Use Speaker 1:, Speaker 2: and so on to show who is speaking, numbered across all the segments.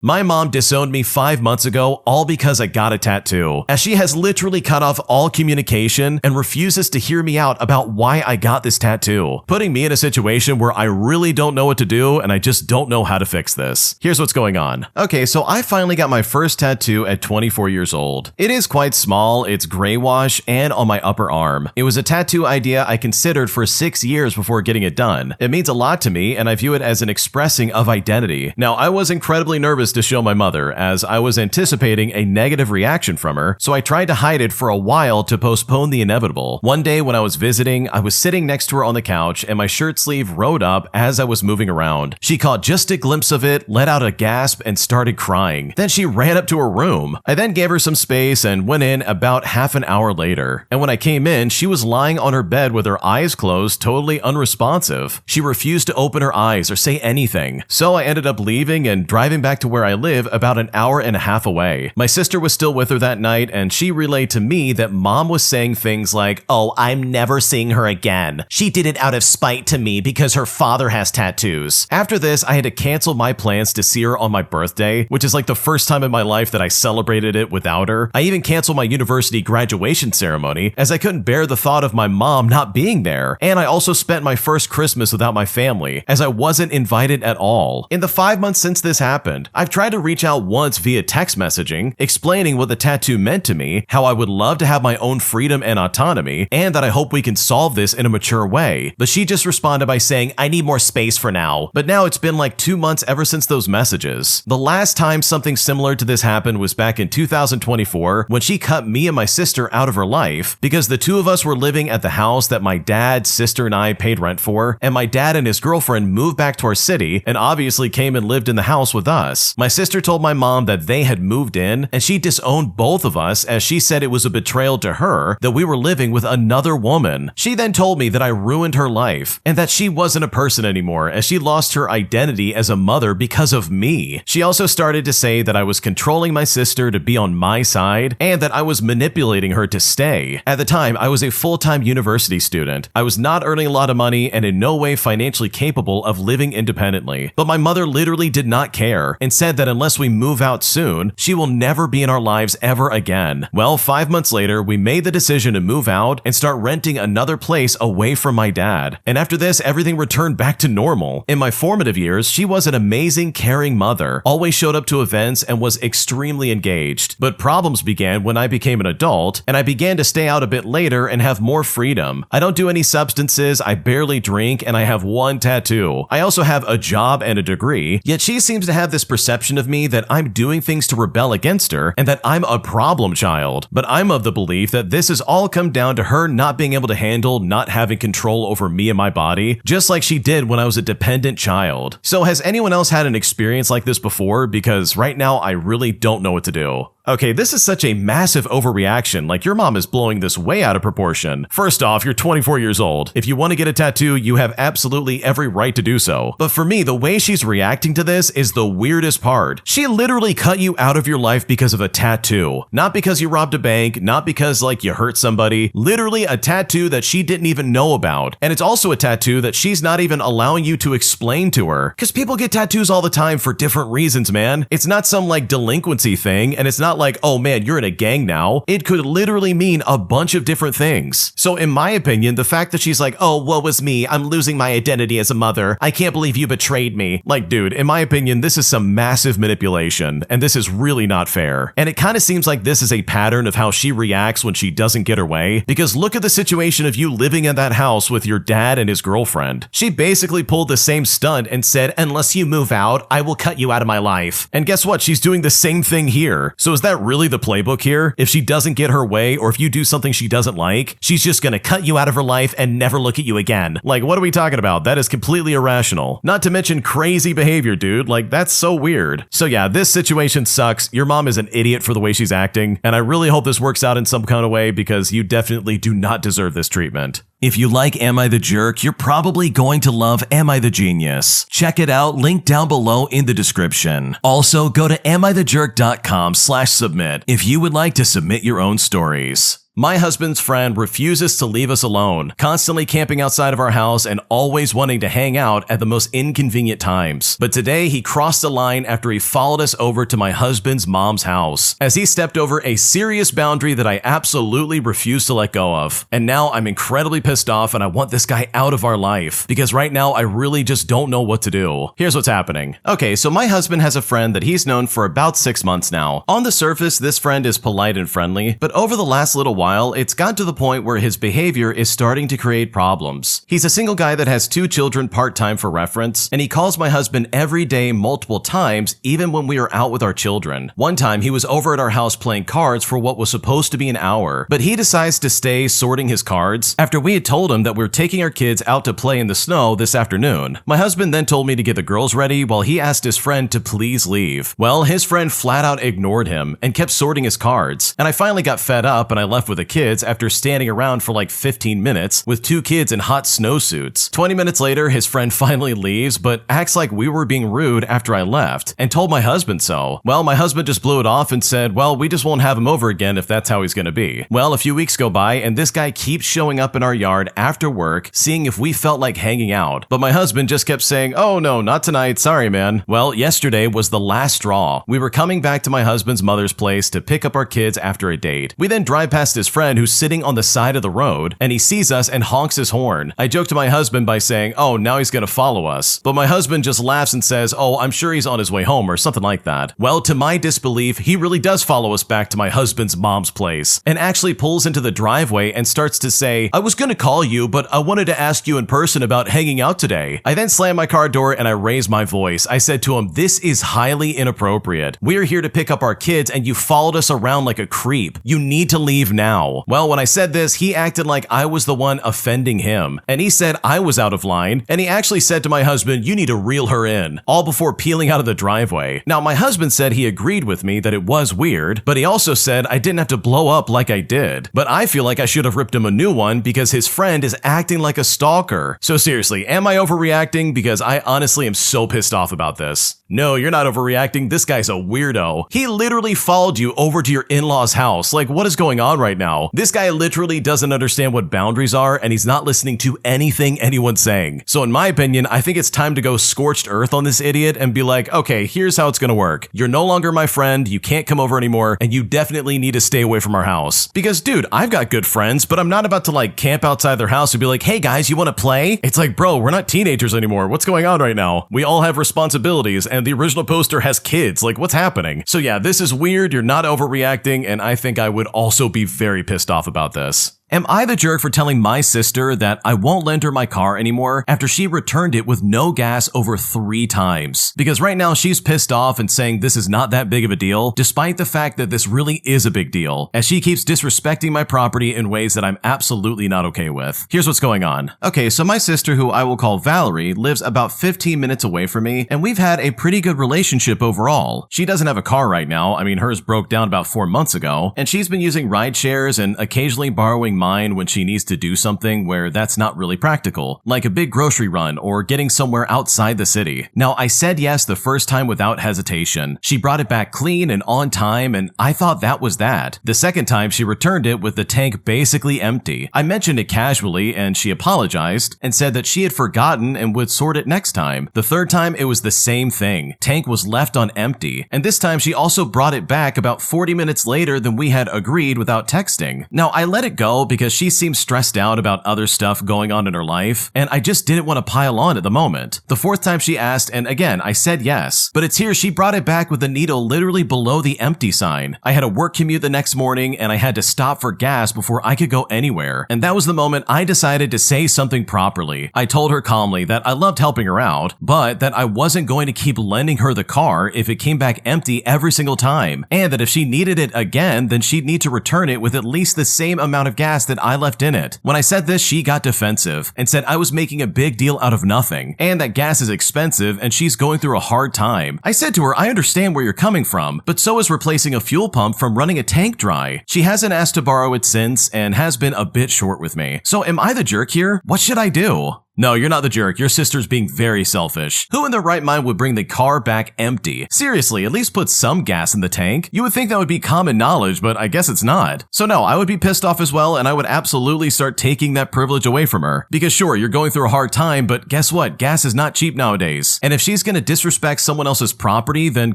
Speaker 1: My mom disowned me 5 months ago all because I got a tattoo, as she has literally cut off all communication and refuses to hear me out about why I got this tattoo, putting me in a situation where I really don't know what to do and I just don't know how to fix this. Here's what's going on. Okay, so I finally got my first tattoo at 24 years old. It is quite small, it's gray wash, and on my upper arm. It was a tattoo idea I considered for 6 years before getting it done. It means a lot to me and I view it as an expressing of identity. Now, I was incredibly nervous to show my mother, as I was anticipating a negative reaction from her, so I tried to hide it for a while to postpone the inevitable. One day when I was visiting, I was sitting next to her on the couch and my shirt sleeve rode up as I was moving around. She caught just a glimpse of it, let out a gasp, and started crying. Then she ran up to her room. I then gave her some space and went in about half an hour later. And when I came in, she was lying on her bed with her eyes closed, totally unresponsive. She refused to open her eyes or say anything. So I ended up leaving and driving back to where I live about an hour and a half away. My sister was still with her that night and she relayed to me that mom was saying things like, "Oh, I'm never seeing her again. She did it out of spite to me because her father has tattoos." After this, I had to cancel my plans to see her on my birthday, which is like the first time in my life that I celebrated it without her. I even canceled my university graduation ceremony as I couldn't bear the thought of my mom not being there. And I also spent my first Christmas without my family as I wasn't invited at all. In the 5 months since this happened, I've tried to reach out once via text messaging, explaining what the tattoo meant to me, how I would love to have my own freedom and autonomy, and that I hope we can solve this in a mature way. But she just responded by saying, "I need more space for now." But now it's been like 2 months ever since those messages. The last time something similar to this happened was back in 2024 when she cut me and my sister out of her life because the two of us were living at the house that my dad, sister, and I paid rent for, and my dad and his girlfriend moved back to our city and obviously came and lived in the house with us. My sister told my mom that they had moved in and she disowned both of us as she said it was a betrayal to her that we were living with another woman. She then told me that I ruined her life and that she wasn't a person anymore as she lost her identity as a mother because of me. She also started to say that I was controlling my sister to be on my side and that I was manipulating her to stay. At the time, I was a full-time university student. I was not earning a lot of money and in no way financially capable of living independently. But my mother literally did not care and said that unless we move out soon, she will never be in our lives ever again. Well, 5 months later, we made the decision to move out and start renting another place away from my dad. And after this, everything returned back to normal. In my formative years, she was an amazing, caring mother, always showed up to events and was extremely engaged. But problems began when I became an adult and I began to stay out a bit later and have more freedom. I don't do any substances, I barely drink, and I have one tattoo. I also have a job and a degree, yet she seems to have this perception of me that I'm doing things to rebel against her and that I'm a problem child. But I'm of the belief that this has all come down to her not being able to handle not having control over me and my body, just like she did when I was a dependent child. So has anyone else had an experience like this before? Because right now I really don't know what to do. Okay, this is such a massive overreaction, like your mom is blowing this way out of proportion. First off, you're 24 years old. If you want to get a tattoo, you have absolutely every right to do so. But for me, the way she's reacting to this is the weirdest part. She literally cut you out of your life because of a tattoo. Not because you robbed a bank, not because like you hurt somebody. Literally a tattoo that she didn't even know about. And it's also a tattoo that she's not even allowing you to explain to her. Because people get tattoos all the time for different reasons, man. It's not some like delinquency thing, and it's not like, oh man, you're in a gang now. It could literally mean a bunch of different things. So in my opinion, the fact that she's like, "Oh, woe is me, I'm losing my identity as a mother. I can't believe you betrayed me." Like, dude, in my opinion, this is some massive manipulation, and this is really not fair. And it kind of seems like this is a pattern of how she reacts when she doesn't get her way, because look at the situation of you living in that house with your dad and his girlfriend. She basically pulled the same stunt and said, "Unless you move out, I will cut you out of my life." And guess what? She's doing the same thing here. So is that really the playbook here? If she doesn't get her way, or if you do something she doesn't like, she's just gonna cut you out of her life and never look at you again. Like, what are we talking about? That is completely irrational. Not to mention crazy behavior, dude. Like, that's so weird. So yeah, this situation sucks. Your mom is an idiot for the way she's acting, and I really hope this works out in some kind of way because you definitely do not deserve this treatment. If you like Am I the Jerk, you're probably going to love Am I the Genius. Check it out, link down below in the description. Also, go to amithejerk.com/submit if you would like to submit your own stories. My husband's friend refuses to leave us alone, constantly camping outside of our house and always wanting to hang out at the most inconvenient times. But today he crossed the line after he followed us over to my husband's mom's house, as he stepped over a serious boundary that I absolutely refuse to let go of. And now I'm incredibly pissed off and I want this guy out of our life, because right now I really just don't know what to do. Here's what's happening. Okay, so my husband has a friend that he's known for about 6 months now. On the surface, this friend is polite and friendly, but over the last little while, it's gotten to the point where his behavior is starting to create problems. He's a single guy that has 2 children part-time for reference, and he calls my husband every day multiple times, even when we are out with our children. One time, he was over at our house playing cards for what was supposed to be an hour, but he decides to stay sorting his cards after we had told him that we're taking our kids out to play in the snow this afternoon. My husband then told me to get the girls ready while he asked his friend to please leave. Well, his friend flat out ignored him and kept sorting his cards, and I finally got fed up and I left with the kids after standing around for like 15 minutes with 2 kids in hot snowsuits. 20 minutes later, his friend finally leaves, but acts like we were being rude after I left and told my husband so. Well, my husband just blew it off and said, well, we just won't have him over again if that's how he's gonna be. Well, a few weeks go by and this guy keeps showing up in our yard after work, seeing if we felt like hanging out. But my husband just kept saying, oh no, not tonight, sorry man. Well, yesterday was the last straw. We were coming back to my husband's mother's place to pick up our kids after a date. We then drive past his friend who's sitting on the side of the road, and he sees us and honks his horn. I joke to my husband by saying, oh, now he's gonna follow us. But my husband just laughs and says, oh, I'm sure he's on his way home or something like that. Well, to my disbelief, he really does follow us back to my husband's mom's place and actually pulls into the driveway and starts to say, I was gonna call you, but I wanted to ask you in person about hanging out today. I then slam my car door and I raise my voice. I said to him, this is highly inappropriate. We're here to pick up our kids and you followed us around like a creep. You need to leave now. Well, when I said this, he acted like I was the one offending him, and he said I was out of line, and he actually said to my husband, you need to reel her in, all before peeling out of the driveway. Now, my husband said he agreed with me that it was weird, but he also said I didn't have to blow up like I did. But I feel like I should have ripped him a new one because his friend is acting like a stalker. So seriously, am I overreacting? Because I honestly am so pissed off about this. No, you're not overreacting. This guy's a weirdo. He literally followed you over to your in-laws' house. Like, what is going on right now? This guy literally doesn't understand what boundaries are, and he's not listening to anything anyone's saying. So in my opinion, I think it's time to go scorched earth on this idiot and be like, okay, here's how it's gonna work. You're no longer my friend, you can't come over anymore, and you definitely need to stay away from our house. Because, dude, I've got good friends, but I'm not about to like camp outside their house and be like, hey guys, you wanna play? It's like, bro, we're not teenagers anymore. What's going on right now? We all have responsibilities, and the original poster has kids. Like, what's happening? So yeah, this is weird, you're not overreacting, and I think I would also be very pissed off about this. Am I the jerk for telling my sister that I won't lend her my car anymore after she returned it with no gas over 3 times? Because right now she's pissed off and saying this is not that big of a deal, despite the fact that this really is a big deal, as she keeps disrespecting my property in ways that I'm absolutely not okay with. Here's what's going on. Okay, so my sister, who I will call Valerie, lives about 15 minutes away from me, and we've had a pretty good relationship overall. She doesn't have a car right now. I mean, hers broke down about 4 months ago, and she's been using ride shares and occasionally borrowing mine when she needs to do something where that's not really practical, like a big grocery run or getting somewhere outside the city. Now, I said yes the first time without hesitation. She brought it back clean and on time, and I thought that was that. The second time, she returned it with the tank basically empty. I mentioned it casually, and she apologized and said that she had forgotten and would sort it next time. The third time, it was the same thing. Tank was left on empty, and this time she also brought it back about 40 minutes later than we had agreed without texting. Now, I let it go because she seems stressed out about other stuff going on in her life, and I just didn't want to pile on at the moment. The fourth time she asked, and again, I said yes, but it's here she brought it back with the needle literally below the empty sign. I had a work commute the next morning, and I had to stop for gas before I could go anywhere, and that was the moment I decided to say something properly. I told her calmly that I loved helping her out, but that I wasn't going to keep lending her the car if it came back empty every single time, and that if she needed it again, then she'd need to return it with at least the same amount of gas that I left in it. When I said this, she got defensive and said I was making a big deal out of nothing and that gas is expensive and she's going through a hard time. I said to her, I understand where you're coming from, but so is replacing a fuel pump from running a tank dry. She hasn't asked to borrow it since and has been a bit short with me. So am I the jerk here? What should I do? No, you're not the jerk. Your sister's being very selfish. Who in their right mind would bring the car back empty? Seriously, at least put some gas in the tank. You would think that would be common knowledge, but I guess it's not. So no, I would be pissed off as well, and I would absolutely start taking that privilege away from her. Because sure, you're going through a hard time, but guess what? Gas is not cheap nowadays. And if she's gonna disrespect someone else's property, then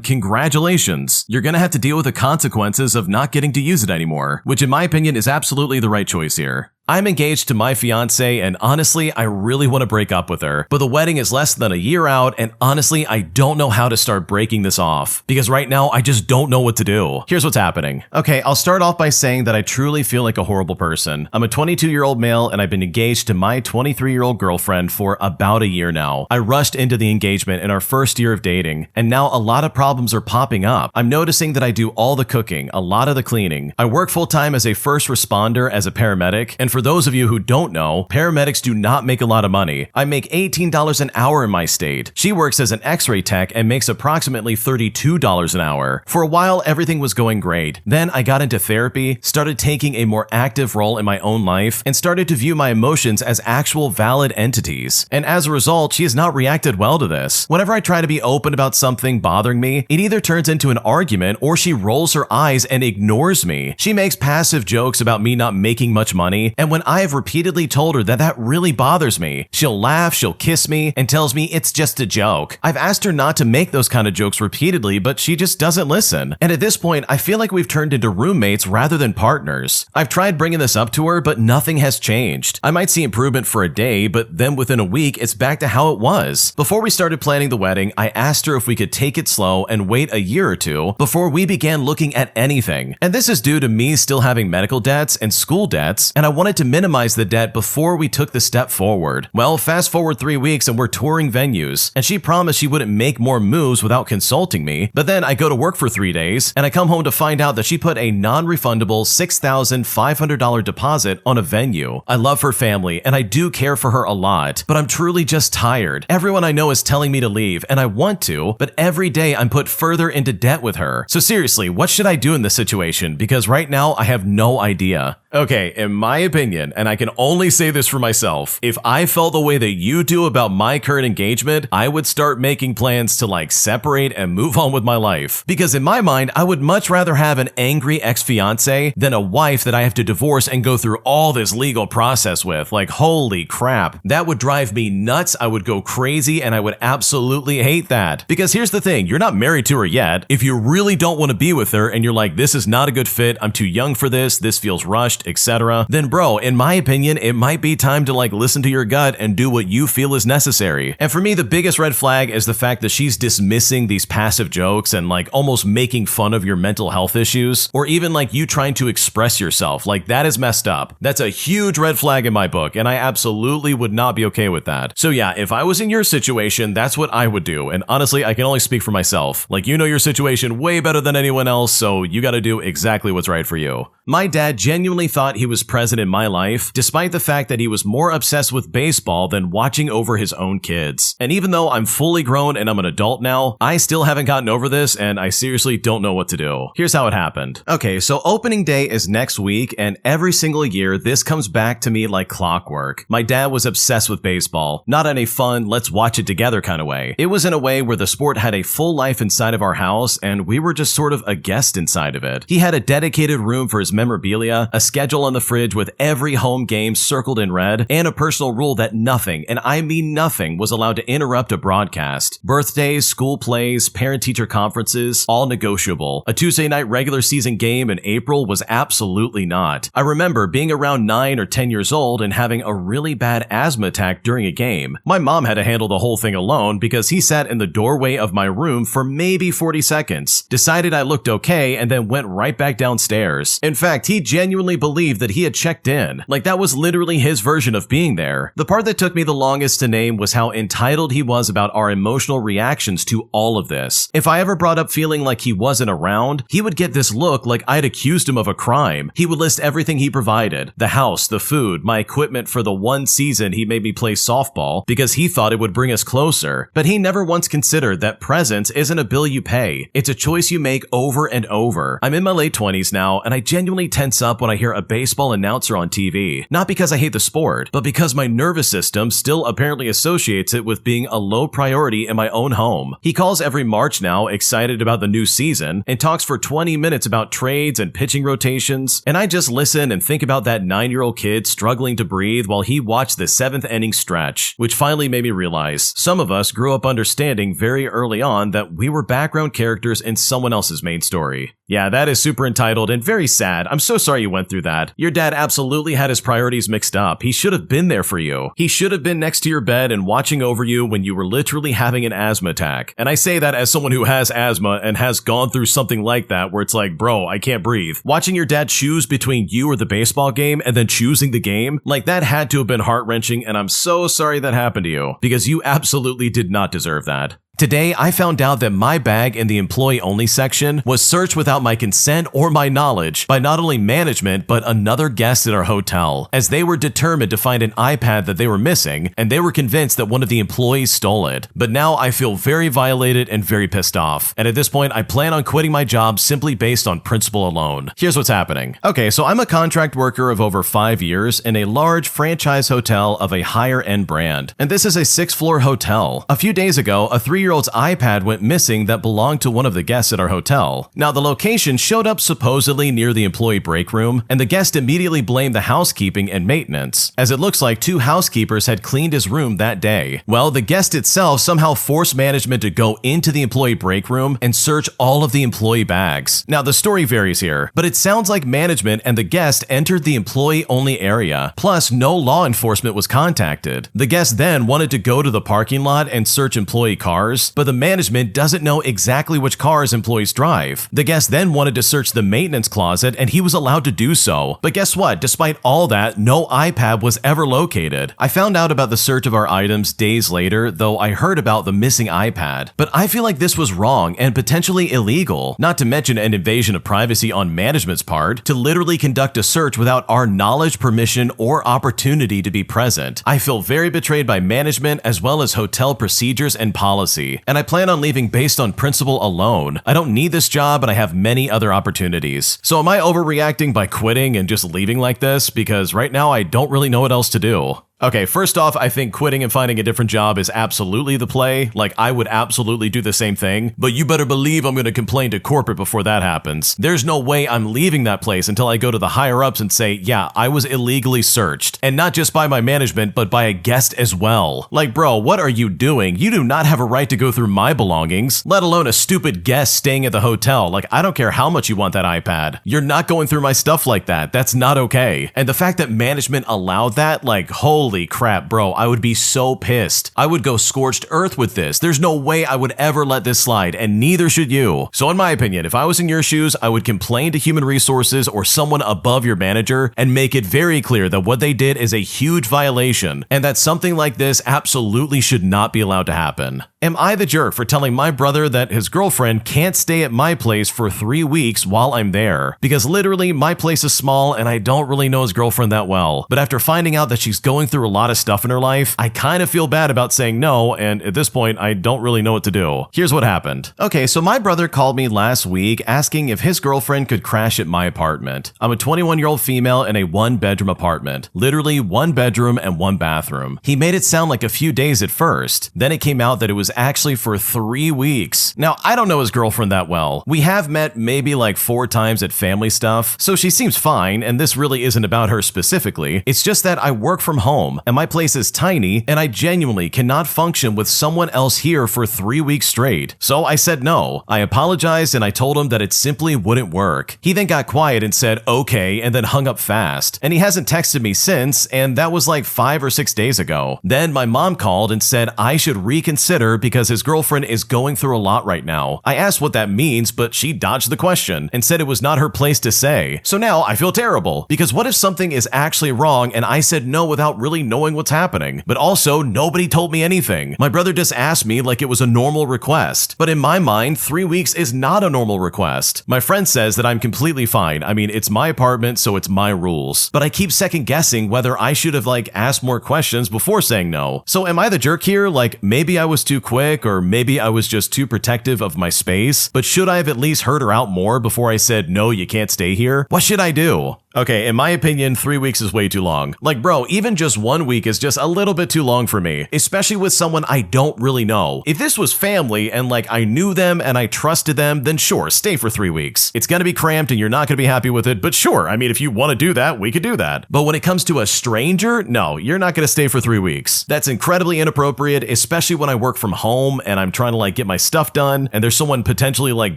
Speaker 1: congratulations. You're gonna have to deal with the consequences of not getting to use it anymore, which in my opinion is absolutely the right choice here. I'm engaged to my fiance, and honestly, I really want to break up with her. But the wedding is less than a year out, and honestly, I don't know how to start breaking this off. Because right now, I just don't know what to do. Here's what's happening. Okay, I'll start off by saying that I truly feel like a horrible person. I'm a 22-year-old male, and I've been engaged to my 23-year-old girlfriend for about a year now. I rushed into the engagement in our first year of dating, and now a lot of problems are popping up. I'm noticing that I do all the cooking, a lot of the cleaning. I work full-time as a first responder as a paramedic, and for those of you who don't know, paramedics do not make a lot of money. I make $18 an hour in my state. She works as an x-ray tech and makes approximately $32 an hour. For a while, everything was going great. Then I got into therapy, started taking a more active role in my own life, and started to view my emotions as actual valid entities. And as a result, she has not reacted well to this. Whenever I try to be open about something bothering me, it either turns into an argument or she rolls her eyes and ignores me. She makes passive jokes about me not making much money, and when I have repeatedly told her that that really bothers me, she'll laugh, she'll kiss me, and tells me it's just a joke. I've asked her not to make those kind of jokes repeatedly, but she just doesn't listen. And at this point, I feel like we've turned into roommates rather than partners. I've tried bringing this up to her, but nothing has changed. I might see improvement for a day, but then within a week, it's back to how it was. Before we started planning the wedding, I asked her if we could take it slow and wait a year or two before we began looking at anything. And this is due to me still having medical debts and school debts, and I wanted to minimize the debt before we took the step forward. Well, fast forward 3 weeks and we're touring venues, and she promised she wouldn't make more moves without consulting me, but then I go to work for 3 days, and I come home to find out that she put a non-refundable $6,500 deposit on a venue. I love her family, and I do care for her a lot, but I'm truly just tired. Everyone I know is telling me to leave, and I want to, but every day I'm put further into debt with her. So seriously, what should I do in this situation? Because right now, I have no idea. Okay, in my opinion, and I can only say this for myself, if I felt the way that you do about my current engagement, I would start making plans to separate and move on with my life. Because in my mind, I would much rather have an angry ex-fiance than a wife that I have to divorce and go through all this legal process with. Holy crap. That would drive me nuts, I would go crazy, and I would absolutely hate that. Because here's the thing, you're not married to her yet. If you really don't want to be with her and you're like, this is not a good fit, I'm too young for this feels rushed, etc., then bro, in my opinion, it might be time to listen to your gut and do what you feel is necessary. And for me, the biggest red flag is the fact that she's dismissing these passive jokes and almost making fun of your mental health issues, or even you trying to express yourself. That is messed up. That's a huge red flag in my book, and I absolutely would not be okay with that. So yeah, if I was in your situation, that's what I would do. And honestly, I can only speak for myself. You know your situation way better than anyone else, so you gotta do exactly what's right for you. My dad genuinely thought he was present in my life, despite the fact that he was more obsessed with baseball than watching over his own kids. And even though I'm fully grown and I'm an adult now, I still haven't gotten over this, and I seriously don't know what to do. Here's how it happened. Okay, so opening day is next week, and every single year, this comes back to me like clockwork. My dad was obsessed with baseball, not in a fun, let's watch it together kind of way. It was in a way where the sport had a full life inside of our house, and we were just sort of a guest inside of it. He had a dedicated room for his memorabilia, a schedule on the fridge with every home game circled in red, and a personal rule that nothing, and I mean nothing, was allowed to interrupt a broadcast. Birthdays, school plays, parent-teacher conferences, all negotiable. A Tuesday night regular season game in April was absolutely not. I remember being around 9 or 10 years old and having a really bad asthma attack during a game. My mom had to handle the whole thing alone because he sat in the doorway of my room for maybe 40 seconds, decided I looked okay, and then went right back downstairs. In fact, he genuinely believed that he had checked in. That was literally his version of being there. The part that took me the longest to name was how entitled he was about our emotional reactions to all of this. If I ever brought up feeling like he wasn't around, he would get this look like I'd accused him of a crime. He would list everything he provided: the house, the food, my equipment for the one season he made me play softball because he thought it would bring us closer. But he never once considered that presence isn't a bill you pay. It's a choice you make over and over. I'm in my late 20s now, and I genuinely tense up when I hear a baseball announcer on TV. Not because I hate the sport, but because my nervous system still apparently associates it with being a low priority in my own home. He calls every March now, excited about the new season, and talks for 20 minutes about trades and pitching rotations, and I just listen and think about that 9-year-old kid struggling to breathe while he watched the 7th inning stretch, which finally made me realize some of us grew up understanding very early on that we were background characters in someone else's main story. Yeah, that is super entitled and very sad. I'm so sorry you went through that. Your dad absolutely had his priorities mixed up. He should have been there for you. He should have been next to your bed and watching over you when you were literally having an asthma attack. And I say that as someone who has asthma and has gone through something like that where it's like, bro, I can't breathe. Watching your dad choose between you or the baseball game and then choosing the game, like that had to have been heart-wrenching, and I'm so sorry that happened to you because you absolutely did not deserve that. Today, I found out that my bag in the employee-only section was searched without my consent or my knowledge by not only management, but another guest at our hotel, as they were determined to find an iPad that they were missing, and they were convinced that one of the employees stole it. But now I feel very violated and very pissed off. And at this point, I plan on quitting my job simply based on principle alone. Here's what's happening. Okay, so I'm a contract worker of over 5 years in a large franchise hotel of a higher-end brand. And this is a 6th-floor hotel. A few days ago, a 3-year-old's iPad went missing that belonged to one of the guests at our hotel. Now, the location showed up supposedly near the employee break room, and the guest immediately blamed the housekeeping and maintenance, as it looks like 2 housekeepers had cleaned his room that day. Well, the guest itself somehow forced management to go into the employee break room and search all of the employee bags. Now, the story varies here, but it sounds like management and the guest entered the employee-only area, plus no law enforcement was contacted. The guest then wanted to go to the parking lot and search employee cars, but the management doesn't know exactly which cars employees drive. The guest then wanted to search the maintenance closet, and he was allowed to do so. But guess what? Despite all that, no iPad was ever located. I found out about the search of our items days later, though I heard about the missing iPad. But I feel like this was wrong and potentially illegal, not to mention an invasion of privacy on management's part, to literally conduct a search without our knowledge, permission, or opportunity to be present. I feel very betrayed by management as well as hotel procedures and policy. And I plan on leaving based on principle alone. I don't need this job and I have many other opportunities. So am I overreacting by quitting and just leaving like this? Because right now I don't really know what else to do. Okay, first off, I think quitting and finding a different job is absolutely the play. Like, I would absolutely do the same thing, but you better believe I'm going to complain to corporate before that happens. There's no way I'm leaving that place until I go to the higher-ups and say, yeah, I was illegally searched. And not just by my management, but by a guest as well. Like, bro, what are you doing? You do not have a right to go through my belongings, let alone a stupid guest staying at the hotel. Like, I don't care how much you want that iPad. You're not going through my stuff like that. That's not okay. And the fact that management allowed that, like, holy crap, bro, I would be so pissed. I would go scorched earth with this. There's no way I would ever let this slide, and neither should you. So in my opinion, if I was in your shoes, I would complain to human resources or someone above your manager and make it very clear that what they did is a huge violation and that something like this absolutely should not be allowed to happen. Am I the jerk for telling my brother that his girlfriend can't stay at my place for 3 weeks while I'm there? Because literally, my place is small and I don't really know his girlfriend that well. But after finding out that she's going through a lot of stuff in her life, I kind of feel bad about saying no, and at this point, I don't really know what to do. Here's what happened. Okay, so my brother called me last week asking if his girlfriend could crash at my apartment. I'm a 21-year-old female in a 1-bedroom apartment. Literally 1 bedroom and 1 bathroom. He made it sound like a few days at first. Then it came out that it was actually for 3 weeks. Now, I don't know his girlfriend that well. We have met maybe like 4 times at family stuff, so she seems fine, and this really isn't about her specifically. It's just that I work from home, and my place is tiny, and I genuinely cannot function with someone else here for 3 weeks straight. So I said no. I apologized, and I told him that it simply wouldn't work. He then got quiet and said okay, and then hung up fast. And he hasn't texted me since, and that was like 5 or 6 days ago. Then my mom called and said I should reconsider because his girlfriend is going through a lot right now. I asked what that means, but she dodged the question and said it was not her place to say. So now I feel terrible, because what if something is actually wrong and I said no without really knowing what's happening? But also, nobody told me anything. My brother just asked me like it was a normal request. But in my mind, 3 weeks is not a normal request. My friend says that I'm completely fine. I mean, it's my apartment, so it's my rules. But I keep second guessing whether I should have like asked more questions before saying no. So am I the jerk here? Like, maybe I was too quick, or maybe I was just too protective of my space, but should I have at least heard her out more before I said, no, you can't stay here? What should I do? Okay, in my opinion, 3 weeks is way too long. Like, bro, even just 1 week is just a little bit too long for me, especially with someone I don't really know. If this was family and like I knew them and I trusted them, then sure, stay for 3 weeks. It's gonna be cramped and you're not gonna be happy with it, but sure, I mean, if you want to do that, we could do that. But when it comes to a stranger, no, you're not gonna stay for 3 weeks. That's incredibly inappropriate, especially when I work from home and I'm trying to like get my stuff done and there's someone potentially like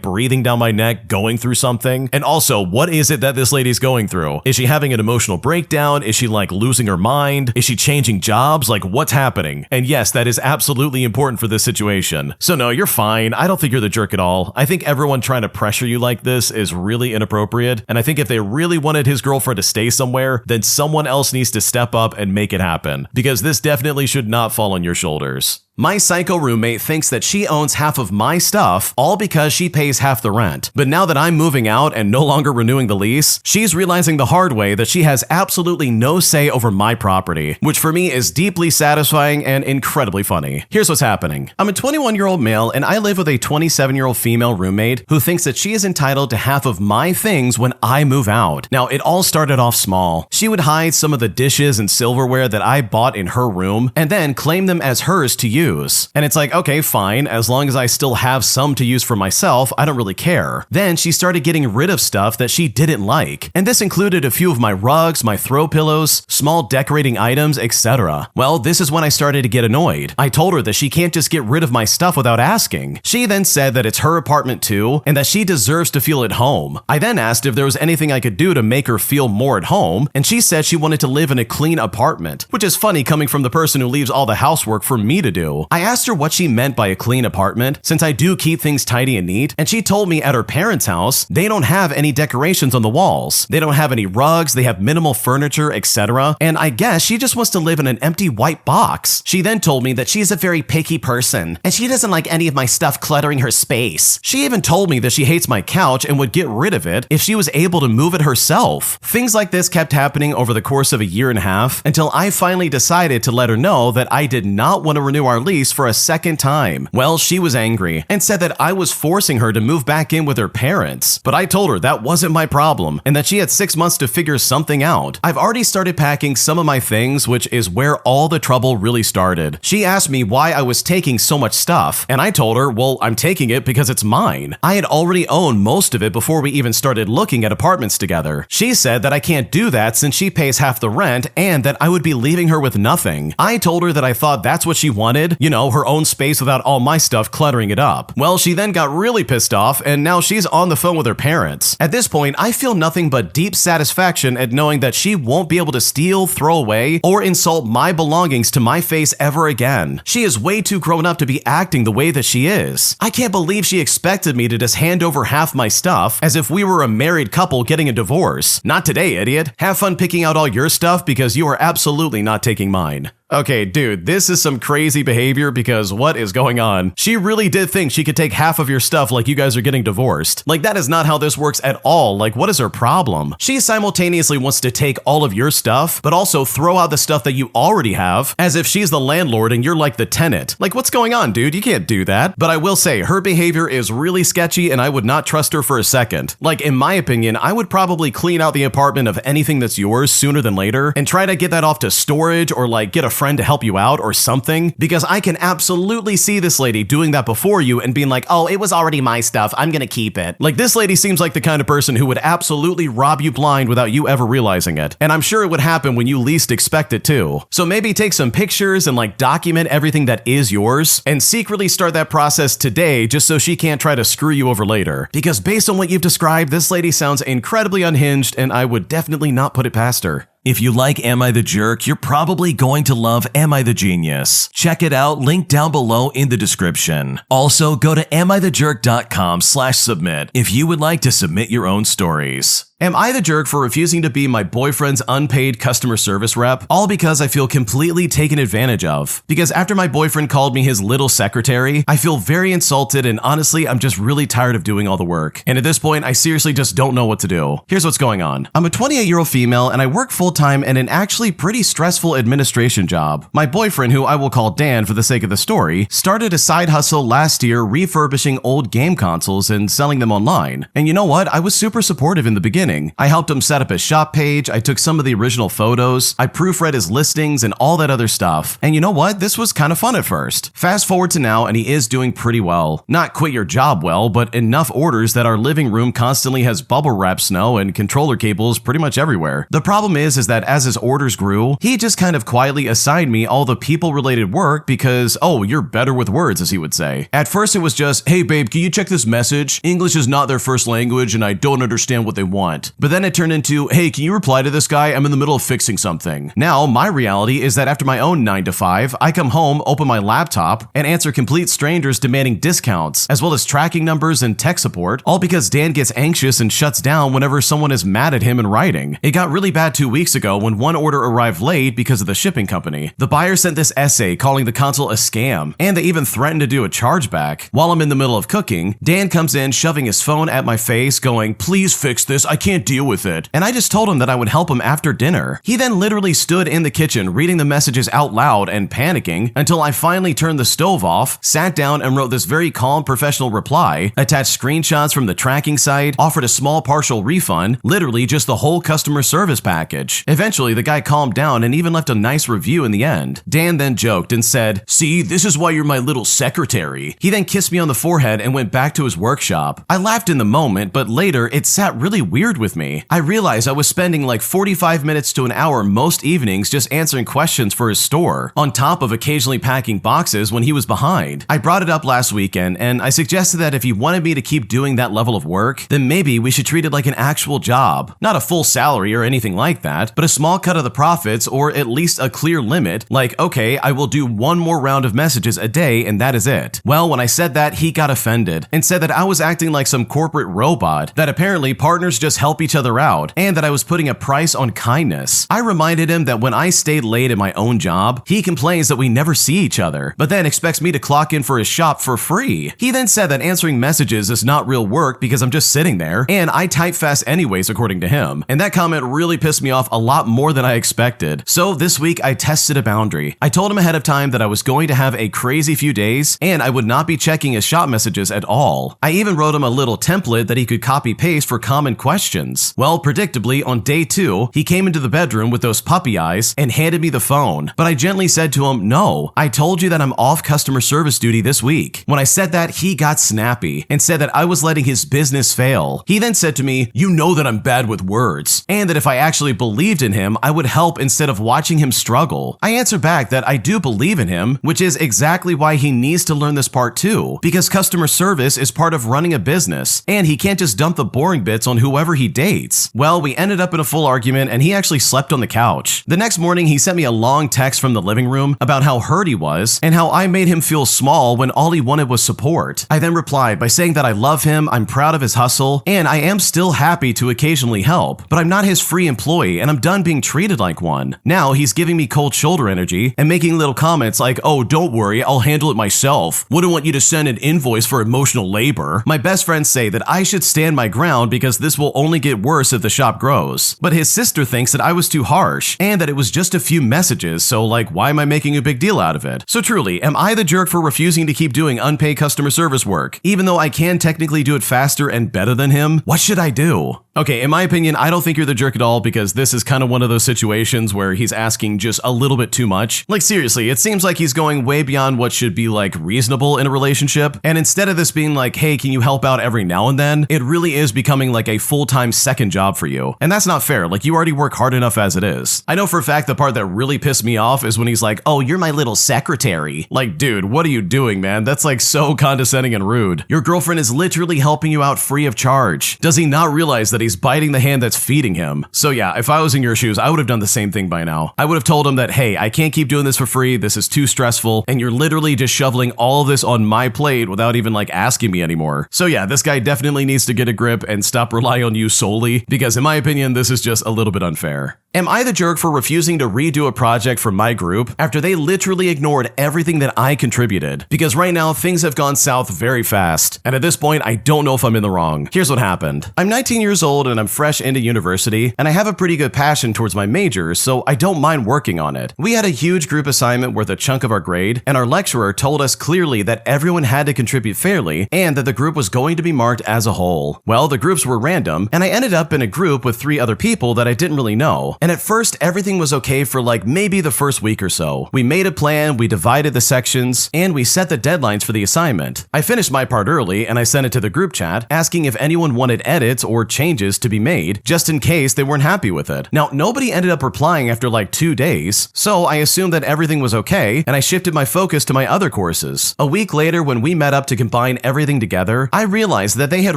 Speaker 1: breathing down my neck going through something. And also, what is it that this lady's going through? Is she having an emotional breakdown? Is she like losing her mind? Is she changing jobs? Like, what's happening? And yes, that is absolutely important for this situation. So no, you're fine. I don't think you're the jerk at all. I think everyone trying to pressure you like this is really inappropriate. And I think if they really wanted his girlfriend to stay somewhere, then someone else needs to step up and make it happen. Because this definitely should not fall on your shoulders. My psycho roommate thinks that she owns half of my stuff, all because she pays half the rent. But now that I'm moving out and no longer renewing the lease, she's realizing the hard way that she has absolutely no say over my property, which for me is deeply satisfying and incredibly funny. Here's what's happening. I'm a 21-year-old male and I live with a 27-year-old female roommate who thinks that she is entitled to half of my things when I move out. Now, it all started off small. She would hide some of the dishes and silverware that I bought in her room and then claim them as hers to use. And it's like, okay, fine, as long as I still have some to use for myself, I don't really care. Then she started getting rid of stuff that she didn't like. And this included a few of my rugs, my throw pillows, small decorating items, etc. Well, this is when I started to get annoyed. I told her that she can't just get rid of my stuff without asking. She then said that it's her apartment too, and that she deserves to feel at home. I then asked if there was anything I could do to make her feel more at home, and she said she wanted to live in a clean apartment, which is funny coming from the person who leaves all the housework for me to do. I asked her what she meant by a clean apartment, since I do keep things tidy and neat, and she told me at her parents' house, they don't have any decorations on the walls. They don't have any rugs, they have minimal furniture, etc. And I guess she just wants to live in an empty white box. She then told me that she's a very picky person, and she doesn't like any of my stuff cluttering her space. She even told me that she hates my couch and would get rid of it if she was able to move it herself. Things like this kept happening over the course of a year and a half, until I finally decided to let her know that I did not want to renew our lease for a second time. Well, she was angry and said that I was forcing her to move back in with her parents. But I told her that wasn't my problem and that she had 6 months to figure something out. I've already started packing some of my things, which is where all the trouble really started. She asked me why I was taking so much stuff, and I told her, well, I'm taking it because it's mine. I had already owned most of it before we even started looking at apartments together. She said that I can't do that since she pays half the rent and that I would be leaving her with nothing. I told her that I thought that's what she wanted, you know, her own space without all my stuff cluttering it up. Well, she then got really pissed off and now she's on the phone with her parents. At this point, I feel nothing but deep satisfaction at knowing that she won't be able to steal, throw away, or insult my belongings to my face ever again. She is way too grown up to be acting the way that she is. I can't believe she expected me to just hand over half my stuff as if we were a married couple getting a divorce. Not today, idiot. Have fun picking out all your stuff because you are absolutely not taking mine. Okay, dude, this is some crazy behavior because what is going on? She really did think she could take half of your stuff like you guys are getting divorced. Like, that is not how this works at all. Like, what is her problem? She simultaneously wants to take all of your stuff, but also throw out the stuff that you already have, as if she's the landlord and you're like the tenant. Like, what's going on, dude? You can't do that. But I will say, her behavior is really sketchy and I would not trust her for a second. Like, in my opinion, I would probably clean out the apartment of anything that's yours sooner than later and try to get that off to storage or like get a friend to help you out or something, because I can absolutely see this lady doing that before you and being like, oh, it was already my stuff, I'm gonna keep it. Like, this lady seems like the kind of person who would absolutely rob you blind without you ever realizing it. And I'm sure it would happen when you least expect it too. So maybe take some pictures and like document everything that is yours and secretly start that process today just so she can't try to screw you over later. Because based on what you've described, this lady sounds incredibly unhinged and I would definitely not put it past her. If you like Am I the Jerk, you're probably going to love Am I the Genius. Check it out, link down below in the description. Also, go to amithejerk.com/submit if you would like to submit your own stories. Am I the jerk for refusing to be my boyfriend's unpaid customer service rep? All because I feel completely taken advantage of. Because after my boyfriend called me his little secretary, I feel very insulted and honestly, I'm just really tired of doing all the work. And at this point, I seriously just don't know what to do. Here's what's going on. I'm a 28-year-old female and I work full full-time and an actually pretty stressful administration job. My boyfriend, who I will call Dan for the sake of the story, started a side hustle last year refurbishing old game consoles and selling them online. And you know what? I was super supportive in the beginning. I helped him set up his shop page, I took some of the original photos, I proofread his listings and all that other stuff. And you know what? This was kind of fun at first. Fast forward to now and he is doing pretty well. Not quit your job well, but enough orders that our living room constantly has bubble wrap snow and controller cables pretty much everywhere. The problem is that as his orders grew, he just kind of quietly assigned me all the people-related work because, oh, you're better with words, as he would say. At first it was just, hey babe, can you check this message? English is not their first language and I don't understand what they want. But then it turned into, hey, can you reply to this guy? I'm in the middle of fixing something. Now, my reality is that after my own 9 to 5, I come home, open my laptop, and answer complete strangers demanding discounts, as well as tracking numbers and tech support, all because Dan gets anxious and shuts down whenever someone is mad at him in writing. It got really bad 2 weeks ago when one order arrived late because of the shipping company. The buyer sent this essay calling the console a scam, and they even threatened to do a chargeback. While I'm in the middle of cooking, Dan comes in shoving his phone at my face going, please fix this, I can't deal with it. And I just told him that I would help him after dinner. He then literally stood in the kitchen reading the messages out loud and panicking until I finally turned the stove off, sat down and wrote this very calm professional reply, attached screenshots from the tracking site, offered a small partial refund, literally just the whole customer service package. Eventually the guy calmed down and even left a nice review in the end. Dan then joked and said, see, this is why you're my little secretary. He then kissed me on the forehead and went back to his workshop. I laughed in the moment, but later it sat really weird with me. I realized I was spending like 45 minutes to an hour most evenings just answering questions for his store, on top of occasionally packing boxes when he was behind. I brought it up last weekend and I suggested that if he wanted me to keep doing that level of work, then maybe we should treat it like an actual job. Not a full salary or anything like that, but a small cut of the profits or at least a clear limit, like, okay, I will do one more round of messages a day and that is it. Well, when I said that, he got offended and said that I was acting like some corporate robot, that apparently partners just help each other out, and that I was putting a price on kindness. I reminded him that when I stayed late at my own job, he complains that we never see each other, but then expects me to clock in for his shop for free. He then said that answering messages is not real work because I'm just sitting there, and I type fast anyways according to him. And that comment really pissed me off a lot more than I expected. So this week I tested a boundary. I told him ahead of time that I was going to have a crazy few days, and I would not be checking his shop messages at all. I even wrote him a little template that he could copy paste for common questions. Well, predictably, on day 2, he came into the bedroom with those puppy eyes and handed me the phone. But I gently said to him, no, I told you that I'm off customer service duty this week. When I said that, he got snappy and said that I was letting his business fail. He then said to me, you know that I'm bad with words, and that if I actually believed in him, I would help instead of watching him struggle. I answered back that I do believe in him, which is exactly why he needs to learn this part too, because customer service is part of running a business, and he can't just dump the boring bits on whoever he dates. Well, we ended up in a full argument and he actually slept on the couch. The next morning, he sent me a long text from the living room about how hurt he was and how I made him feel small when all he wanted was support. I then replied by saying that I love him, I'm proud of his hustle, and I am still happy to occasionally help, but I'm not his free employee and I'm done being treated like one. Now he's giving me cold shoulder energy and making little comments like, oh, don't worry, I'll handle it myself. Wouldn't want you to send an invoice for emotional labor. My best friends say that I should stand my ground because this will only get worse if the shop grows. But his sister thinks that I was too harsh and that it was just a few messages, so like, why am I making a big deal out of it? So truly, am I the jerk for refusing to keep doing unpaid customer service work, even though I can technically do it faster and better than him? What should I do? Okay, in my opinion, I don't think you're the jerk at all because this is kind of one of those situations where he's asking just a little bit too much. Like seriously, it seems like he's going way beyond what should be like reasonable in a relationship. And instead of this being like, hey, can you help out every now and then? It really is becoming like a full-time second job for you. And that's not fair. Like you already work hard enough as it is. I know for a fact the part that really pissed me off is when he's like, oh, you're my little secretary. Like, dude, what are you doing, man? That's like so condescending and rude. Your girlfriend is literally helping you out free of charge. Does he not realize that he's biting the hand that's feeding him? So yeah, if I was in your shoes, I would have done the same thing by now. I would have told him that, hey, I can't keep doing this for free. This is too stressful. And you're literally just shoveling all of this on my plate without even like asking me anymore. So yeah, this guy definitely needs to get a grip and stop relying on you solely because in my opinion, this is just a little bit unfair. Am I the jerk for refusing to redo a project for my group after they literally ignored everything that I contributed? Because right now, things have gone south very fast, and at this point, I don't know if I'm in the wrong. Here's what happened. I'm 19 years old and I'm fresh into university, and I have a pretty good passion towards my major, so I don't mind working on it. We had a huge group assignment worth a chunk of our grade, and our lecturer told us clearly that everyone had to contribute fairly and that the group was going to be marked as a whole. Well, the groups were random, and I ended up in a group with 3 other people that I didn't really know. And at first, everything was okay for like maybe the first week or so. We made a plan, we divided the sections, and we set the deadlines for the assignment. I finished my part early and I sent it to the group chat asking if anyone wanted edits or changes to be made just in case they weren't happy with it. Now, nobody ended up replying after like 2 days, so I assumed that everything was okay and I shifted my focus to my other courses. A week later, when we met up to combine everything together, I realized that they had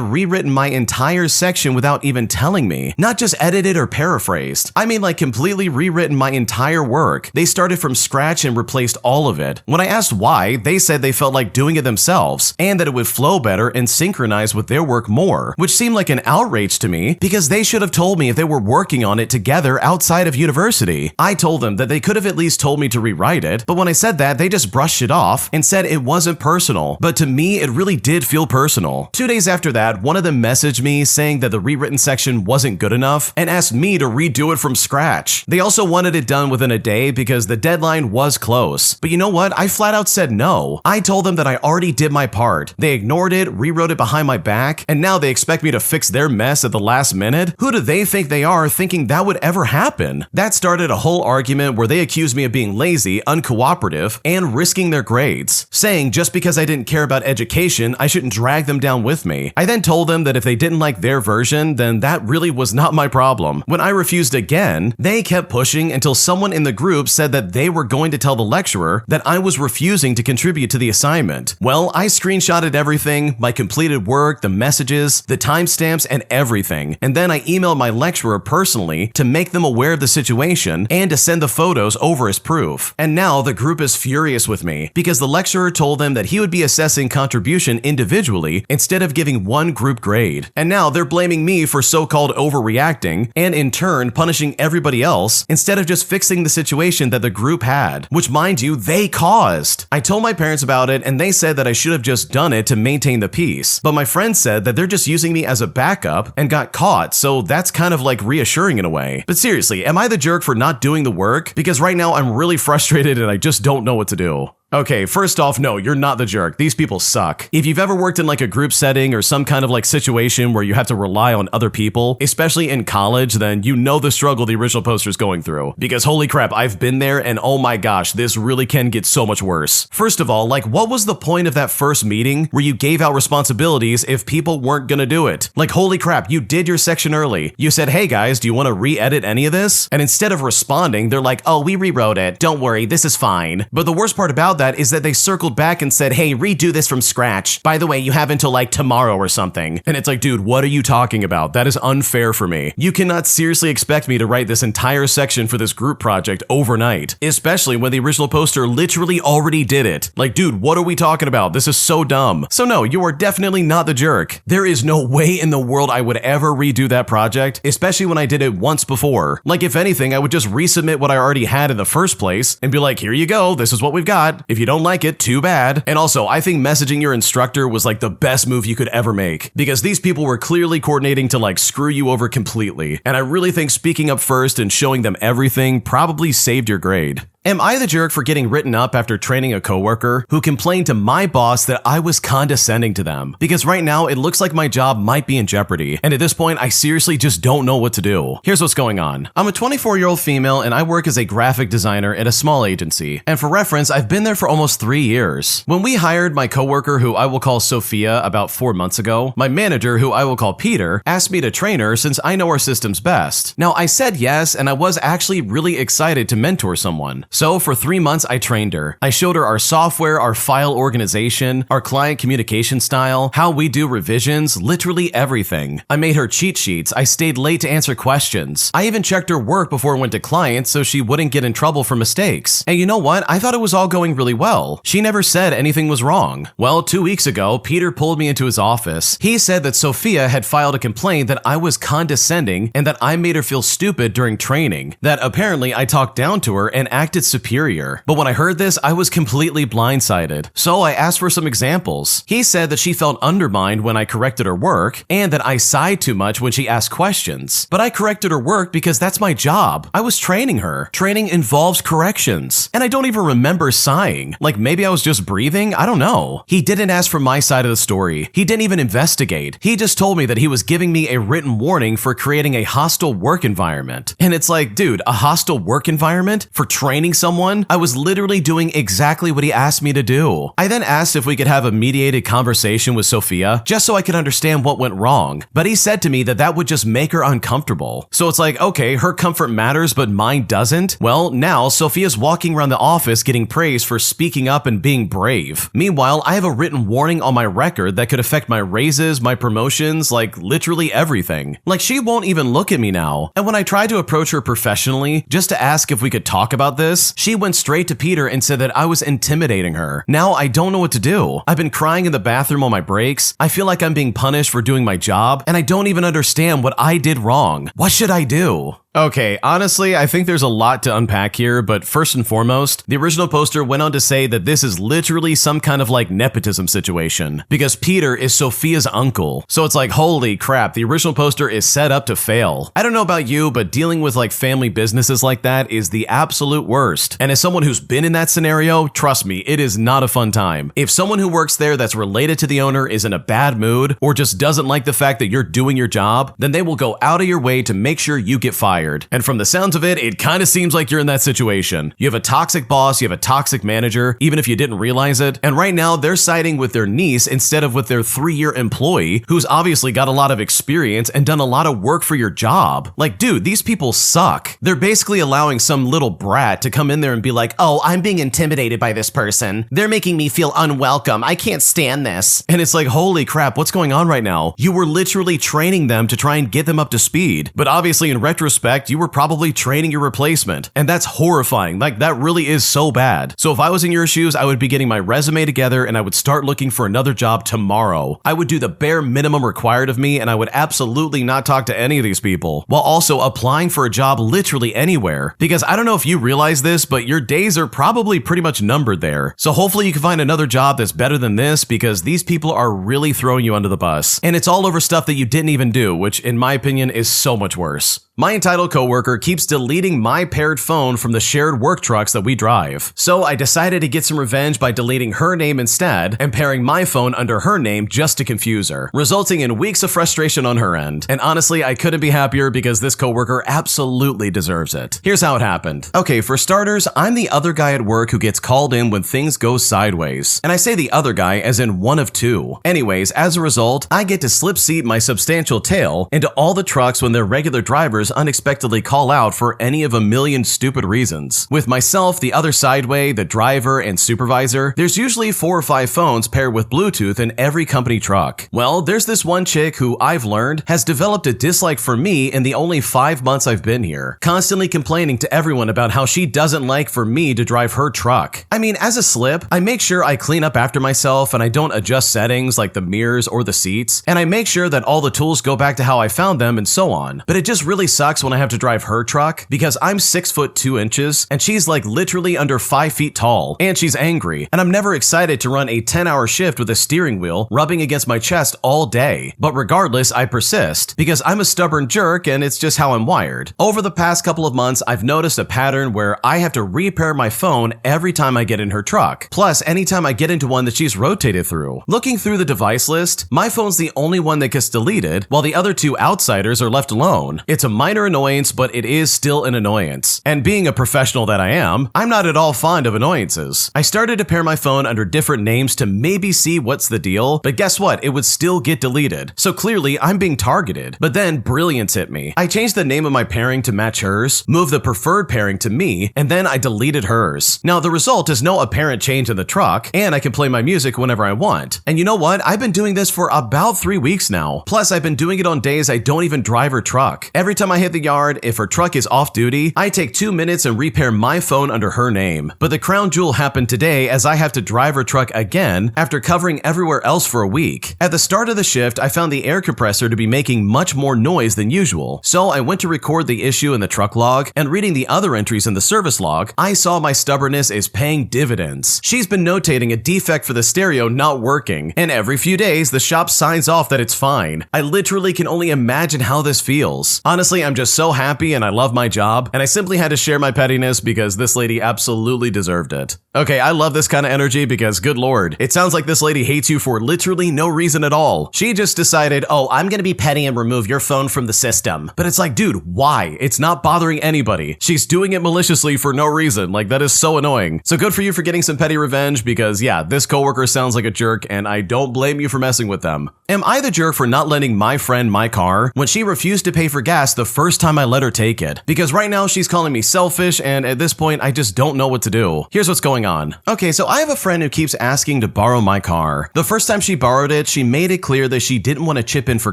Speaker 1: rewritten my entire section without even telling me. Not just edited or paraphrased. I mean like completely rewritten my entire work. They started from scratch and replaced all of it. When I asked why, they said they felt like doing it themselves and that it would flow better and synchronize with their work more, which seemed like an outrage to me because they should have told me if they were working on it together outside of university. I told them that they could have at least told me to rewrite it, but when I said that, they just brushed it off and said it wasn't personal. But to me, it really did feel personal. 2 days after that, one of them messaged me saying that the rewritten section wasn't good enough and asked me to redo it from scratch. They also wanted it done within a day because the deadline was close. But you know what? I flat out said no. I told them that I already did my part. They ignored it, rewrote it behind my back, and now they expect me to fix their mess at the last minute? Who do they think they are thinking that would ever happen? That started a whole argument where they accused me of being lazy, uncooperative, and risking their grades, saying just because I didn't care about education, I shouldn't drag them down with me. I then told them that if they didn't like their version, then that really was not my problem. When I refused again, they kept pushing until someone in the group said that they were going to tell the lecturer that I was refusing to contribute to the assignment. Well, I screenshotted everything, my completed work, the messages, the timestamps, and everything. And then I emailed my lecturer personally to make them aware of the situation and to send the photos over as proof. And now the group is furious with me because the lecturer told them that he would be assessing contribution individually instead of giving one group grade. And now they're blaming me for so-called overreacting and in turn punishing everybody else instead of just fixing the situation that the group had, which mind you, they caused. I told my parents about it and they said that I should have just done it to maintain the peace. But my friend said that they're just using me as a backup and got caught, so that's kind of like reassuring in a way. But seriously, am I the jerk for not doing the work? Because right now I'm really frustrated and I just don't know what to do. Okay, first off, no, you're not the jerk. These people suck. If you've ever worked in like a group setting or some kind of like situation where you have to rely on other people, especially in college, then you know the struggle the original poster's going through. Because holy crap, I've been there and oh my gosh, this really can get so much worse. First of all, like what was the point of that first meeting where you gave out responsibilities if people weren't gonna do it? Like holy crap, you did your section early. You said, hey guys, do you want to re-edit any of this? And instead of responding, they're like, oh, we rewrote it. Don't worry, this is fine. But the worst part about that is that they circled back and said, hey, redo this from scratch. By the way, you have until like tomorrow or something. And it's like, dude, what are you talking about? That is unfair for me. You cannot seriously expect me to write this entire section for this group project overnight, especially when the original poster literally already did it. Like, dude, what are we talking about? This is so dumb. So no, you are definitely not the jerk. There is no way in the world I would ever redo that project, especially when I did it once before. Like, if anything, I would just resubmit what I already had in the first place and be like, here you go, this is what we've got. If you don't like it, too bad. And also, I think messaging your instructor was like the best move you could ever make because these people were clearly coordinating to like screw you over completely. And I really think speaking up first and showing them everything probably saved your grade. Am I the jerk for getting written up after training a coworker who complained to my boss that I was condescending to them? Because right now it looks like my job might be in jeopardy, and at this point I seriously just don't know what to do. Here's what's going on. I'm a 24-year-old female and I work as a graphic designer at a small agency. And for reference, I've been there for almost 3 years. When we hired my coworker, who I will call Sophia, about 4 months ago, my manager, who I will call Peter, asked me to train her since I know our systems best. Now I said yes, and I was actually really excited to mentor someone. So for 3 months, I trained her. I showed her our software, our file organization, our client communication style, how we do revisions, literally everything. I made her cheat sheets. I stayed late to answer questions. I even checked her work before it went to clients so she wouldn't get in trouble for mistakes. And you know what? I thought it was all going really well. She never said anything was wrong. Well, 2 weeks ago, Peter pulled me into his office. He said that Sophia had filed a complaint that I was condescending and that I made her feel stupid during training, that apparently I talked down to her and acted superior. But when I heard this, I was completely blindsided. So I asked for some examples. He said that she felt undermined when I corrected her work and that I sighed too much when she asked questions. But I corrected her work because that's my job. I was training her. Training involves corrections. And I don't even remember sighing. Like maybe I was just breathing? I don't know. He didn't ask for my side of the story. He didn't even investigate. He just told me that he was giving me a written warning for creating a hostile work environment. And it's like, dude, a hostile work environment? For training someone? I was literally doing exactly what he asked me to do. I then asked if we could have a mediated conversation with Sophia, just so I could understand what went wrong. But he said to me that that would just make her uncomfortable. So it's like, okay, her comfort matters, but mine doesn't? Well, now Sophia's walking around the office getting praised for speaking up and being brave. Meanwhile, I have a written warning on my record that could affect my raises, my promotions, like literally everything. Like she won't even look at me now. And when I tried to approach her professionally, just to ask if we could talk about this, she went straight to Peter and said that I was intimidating her. Now I don't know what to do. I've been crying in the bathroom on my breaks. I feel like I'm being punished for doing my job, and I don't even understand what I did wrong. What should I do? Okay, honestly, I think there's a lot to unpack here, but first and foremost, the original poster went on to say that this is literally some kind of like nepotism situation, because Peter is Sophia's uncle. So it's like, holy crap, the original poster is set up to fail. I don't know about you, but dealing with like family businesses like that is the absolute worst. And as someone who's been in that scenario, trust me, it is not a fun time. If someone who works there that's related to the owner is in a bad mood, or just doesn't like the fact that you're doing your job, then they will go out of your way to make sure you get fired. And from the sounds of it, it kind of seems like you're in that situation. You have a toxic boss, you have a toxic manager, even if you didn't realize it. And right now, they're siding with their niece instead of with their 3-year employee, who's obviously got a lot of experience and done a lot of work for your job. Like, dude, these people suck. They're basically allowing some little brat to come in there and be like, oh, I'm being intimidated by this person. They're making me feel unwelcome. I can't stand this. And it's like, holy crap, what's going on right now? You were literally training them to try and get them up to speed. But obviously, in retrospect, you were probably training your replacement. And that's horrifying. Like, that really is so bad. So if I was in your shoes, I would be getting my resume together and I would start looking for another job tomorrow. I would do the bare minimum required of me and I would absolutely not talk to any of these people, while also applying for a job literally anywhere. Because I don't know if you realize this, but your days are probably pretty much numbered there. So hopefully you can find another job that's better than this, because these people are really throwing you under the bus. And it's all over stuff that you didn't even do, which in my opinion is so much worse. My entitled coworker keeps deleting my paired phone from the shared work trucks that we drive. So I decided to get some revenge by deleting her name instead and pairing my phone under her name just to confuse her, resulting in weeks of frustration on her end. And honestly, I couldn't be happier because this coworker absolutely deserves it. Here's how it happened. Okay, for starters, I'm the other guy at work who gets called in when things go sideways. And I say the other guy as in one of two. Anyways, as a result, I get to slip seat my substantial tail into all the trucks when their regular drivers unexpectedly call out for any of a million stupid reasons. With myself, the other sideway, the driver, and supervisor, there's usually 4 or 5 phones paired with Bluetooth in every company truck. Well, there's this one chick who I've learned has developed a dislike for me in the only 5 months I've been here, constantly complaining to everyone about how she doesn't like for me to drive her truck. I mean, as a slip, I make sure I clean up after myself and I don't adjust settings like the mirrors or the seats, and I make sure that all the tools go back to how I found them and so on. But it just really sucks when I have to drive her truck because I'm 6'2" and she's like literally under 5 feet tall, and she's angry, and I'm never excited to run a 10-hour shift with a steering wheel rubbing against my chest all day. But regardless, I persist because I'm a stubborn jerk and it's just how I'm wired. Over the past couple of months, I've noticed a pattern where I have to repair my phone every time I get in her truck, plus anytime I get into one that she's rotated through. Looking through the device list, my phone's the only one that gets deleted, while the other 2 outsiders are left alone. It's a minor annoyance, but it is still an annoyance. And being a professional that I am, I'm not at all fond of annoyances. I started to pair my phone under different names to maybe see what's the deal, but guess what? It would still get deleted. So clearly, I'm being targeted. But then brilliance hit me. I changed the name of my pairing to match hers, moved the preferred pairing to me, and then I deleted hers. Now the result is no apparent change in the truck, and I can play my music whenever I want. And you know what? I've been doing this for about 3 weeks now. Plus, I've been doing it on days I don't even drive her truck. Every time I hit the yard, if her truck is off duty, I take 2 minutes and repair my phone under her name. But the crown jewel happened today as I have to drive her truck again after covering everywhere else for a week. At the start of the shift, I found the air compressor to be making much more noise than usual. So I went to record the issue in the truck log, and reading the other entries in the service log, I saw my stubbornness is paying dividends. She's been notating a defect for the stereo not working, and every few days the shop signs off that it's fine. I literally can only imagine how this feels. Honestly, I'm just so happy and I love my job, and I simply had to share my pettiness because this lady absolutely deserved it. Okay, I love this kind of energy because good lord, it sounds like this lady hates you for literally no reason at all. She just decided, oh, I'm gonna be petty and remove your phone from the system. But it's like, dude, why? It's not bothering anybody. She's doing it maliciously for no reason. Like, that is so annoying. So good for you for getting some petty revenge because yeah, this coworker sounds like a jerk and I don't blame you for messing with them. Am I the jerk for not lending my friend my car when she refused to pay for gas the first time I let her take it? Because right now she's calling me selfish and at this point I just don't know what to do. Here's what's going on. Okay, so I have a friend who keeps asking to borrow my car. The first time she borrowed it, she made it clear that she didn't want to chip in for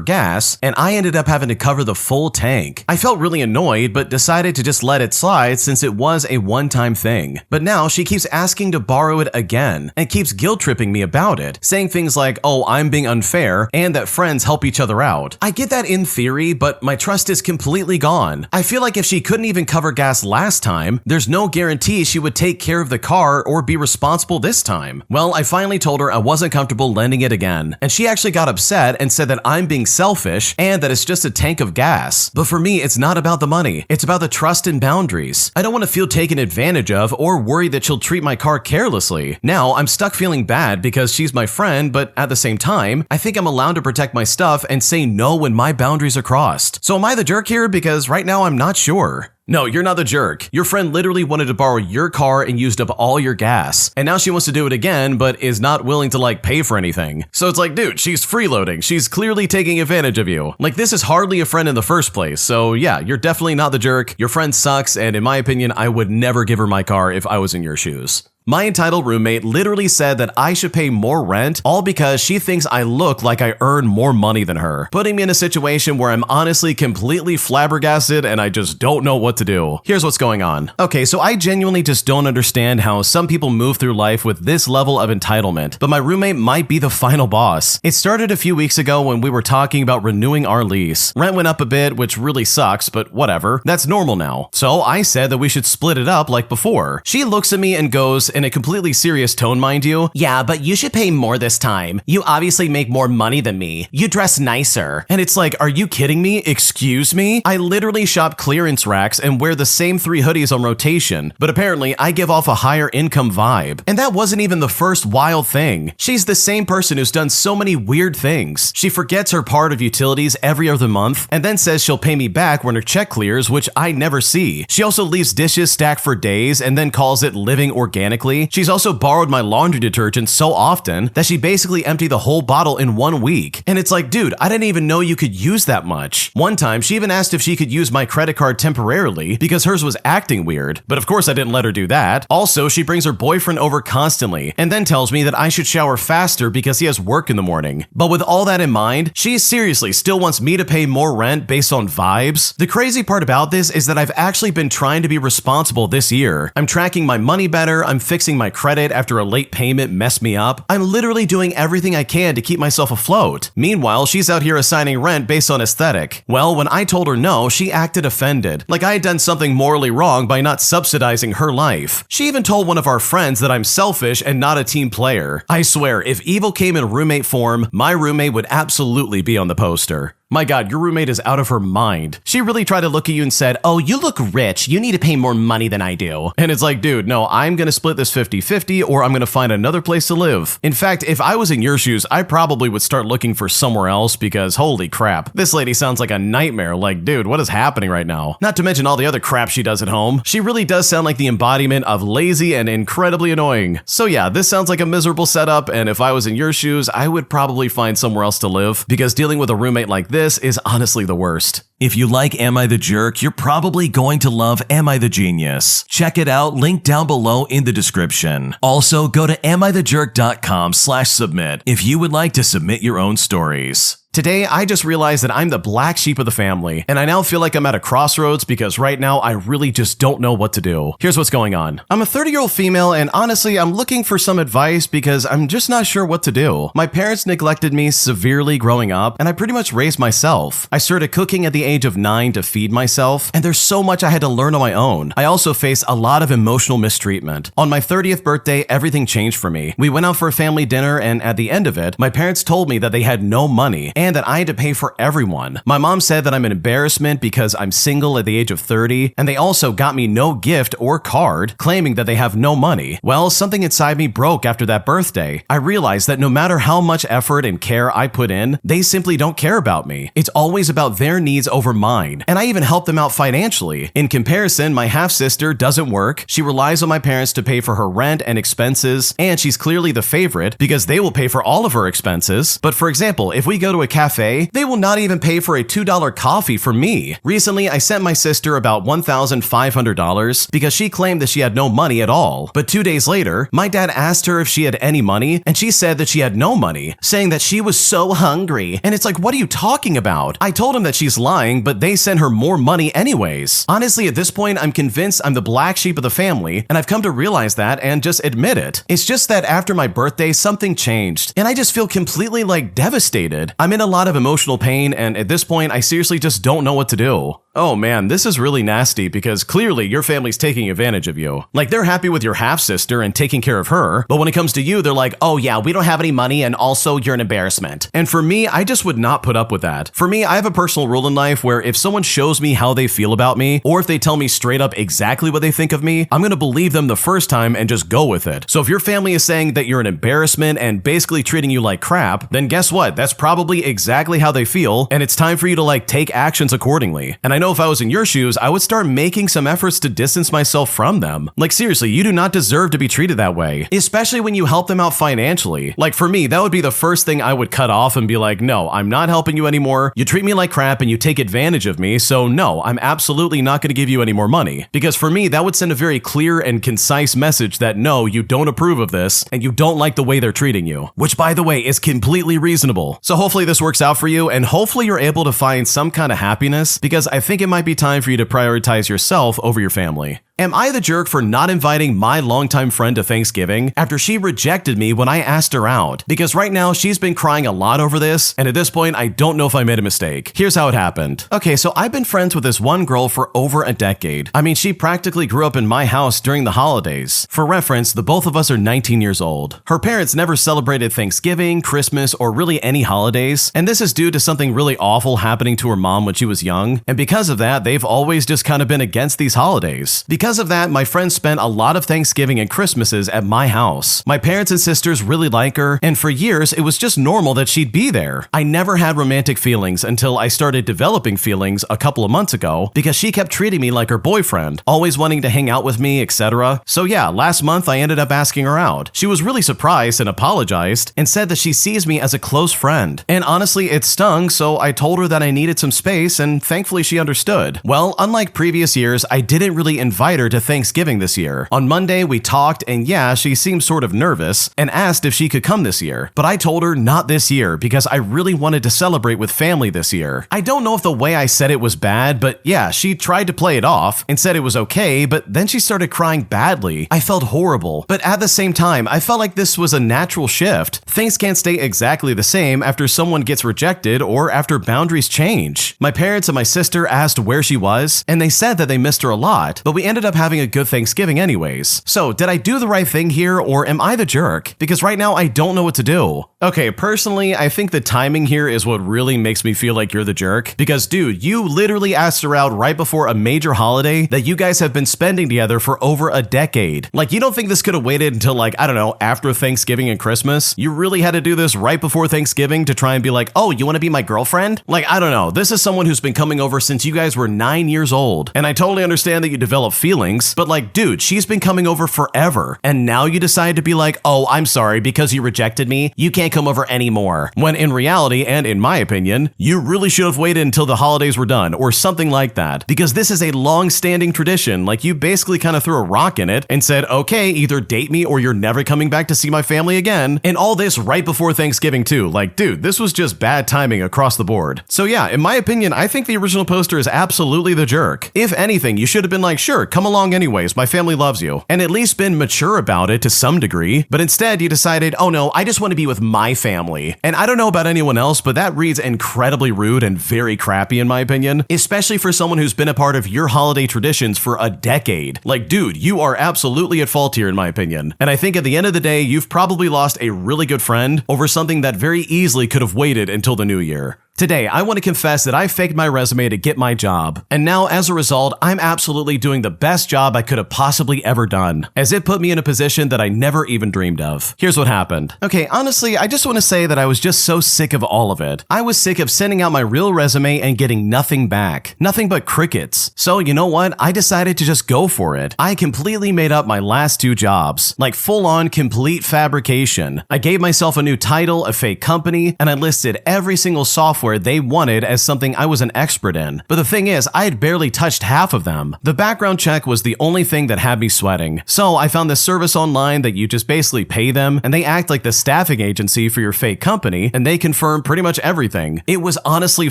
Speaker 1: gas, and I ended up having to cover the full tank. I felt really annoyed, but decided to just let it slide since it was a one-time thing. But now she keeps asking to borrow it again, and keeps guilt-tripping me about it, saying things like, oh, I'm being unfair, and that friends help each other out. I get that in theory, but my trust is completely gone. I feel like if she couldn't even cover gas last time, there's no guarantee she would take care of the car or be responsible this time. Well, I finally told her I wasn't comfortable lending it again, and she actually got upset and said that I'm being selfish and that it's just a tank of gas. But for me, it's not about the money. It's about the trust and boundaries. I don't want to feel taken advantage of or worry that she'll treat my car carelessly. Now, I'm stuck feeling bad because she's my friend, but at the same time, I think I'm allowed to protect my stuff and say no when my boundaries are crossed. So am I the jerk here? Because right now I'm not sure. No, you're not the jerk. Your friend literally wanted to borrow your car and used up all your gas. And now she wants to do it again, but is not willing to like pay for anything. So it's like, dude, she's freeloading. She's clearly taking advantage of you. Like, this is hardly a friend in the first place. So yeah, you're definitely not the jerk. Your friend sucks. And in my opinion, I would never give her my car if I was in your shoes. My entitled roommate literally said that I should pay more rent all because she thinks I look like I earn more money than her, putting me in a situation where I'm honestly completely flabbergasted and I just don't know what to do. Here's what's going on. Okay, so I genuinely just don't understand how some people move through life with this level of entitlement, but my roommate might be the final boss. It started a few weeks ago when we were talking about renewing our lease. Rent went up a bit, which really sucks, but whatever. That's normal now. So I said that we should split it up like before. She looks at me and goes, in a completely serious tone, mind you, yeah, but you should pay more this time. You obviously make more money than me. You dress nicer. And it's like, are you kidding me? Excuse me? I literally shop clearance racks and wear the same 3 hoodies on rotation, but apparently I give off a higher income vibe. And that wasn't even the first wild thing. She's the same person who's done so many weird things. She forgets her part of utilities every other month and then says she'll pay me back when her check clears, which I never see. She also leaves dishes stacked for days and then calls it living organically. She's also borrowed my laundry detergent so often that she basically emptied the whole bottle in 1 week. And it's like, dude, I didn't even know you could use that much. One time, she even asked if she could use my credit card temporarily because hers was acting weird. But of course, I didn't let her do that. Also, she brings her boyfriend over constantly and then tells me that I should shower faster because he has work in the morning. But with all that in mind, she seriously still wants me to pay more rent based on vibes. The crazy part about this is that I've actually been trying to be responsible this year. I'm tracking my money better. I'm fixing my credit after a late payment messed me up. I'm literally doing everything I can to keep myself afloat. Meanwhile, she's out here assigning rent based on aesthetic. Well, when I told her no, she acted offended, like I had done something morally wrong by not subsidizing her life. She even told one of our friends that I'm selfish and not a team player. I swear, if evil came in roommate form, my roommate would absolutely be on the poster. My God, your roommate is out of her mind. She really tried to look at you and said, "Oh, you look rich. You need to pay more money than I do." And it's like, dude, no, I'm gonna split this 50-50 or I'm gonna find another place to live. In fact, if I was in your shoes, I probably would start looking for somewhere else because holy crap, this lady sounds like a nightmare. Like, dude, what is happening right now? Not to mention all the other crap she does at home. She really does sound like the embodiment of lazy and incredibly annoying. So yeah, this sounds like a miserable setup, and if I was in your shoes, I would probably find somewhere else to live because dealing with a roommate like this is honestly the worst. If you like Am I the Jerk, you're probably going to love Am I the Genius. Check it out, link down below in the description. Also, go to amithejerk.com/submit if you would like to submit your own stories. Today, I just realized that I'm the black sheep of the family, and I now feel like I'm at a crossroads because right now I really just don't know what to do. Here's what's going on. I'm a 30-year-old female, and honestly, I'm looking for some advice because I'm just not sure what to do. My parents neglected me severely growing up, and I pretty much raised myself. I started cooking at the age of 9 to feed myself, and there's so much I had to learn on my own. I also faced a lot of emotional mistreatment. On my 30th birthday, everything changed for me. We went out for a family dinner, and at the end of it, my parents told me that they had no money, and that I had to pay for everyone. My mom said that I'm an embarrassment because I'm single at the age of 30, and they also got me no gift or card, claiming that they have no money. Well, something inside me broke after that birthday. I realized that no matter how much effort and care I put in, they simply don't care about me. It's always about their needs over mine, and I even help them out financially. In comparison, my half-sister doesn't work, she relies on my parents to pay for her rent and expenses, and she's clearly the favorite because they will pay for all of her expenses. But for example, if we go to a cafe, they will not even pay for a $2 coffee for me. Recently, I sent my sister about $1,500 because she claimed that she had no money at all. But 2 days later, my dad asked her if she had any money, and she said that she had no money, saying that she was so hungry. And it's like, what are you talking about? I told him that she's lying, but they sent her more money anyways. Honestly, at this point, I'm convinced I'm the black sheep of the family, and I've come to realize that and just admit it. It's just that after my birthday, something changed, and I just feel completely devastated. I'm in a lot of emotional pain, and at this point, I seriously just don't know what to do. Oh man, this is really nasty because clearly your family's taking advantage of you. Like, they're happy with your half-sister and taking care of her, but when it comes to you, they're like, "Oh yeah, we don't have any money and also you're an embarrassment." And for me, I just would not put up with that. For me, I have a personal rule in life where if someone shows me how they feel about me, or if they tell me straight up exactly what they think of me, I'm gonna believe them the first time and just go with it. So if your family is saying that you're an embarrassment and basically treating you like crap, then guess what? That's probably exactly how they feel, and it's time for you to take actions accordingly. And I know if I was in your shoes, I would start making some efforts to distance myself from them. Seriously, you do not deserve to be treated that way, especially when you help them out financially. For me, that would be the first thing I would cut off and be like, no, I'm not helping you anymore. You treat me like crap and you take advantage of me, so no, I'm absolutely not going to give you any more money. Because for me, that would send a very clear and concise message that no, you don't approve of this and you don't like the way they're treating you, which by the way is completely reasonable. So hopefully this works out for you, and hopefully you're able to find some kind of happiness, because I think it might be time for you to prioritize yourself over your family. Am I the jerk for not inviting my longtime friend to Thanksgiving after she rejected me when I asked her out? Because right now she's been crying a lot over this, and at this point I don't know if I made a mistake. Here's how it happened. Okay, so I've been friends with this one girl for over a decade. I mean, she practically grew up in my house during the holidays. For reference, the both of us are 19 years old. Her parents never celebrated Thanksgiving, Christmas, or really any holidays, and this is due to something really awful happening to her mom when she was young, and because of that, they've always just kind of been against these holidays. Because of that, my friend spent a lot of Thanksgiving and Christmases at my house. My parents and sisters really like her, and for years, it was just normal that she'd be there. I never had romantic feelings until I started developing feelings a couple of months ago because she kept treating me like her boyfriend, always wanting to hang out with me, etc. So yeah, last month I ended up asking her out. She was really surprised and apologized and said that she sees me as a close friend. And honestly, it stung, so I told her that I needed some space, and thankfully she understood. Well, unlike previous years, I didn't really invite her to Thanksgiving this year. On Monday, we talked, and yeah, she seemed sort of nervous and asked if she could come this year. But I told her not this year because I really wanted to celebrate with family this year. I don't know if the way I said it was bad, but yeah, she tried to play it off and said it was okay, but then she started crying badly. I felt horrible, but at the same time, I felt like this was a natural shift. Things can't stay exactly the same after someone gets rejected or after boundaries change. My parents and my sister asked where she was, and they said that they missed her a lot, but we ended ended up having a good Thanksgiving anyways. So did I do the right thing here, or am I the jerk? Because right now I don't know what to do. Okay, personally, I think the timing here is what really makes me feel like you're the jerk. Because dude, you literally asked her out right before a major holiday that you guys have been spending together for over a decade. Like, you don't think this could have waited until, like, I don't know, after Thanksgiving and Christmas? You really had to do this right before Thanksgiving to try and be like, oh, you want to be my girlfriend? Like, I don't know. This is someone who's been coming over since you guys were 9 years old. And I totally understand that you develop feelings, but like, dude, she's been coming over forever. And now you decide to be like, oh, I'm sorry, because you rejected me, you can't come over anymore. When in reality, and in my opinion, you really should have waited until the holidays were done or something like that. Because this is a long-standing tradition. Like, you basically kind of threw a rock in it and said, okay, either date me or you're never coming back to see my family again. And all this right before Thanksgiving too. Like, dude, this was just bad timing across the board. So yeah, in my opinion, I think the original poster is absolutely the jerk. If anything, you should have been like, sure, come along anyways, my family loves you. And at least been mature about it to some degree. But instead you decided, oh no, I just want to be with my family. And I don't know about anyone else, but that reads incredibly rude and very crappy in my opinion, especially for someone who's been a part of your holiday traditions for a decade. Like, dude, you are absolutely at fault here in my opinion. And I think at the end of the day, you've probably lost a really good friend over something that very easily could have waited until the new year. Today, I want to confess that I faked my resume to get my job, and now as a result, I'm absolutely doing the best job I could have possibly ever done, as it put me in a position that I never even dreamed of. Here's what happened. Okay, honestly, I just want to say that I was just so sick of all of it. I was sick of sending out my real resume and getting nothing back. Nothing but crickets. So you know what? I decided to just go for it. I completely made up my last 2 jobs, like full-on complete fabrication. I gave myself a new title, a fake company, and I listed every single software they wanted as something I was an expert in. But the thing is, I had barely touched half of them. The background check was the only thing that had me sweating. So I found this service online that you just basically pay them and they act like the staffing agency for your fake company and they confirm pretty much everything. It was honestly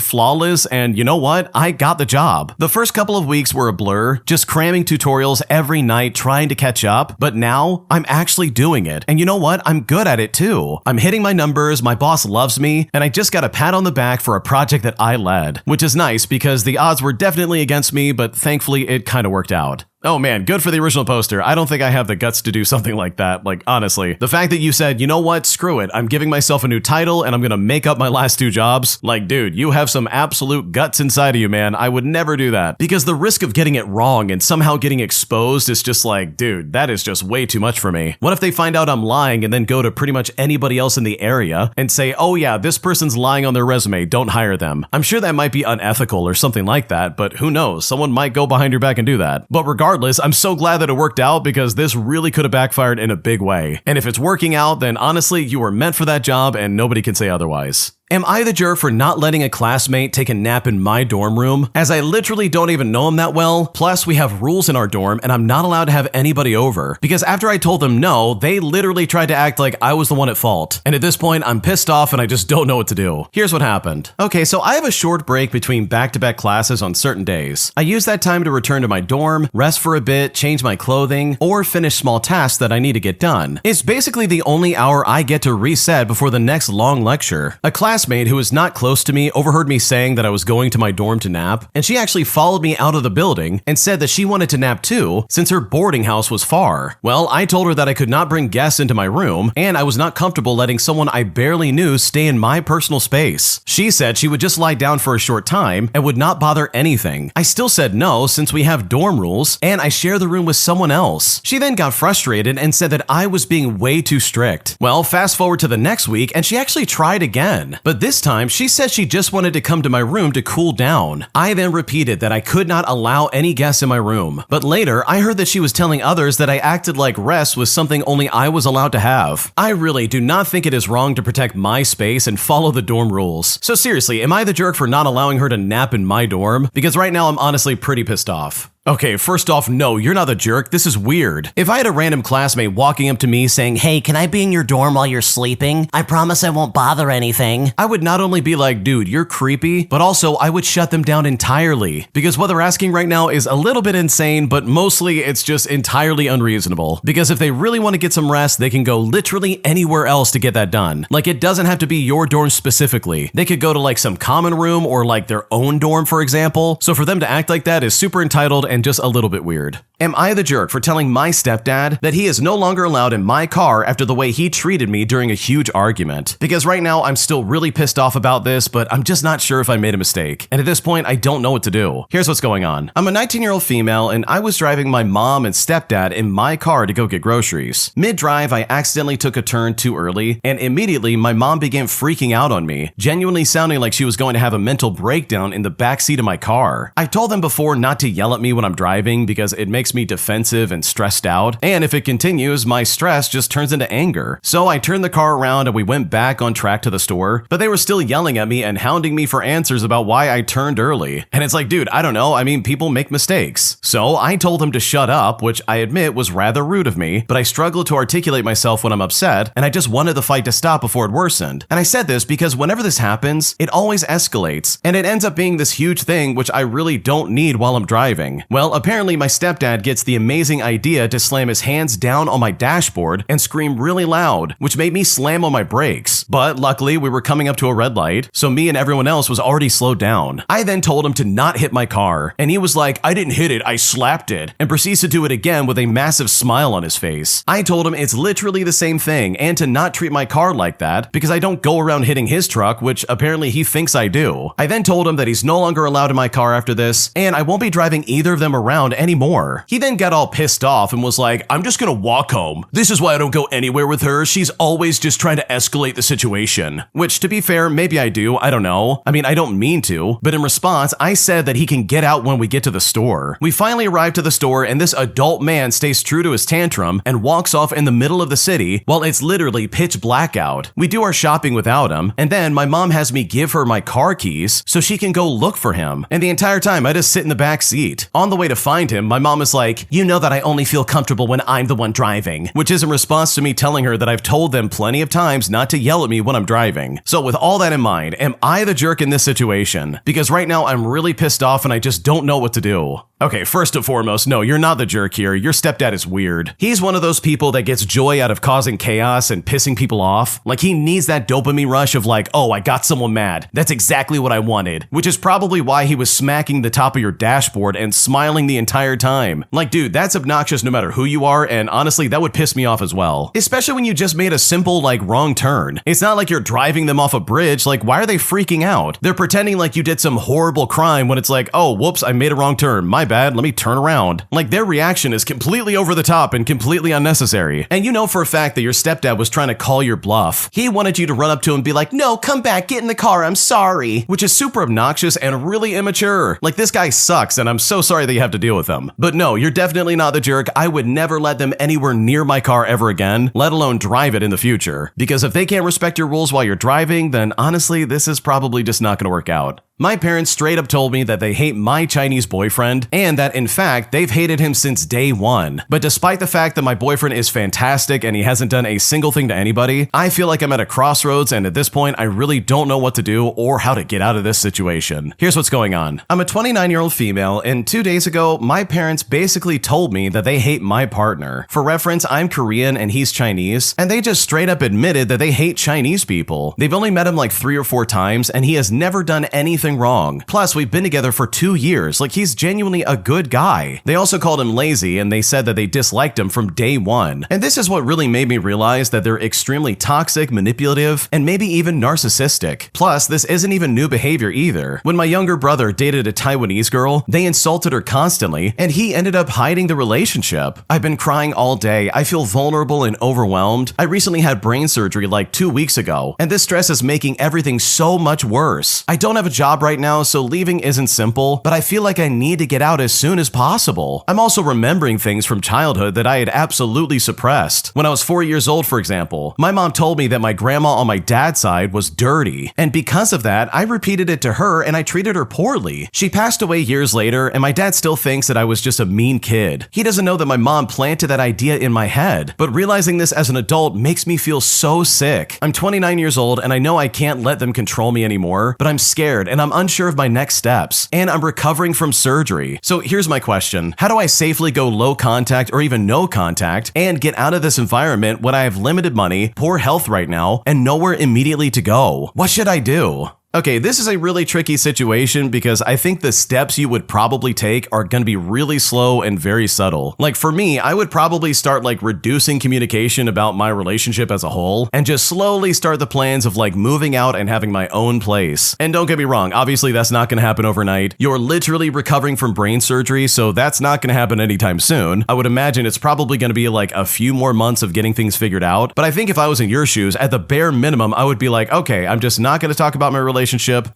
Speaker 1: flawless, and you know what? I got the job. The first couple of weeks were a blur, just cramming tutorials every night trying to catch up, but now I'm actually doing it. And you know what? I'm good at it too. I'm hitting my numbers, my boss loves me, and I just got a pat on the back for a project that I led, which is nice because the odds were definitely against me, but thankfully it kind of worked out. Oh man, good for the original poster. I don't think I have the guts to do something like that. Like, honestly, the fact that you said, you know what, screw it, I'm giving myself a new title and I'm gonna make up my last 2 jobs. Like, dude, you have some absolute guts inside of you, man. I would never do that. Because the risk of getting it wrong and somehow getting exposed is just like, dude, that is just way too much for me. What if they find out I'm lying and then go to pretty much anybody else in the area and say, oh yeah, this person's lying on their resume, don't hire them. I'm sure that might be unethical or something like that, but who knows? Someone might go behind your back and do that. But regardless, I'm so glad that it worked out because this really could have backfired in a big way. And if it's working out, then honestly, you were meant for that job and nobody can say otherwise. Am I the jerk for not letting a classmate take a nap in my dorm room? As I literally don't even know him that well, plus we have rules in our dorm and I'm not allowed to have anybody over. Because after I told them no, they literally tried to act like I was the one at fault. And at this point, I'm pissed off and I just don't know what to do. Here's what happened. Okay, so I have a short break between back-to-back classes on certain days. I use that time to return to my dorm, rest for a bit, change my clothing, or finish small tasks that I need to get done. It's basically the only hour I get to reset before the next long lecture. A classmate who was not close to me overheard me saying that I was going to my dorm to nap, and she actually followed me out of the building and said that she wanted to nap too since her boarding house was far. Well, I told her that I could not bring guests into my room and I was not comfortable letting someone I barely knew stay in my personal space. She said she would just lie down for a short time and would not bother anything. I still said no since we have dorm rules and I share the room with someone else. She then got frustrated and said that I was being way too strict. Well, fast forward to the next week and she actually tried again. But this time, she said she just wanted to come to my room to cool down. I then repeated that I could not allow any guests in my room. But later, I heard that she was telling others that I acted like rest was something only I was allowed to have. I really do not think it is wrong to protect my space and follow the dorm rules. So seriously, am I the jerk for not allowing her to nap in my dorm? Because right now, I'm honestly pretty pissed off. Okay, first off, no, you're not the jerk. This is weird. If I had a random classmate walking up to me saying, hey, can I be in your dorm while you're sleeping? I promise I won't bother anything. I would not only be like, dude, you're creepy, but also I would shut them down entirely. Because what they're asking right now is a little bit insane, but mostly it's just entirely unreasonable. Because if they really want to get some rest, they can go literally anywhere else to get that done. Like, it doesn't have to be your dorm specifically. They could go to like some common room or like their own dorm, for example. So for them to act like that is super entitled and just a little bit weird. Am I the jerk for telling my stepdad that he is no longer allowed in my car after the way he treated me during a huge argument? Because right now I'm still really pissed off about this, but I'm just not sure if I made a mistake. And at this point, I don't know what to do. Here's what's going on. I'm a 19-year-old female and I was driving my mom and stepdad in my car to go get groceries. Mid-drive, I accidentally took a turn too early and immediately my mom began freaking out on me, genuinely sounding like she was going to have a mental breakdown in the backseat of my car. I told them before not to yell at me when I'm driving because it makes me defensive and stressed out, and if it continues, my stress just turns into anger. So I turned the car around and we went back on track to the store, but they were still yelling at me and hounding me for answers about why I turned early. And it's like, dude, I don't know, I mean, people make mistakes. So I told them to shut up, which I admit was rather rude of me, but I struggle to articulate myself when I'm upset, and I just wanted the fight to stop before it worsened. And I said this because whenever this happens, it always escalates, and it ends up being this huge thing which I really don't need while I'm driving. Well, apparently my stepdad gets the amazing idea to slam his hands down on my dashboard and scream really loud, which made me slam on my brakes. But luckily, we were coming up to a red light, so me and everyone else was already slowed down. I then told him to not hit my car, and he was like, I didn't hit it, I slapped it, and proceeds to do it again with a massive smile on his face. I told him it's literally the same thing and to not treat my car like that because I don't go around hitting his truck, which apparently he thinks I do. I then told him that he's no longer allowed in my car after this, and I won't be driving either of them around anymore. He then got all pissed off and was like, I'm just gonna walk home. This is why I don't go anywhere with her. She's always just trying to escalate the situation. Which, to be fair, maybe I do. I don't know. I mean, I don't mean to. But in response, I said that he can get out when we get to the store. We finally arrive to the store and this adult man stays true to his tantrum and walks off in the middle of the city while it's literally pitch black out. We do our shopping without him, and then my mom has me give her my car keys so she can go look for him. And the entire time I just sit in the back seat. On the way to find him, my mom is like, you know that I only feel comfortable when I'm the one driving, which is in response to me telling her that I've told them plenty of times not to yell at me when I'm driving. So with all that in mind, am I the jerk in this situation? Because right now I'm really pissed off and I just don't know what to do. Okay, first and foremost, no, you're not the jerk here. Your stepdad is weird. He's one of those people that gets joy out of causing chaos and pissing people off. Like, he needs that dopamine rush of like, oh, I got someone mad. That's exactly what I wanted. Which is probably why he was smacking the top of your dashboard and smiling the entire time. Like, dude, that's obnoxious no matter who you are, and honestly, that would piss me off as well. Especially when you just made a simple, like, wrong turn. It's not like you're driving them off a bridge. Like, why are they freaking out? They're pretending like you did some horrible crime when it's like, oh, whoops, I made a wrong turn. My bad, let me turn around. Like, their reaction is completely over the top and completely unnecessary. And you know for a fact that your stepdad was trying to call your bluff. He wanted you to run up to him and be like, no, come back, get in the car, I'm sorry. Which is super obnoxious and really immature. Like, this guy sucks and I'm so sorry that you have to deal with him. But no, you're definitely not the jerk. I would never let them anywhere near my car ever again, let alone drive it in the future. Because if they can't respect your rules while you're driving, then honestly, this is probably just not going to work out. My parents straight up told me that they hate my Chinese boyfriend and that in fact they've hated him since day one. But despite the fact that my boyfriend is fantastic and he hasn't done a single thing to anybody, I feel like I'm at a crossroads and at this point I really don't know what to do or how to get out of this situation. Here's what's going on. I'm a 29-year-old female and 2 days ago my parents basically told me that they hate my partner. For reference, I'm Korean and he's Chinese, and they just straight up admitted that they hate Chinese people. They've only met him like 3 or 4 times and he has never done anything wrong. Plus, we've been together for 2 years. Like, he's genuinely a good guy. They also called him lazy and they said that they disliked him from day one. And this is what really made me realize that they're extremely toxic, manipulative, and maybe even narcissistic. Plus, this isn't even new behavior either. When my younger brother dated a Taiwanese girl, they insulted her constantly and he ended up hiding the relationship. I've been crying all day. I feel vulnerable and overwhelmed. I recently had brain surgery like 2 weeks ago, and this stress is making everything so much worse. I don't have a job right now, so leaving isn't simple, but I feel like I need to get out as soon as possible. I'm also remembering things from childhood that I had absolutely suppressed. When I was 4 years old, for example, my mom told me that my grandma on my dad's side was dirty, and because of that, I repeated it to her and I treated her poorly. She passed away years later, and my dad still thinks that I was just a mean kid. He doesn't know that my mom planted that idea in my head, but realizing this as an adult makes me feel so sick. I'm 29 years old and I know I can't let them control me anymore, but I'm scared and I'm unsure of my next steps, and I'm recovering from surgery. So here's my question. How do I safely go low contact or even no contact and get out of this environment when I have limited money, poor health right now, and nowhere immediately to go? What should I do? Okay, this is a really tricky situation because I think the steps you would probably take are going to be really slow and very subtle. Like for me, I would probably start like reducing communication about my relationship as a whole and just slowly start the plans of like moving out and having my own place. And don't get me wrong, obviously that's not going to happen overnight. You're literally recovering from brain surgery, so that's not going to happen anytime soon. I would imagine it's probably going to be like a few more months of getting things figured out. But I think if I was in your shoes, at the bare minimum, I would be like, okay, I'm just not going to talk about my relationship.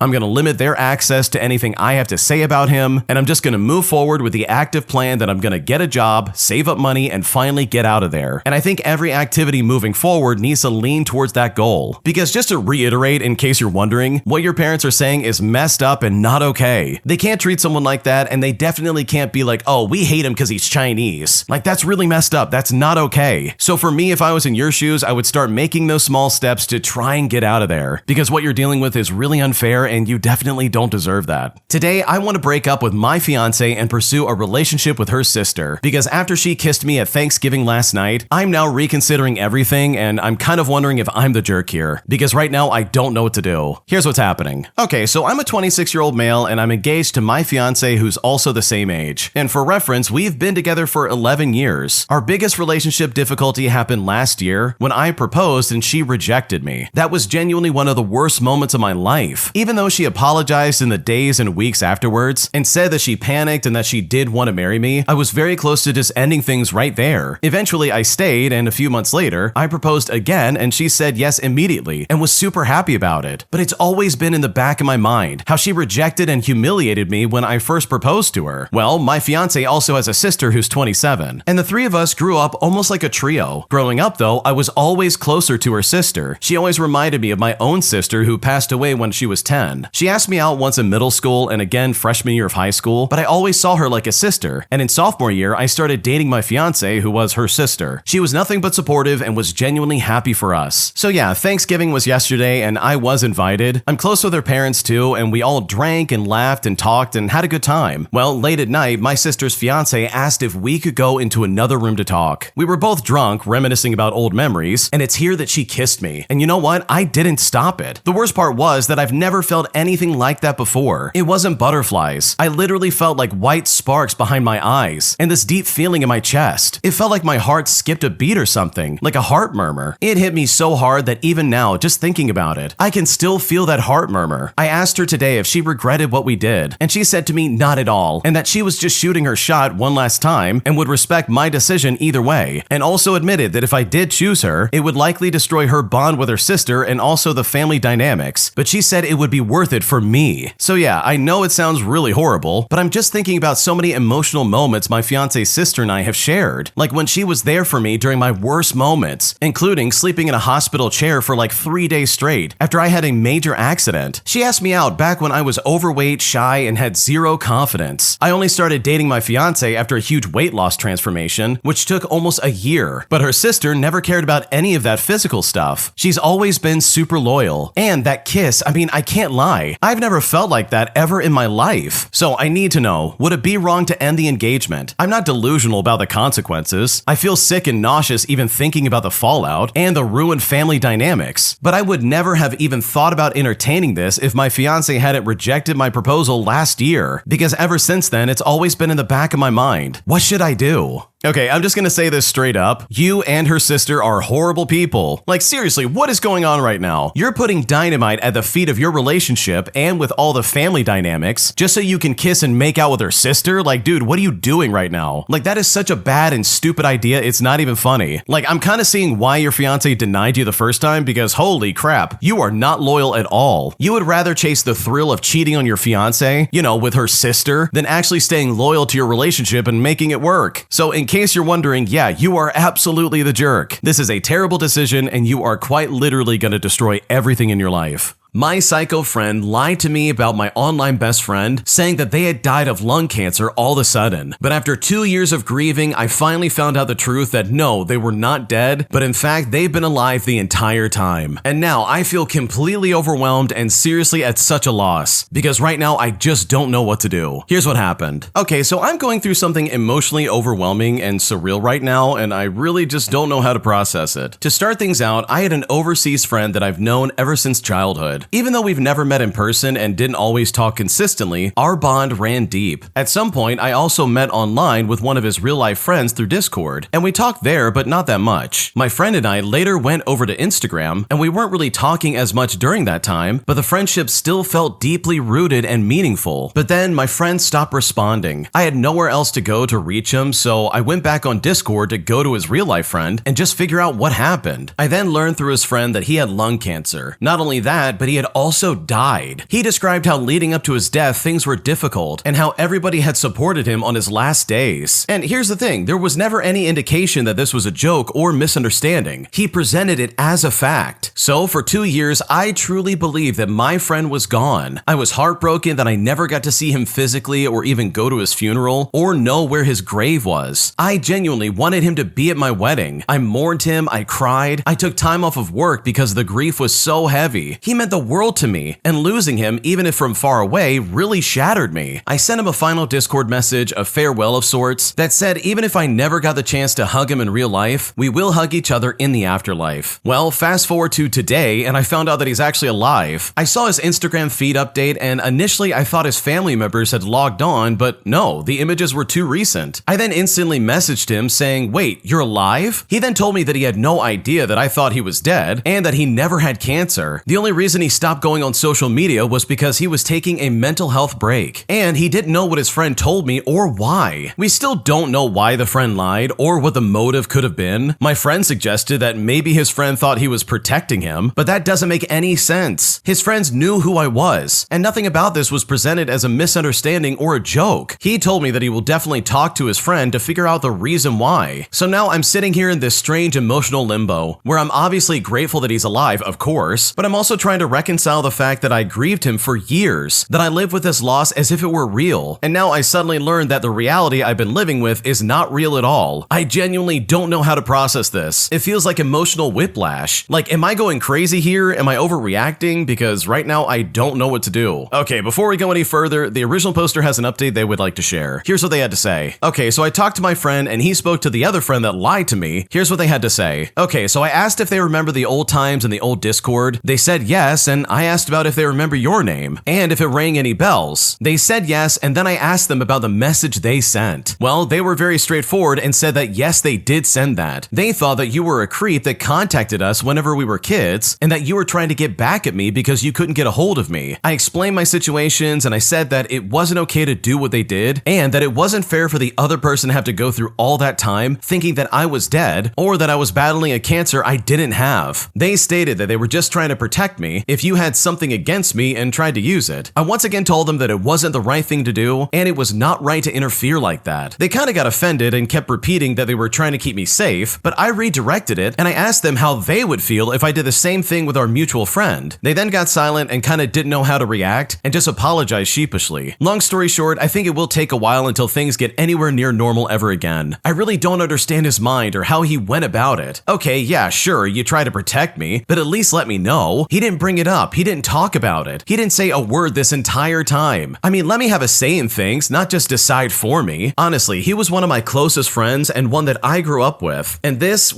Speaker 1: I'm going to limit their access to anything I have to say about him, and I'm just going to move forward with the active plan that I'm going to get a job, save up money, and finally get out of there. And I think every activity moving forward needs to lean towards that goal. Because just to reiterate, in case you're wondering, what your parents are saying is messed up and not okay. They can't treat someone like that, and they definitely can't be like, oh, we hate him because he's Chinese. Like, that's really messed up. That's not okay. So for me, if I was in your shoes, I would start making those small steps to try and get out of there. Because what you're dealing with is really unfair, and you definitely don't deserve that. Today, I want to break up with my fiance and pursue a relationship with her sister, because after she kissed me at Thanksgiving last night, I'm now reconsidering everything, and I'm kind of wondering if I'm the jerk here, because right now I don't know what to do. Here's what's happening. Okay, so I'm a 26-year-old male, and I'm engaged to my fiance who's also the same age. And for reference, we've been together for 11 years. Our biggest relationship difficulty happened last year when I proposed and she rejected me. That was genuinely one of the worst moments of my life. Even though she apologized in the days and weeks afterwards and said that she panicked and that she did want to marry me, I was very close to just ending things right there. Eventually, I stayed, and a few months later, I proposed again and she said yes immediately and was super happy about it. But it's always been in the back of my mind how she rejected and humiliated me when I first proposed to her. Well, my fiance also has a sister who's 27, and the three of us grew up almost like a trio. Growing up though, I was always closer to her sister. She always reminded me of my own sister who passed away when she was 10. She asked me out once in middle school and again freshman year of high school, but I always saw her like a sister. And in sophomore year, I started dating my fiance who was her sister. She was nothing but supportive and was genuinely happy for us. So yeah, Thanksgiving was yesterday and I was invited. I'm close with her parents too, and we all drank and laughed and talked and had a good time. Well, late at night, my sister's fiance asked if we could go into another room to talk. We were both drunk, reminiscing about old memories, and it's here that she kissed me. And you know what? I didn't stop it. The worst part was that I've never felt anything like that before. It wasn't butterflies. I literally felt like white sparks behind my eyes and this deep feeling in my chest. It felt like my heart skipped a beat or something, like a heart murmur. It hit me so hard that even now, just thinking about it, I can still feel that heart murmur. I asked her today if she regretted what we did, and she said to me not at all, and that she was just shooting her shot one last time and would respect my decision either way, and also admitted that if I did choose her, it would likely destroy her bond with her sister and also the family dynamics, but she said it would be worth it for me. So yeah, I know it sounds really horrible, but I'm just thinking about so many emotional moments my fiance's sister and I have shared, like when she was there for me during my worst moments, including sleeping in a hospital chair for like 3 days straight after I had a major accident. She asked me out back when I was overweight, shy, and had zero confidence. I only started dating my fiance after a huge weight loss transformation, which took almost a year, but her sister never cared about any of that physical stuff. She's always been super loyal. And that kiss, I mean, I can't lie. I've never felt like that ever in my life. So I need to know, would it be wrong to end the engagement? I'm not delusional about the consequences. I feel sick and nauseous even thinking about the fallout and the ruined family dynamics. But I would never have even thought about entertaining this if my fiance hadn't rejected my proposal last year, because ever since then, it's always been in the back of my mind. What should I do? Okay, I'm just gonna say this straight up. You and her sister are horrible people. Like seriously, what is going on right now? You're putting dynamite at the feet of your relationship and with all the family dynamics just so you can kiss and make out with her sister? Like dude, what are you doing right now? Like that is such a bad and stupid idea, it's not even funny. Like I'm kind of seeing why your fiance denied you the first time, because holy crap, you are not loyal at all. You would rather chase the thrill of cheating on your fiance, you know, with her sister, than actually staying loyal to your relationship and making it work. So in case you're wondering, yeah, you are absolutely the jerk. This is a terrible decision and you are quite literally going to destroy everything in your life. My psycho friend lied to me about my online best friend, saying that they had died of lung cancer all of a sudden. But after 2 years of grieving, I finally found out the truth that no, they were not dead, but in fact, they've been alive the entire time. And now I feel completely overwhelmed and seriously at such a loss, because right now I just don't know what to do. Here's what happened. Okay, so I'm going through something emotionally overwhelming and surreal right now, and I really just don't know how to process it. To start things out, I had an overseas friend that I've known ever since childhood. friend. Even though we've never met in person and didn't always talk consistently, our bond ran deep. At some point, I also met online with one of his real-life friends through Discord, and we talked there, but not that much. My friend and I later went over to Instagram, and we weren't really talking as much during that time, but the friendship still felt deeply rooted and meaningful. But then my friend stopped responding. I had nowhere else to go to reach him, so I went back on Discord to go to his real-life friend and just figure out what happened. I then learned through his friend that he had lung cancer. Not only that, but he had also died. He described how leading up to his death, things were difficult, and how everybody had supported him on his last days. And here's the thing, there was never any indication that this was a joke or misunderstanding. He presented it as a fact. So for 2 years, I truly believed that my friend was gone. I was heartbroken that I never got to see him physically or even go to his funeral or know where his grave was. I genuinely wanted him to be at my wedding. I mourned him, I cried, I took time off of work because the grief was so heavy. He meant the world to me, and losing him, even if from far away, really shattered me. I sent him a final Discord message, a farewell of sorts, that said even if I never got the chance to hug him in real life, we will hug each other in the afterlife. Well, fast forward to today, and I found out that he's actually alive. I saw his Instagram feed update, and initially I thought his family members had logged on, but no, the images were too recent. I then instantly messaged him saying, "Wait, you're alive?" He then told me that he had no idea that I thought he was dead, and that he never had cancer. The only reason he stopped going on social media was because he was taking a mental health break, and he didn't know what his friend told me or why. We still don't know why the friend lied or what the motive could have been. My friend suggested that maybe his friend thought he was protecting him, but that doesn't make any sense. His friends knew who I was, and nothing about this was presented as a misunderstanding or a joke. He told me that he will definitely talk to his friend to figure out the reason why. So now I'm sitting here in this strange emotional limbo, where I'm obviously grateful that he's alive, of course, but I'm also trying to reconcile the fact that I grieved him for years, that I lived with this loss as if it were real, and now I suddenly learned that the reality I've been living with is not real at all. I genuinely don't know how to process this. It feels like emotional whiplash. Like, am I going crazy here? Am I overreacting? Because right now I don't know what to do. Okay, before we go any further, the original poster has an update they would like to share. Here's what they had to say. Okay, so I talked to my friend and he spoke to the other friend that lied to me. Here's what they had to say. Okay, so I asked if they remember the old times in the old Discord. They said yes, and I asked about if they remember your name and if it rang any bells. They said yes, and then I asked them about the message they sent. Well, they were very straightforward and said that yes, they did send that. They thought that you were a creep that contacted us whenever we were kids and that you were trying to get back at me because you couldn't get a hold of me. I explained my situations and I said that it wasn't okay to do what they did and that it wasn't fair for the other person to have to go through all that time thinking that I was dead or that I was battling a cancer I didn't have. They stated that they were just trying to protect me if you had something against me and tried to use it. I once again told them that it wasn't the right thing to do and it was not right to interfere like that. They kind of got offended and kept repeating that they were trying to keep me safe, but I redirected it and I asked them how they would feel if I did the same thing with our mutual friend. They then got silent and kind of didn't know how to react and just apologized sheepishly. Long story short, I think it will take a while until things get anywhere near normal ever again. I really don't understand his mind or how he went about it. Okay, yeah, sure, you try to protect me, but at least let me know. He didn't bring it up. He didn't talk about it. He didn't say a word this entire time. I mean, let me have a say in things, not just decide for me. Honestly, he was one of my closest friends and one that I grew up with. And this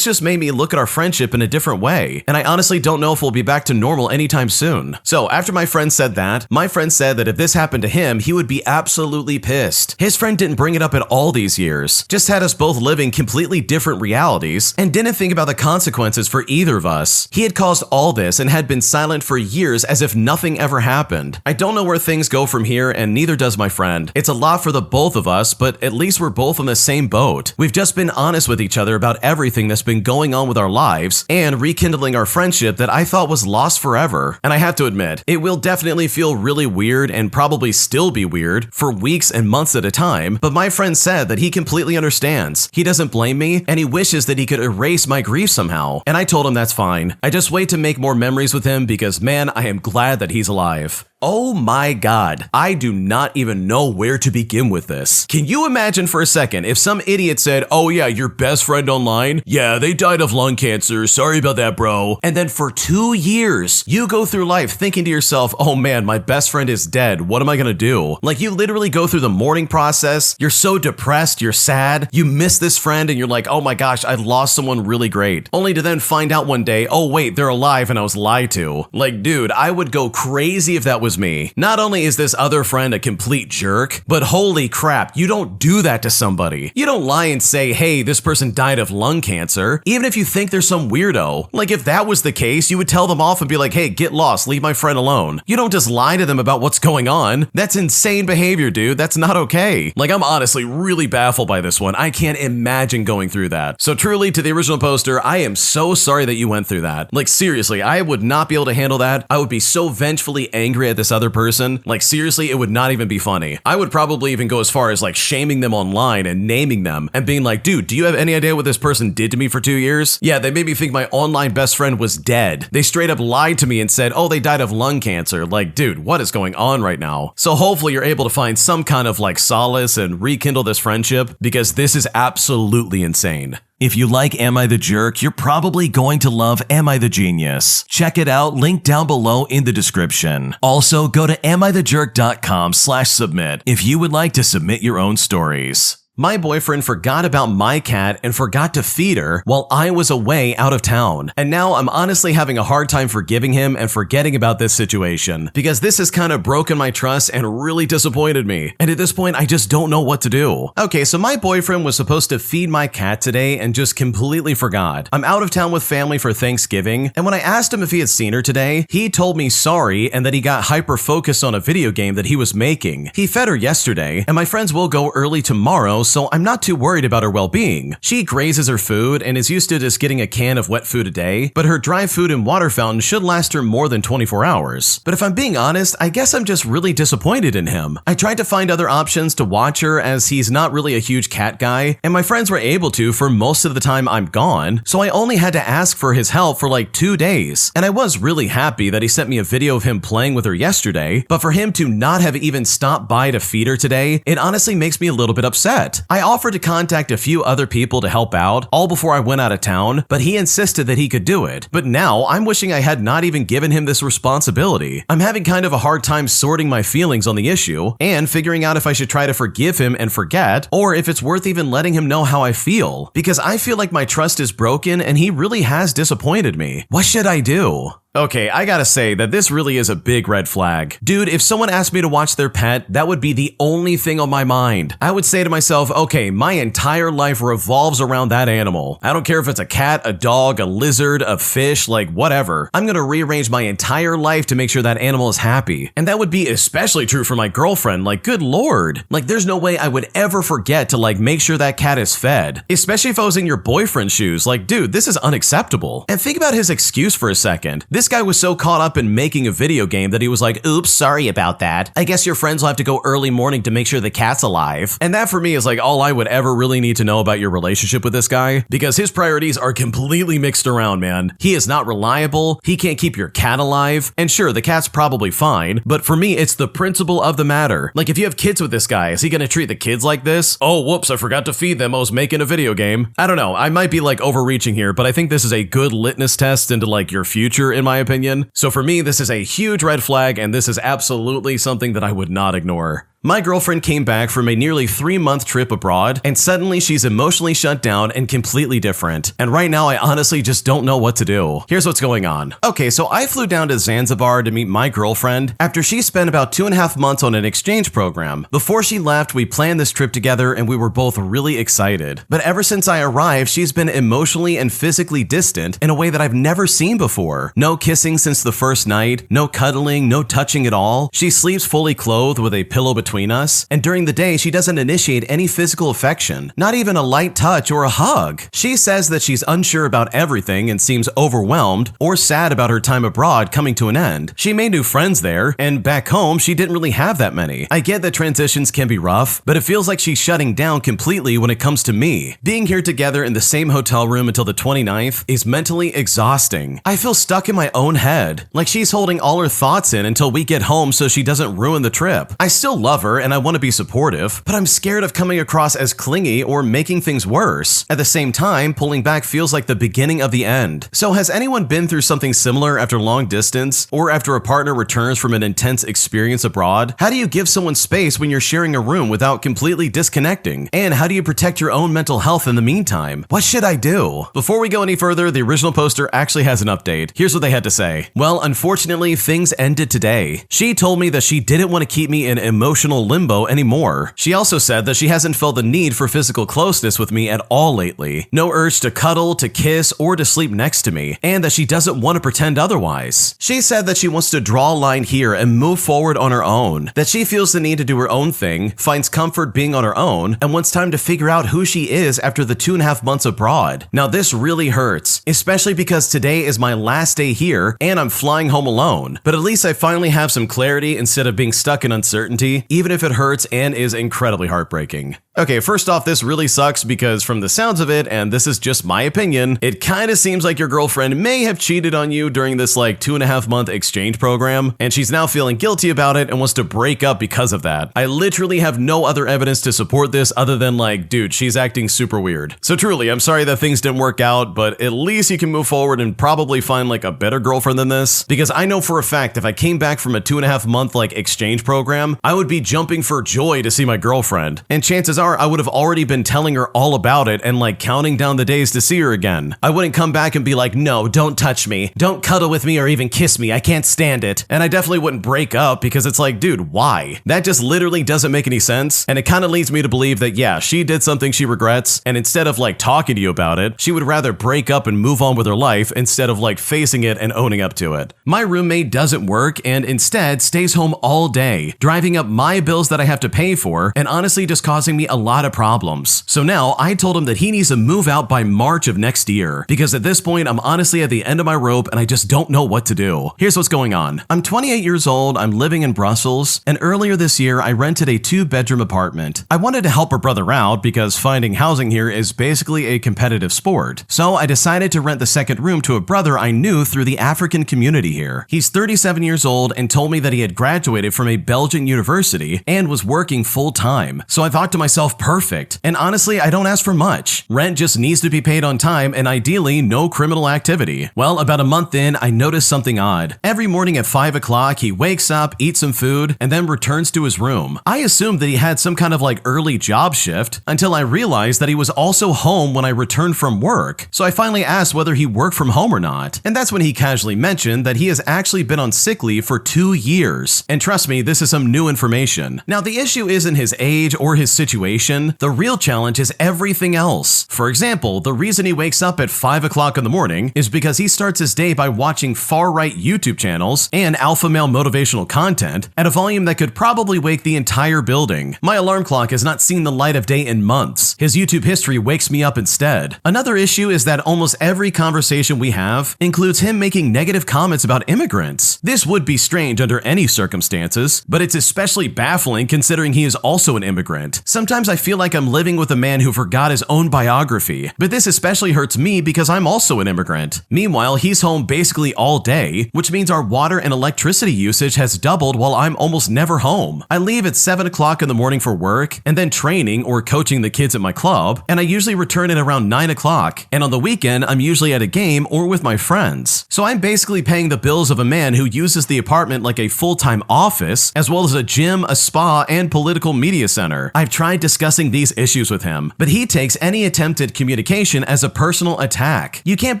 Speaker 1: just made me look at our friendship in a different way. And I honestly don't know if we'll be back to normal anytime soon. So after my friend said that, my friend said that if this happened to him, he would be absolutely pissed. His friend didn't bring it up at all these years, just had us both living completely different realities and didn't think about the consequences for either of us. He had caused all this and had been silent for years as if nothing ever happened. I don't know where things go from here and neither does my friend. It's a lot for the both of us, but at least we're both in the same boat. We've just been honest with each other about everything that's been going on with our lives and rekindling our friendship that I thought was lost forever. And I have to admit, it will definitely feel really weird and probably still be weird for weeks and months at a time, but my friend said that he completely understands. He doesn't blame me and he wishes that he could erase my grief somehow. And I told him that's fine. I just wait to make more memories with him because man, I am glad that he's alive. Oh my god, I do not even know where to begin with this. Can you imagine for a second if some idiot said, oh yeah, your best friend online? Yeah, they died of lung cancer. Sorry about that, bro. And then for 2 years, you go through life thinking to yourself, oh man, my best friend is dead. What am I gonna do? Like you literally go through the mourning process. You're so depressed, you're sad. You miss this friend and you're like, oh my gosh, I lost someone really great. Only to then find out one day, oh wait, they're alive and I was lied to. Like, dude, I would go crazy if that was me. Not only is this other friend a complete jerk, but holy crap, you don't do that to somebody. You don't lie and say, hey, this person died of lung cancer, even if you think they're some weirdo. Like if that was the case, you would tell them off and be like, hey, get lost, leave my friend alone. You don't just lie to them about what's going on. That's insane behavior, dude. That's not okay. Like I'm honestly really baffled by this one. I can't imagine going through that. So truly, to the original poster, I am so sorry that you went through that. Like seriously, I would not be able to handle that. I would be so vengefully angry at this other person. Like seriously, it would not even be funny. I would probably even go as far as like shaming them online and naming them and being like, dude, do you have any idea what this person did to me for 2 years? Yeah, they made me think my online best friend was dead. They straight up lied to me and said, oh, they died of lung cancer. Like, dude, what is going on right now? So hopefully you're able to find some kind of like solace and rekindle this friendship, because this is absolutely insane. If you like Am I the Jerk, you're probably going to love Am I the Genius. Check it out, link down below in the description. Also, go to amithejerk.com/submit if you would like to submit your own stories. My boyfriend forgot about my cat and forgot to feed her while I was away out of town. And now I'm honestly having a hard time forgiving him and forgetting about this situation, because this has kind of broken my trust and really disappointed me. And at this point, I just don't know what to do. Okay, so my boyfriend was supposed to feed my cat today and just completely forgot. I'm out of town with family for Thanksgiving, and when I asked him if he had seen her today, he told me sorry and that he got hyper-focused on a video game that he was making. He fed her yesterday, and my friends will go early tomorrow, so I'm not too worried about her well-being. She grazes her food and is used to just getting a can of wet food a day, but her dry food and water fountain should last her more than 24 hours. But if I'm being honest, I guess I'm just really disappointed in him. I tried to find other options to watch her, as he's not really a huge cat guy, and my friends were able to for most of the time I'm gone, so I only had to ask for his help for like 2 days. And I was really happy that he sent me a video of him playing with her yesterday, but for him to not have even stopped by to feed her today, it honestly makes me a little bit upset. I offered to contact a few other people to help out, all before I went out of town, but he insisted that he could do it. But now I'm wishing I had not even given him this responsibility. I'm having kind of a hard time sorting my feelings on the issue and figuring out if I should try to forgive him and forget, or if it's worth even letting him know how I feel, because I feel like my trust is broken and he really has disappointed me. What should I do? Okay, I gotta say that this really is a big red flag. Dude, if someone asked me to watch their pet, that would be the only thing on my mind. I would say to myself, okay, my entire life revolves around that animal. I don't care if it's a cat, a dog, a lizard, a fish, like whatever. I'm gonna rearrange my entire life to make sure that animal is happy. And that would be especially true for my girlfriend. Like, good lord. Like, there's no way I would ever forget to like make sure that cat is fed. Especially if I was in your boyfriend's shoes. Like, dude, this is unacceptable. And think about his excuse for a second. This guy was so caught up in making a video game that he was like, oops, sorry about that. I guess your friends will have to go early morning to make sure the cat's alive. And that for me is like all I would ever really need to know about your relationship with this guy, because his priorities are completely mixed around, man. He is not reliable, he can't keep your cat alive, and sure, the cat's probably fine, but for me, it's the principle of the matter. Like, if you have kids with this guy, is he gonna treat the kids like this? Oh, whoops, I forgot to feed them, I was making a video game. I don't know, I might be like overreaching here, but I think this is a good litmus test into like your future, in my opinion. So for me, this is a huge red flag, and this is absolutely something that I would not ignore. My girlfriend came back from a nearly 3-month trip abroad, and suddenly she's emotionally shut down and completely different. And right now, I honestly just don't know what to do. Here's what's going on. Okay, so I flew down to Zanzibar to meet my girlfriend after she spent about 2.5 months on an exchange program. Before she left, we planned this trip together and we were both really excited. But ever since I arrived, she's been emotionally and physically distant in a way that I've never seen before. No kissing since the first night, no cuddling, no touching at all. She sleeps fully clothed with a pillow between between us, and during the day she doesn't initiate any physical affection, not even a light touch or a hug. She says that she's unsure about everything and seems overwhelmed or sad about her time abroad coming to an end. She made new friends there, and back home she didn't really have that many. I get that transitions can be rough, but it feels like she's shutting down completely when it comes to me. Being here together in the same hotel room until the 29th is mentally exhausting. I feel stuck in my own head, like she's holding all her thoughts in until we get home so she doesn't ruin the trip. I still love her and I want to be supportive, but I'm scared of coming across as clingy or making things worse. At the same time, pulling back feels like the beginning of the end. So has anyone been through something similar after long distance or after a partner returns from an intense experience abroad? How do you give someone space when you're sharing a room without completely disconnecting? And how do you protect your own mental health in the meantime? What should I do? Before we go any further, the original poster actually has an update. Here's what they had to say. Well, unfortunately, things ended today. She told me that she didn't want to keep me in emotional limbo anymore. She also said that she hasn't felt the need for physical closeness with me at all lately. No urge to cuddle, to kiss, or to sleep next to me, and that she doesn't want to pretend otherwise. She said that she wants to draw a line here and move forward on her own, that she feels the need to do her own thing, finds comfort being on her own, and wants time to figure out who she is after the 2.5 months abroad. Now this really hurts, especially because today is my last day here and I'm flying home alone. But at least I finally have some clarity instead of being stuck in uncertainty, even if it hurts and is incredibly heartbreaking. Okay, first off, this really sucks because from the sounds of it, and this is just my opinion, it kind of seems like your girlfriend may have cheated on you during this like 2.5 month exchange program, and she's now feeling guilty about it and wants to break up because of that. I literally have no other evidence to support this other than like, dude, she's acting super weird. So truly, I'm sorry that things didn't work out, but at least you can move forward and probably find like a better girlfriend than this, because I know for a fact if I came back from a 2.5 month like exchange program, I would be jumping for joy to see my girlfriend, and chances are I would have already been telling her all about it and like counting down the days to see her again. I wouldn't come back and be like, no, don't touch me, don't cuddle with me or even kiss me, I can't stand it. And I definitely wouldn't break up because it's like, dude, why? That just literally doesn't make any sense, and it kind of leads me to believe that yeah, she did something she regrets, and instead of like talking to you about it, she would rather break up and move on with her life instead of like facing it and owning up to it. My roommate doesn't work and instead stays home all day, driving up my bills that I have to pay for and honestly just causing me a lot of problems. So now I told him that he needs to move out by March of next year, because at this point I'm honestly at the end of my rope and I just don't know what to do. Here's what's going on. I'm 28 years old, I'm living in Brussels, and earlier this year I rented a 2-bedroom apartment. I wanted to help her brother out because finding housing here is basically a competitive sport. So I decided to rent the second room to a brother I knew through the African community here. He's 37 years old and told me that he had graduated from a Belgian university and was working full time. So I thought to myself, perfect. And honestly, I don't ask for much. Rent just needs to be paid on time and ideally no criminal activity. Well, about a month in, I noticed something odd. Every morning at 5 o'clock, he wakes up, eats some food, and then returns to his room. I assumed that he had some kind of like early job shift until I realized that he was also home when I returned from work. So I finally asked whether he worked from home or not. And that's when he casually mentioned that he has actually been on sick leave for 2 years. And trust me, this is some new information. Now, the issue isn't his age or his situation. The real challenge is everything else. For example, the reason he wakes up at 5 o'clock in the morning is because he starts his day by watching far-right YouTube channels and alpha male motivational content at a volume that could probably wake the entire building. My alarm clock has not seen the light of day in months. His YouTube history wakes me up instead. Another issue is that almost every conversation we have includes him making negative comments about immigrants. This would be strange under any circumstances, but it's especially baffling considering he is also an immigrant. Sometimes I feel like I'm living with a man who forgot his own biography, but this especially hurts me because I'm also an immigrant. Meanwhile, he's home basically all day, which means our water and electricity usage has doubled while I'm almost never home. I leave at 7 o'clock in the morning for work and then training or coaching the kids at my club, and I usually return at around 9 o'clock, and on the weekend I'm usually at a game or with my friends. So I'm basically paying the bills of a man who uses the apartment like a full-time office, as well as a gym, a spa, and political media center. I've tried to discussing these issues with him, but he takes any attempt at communication as a personal attack. You can't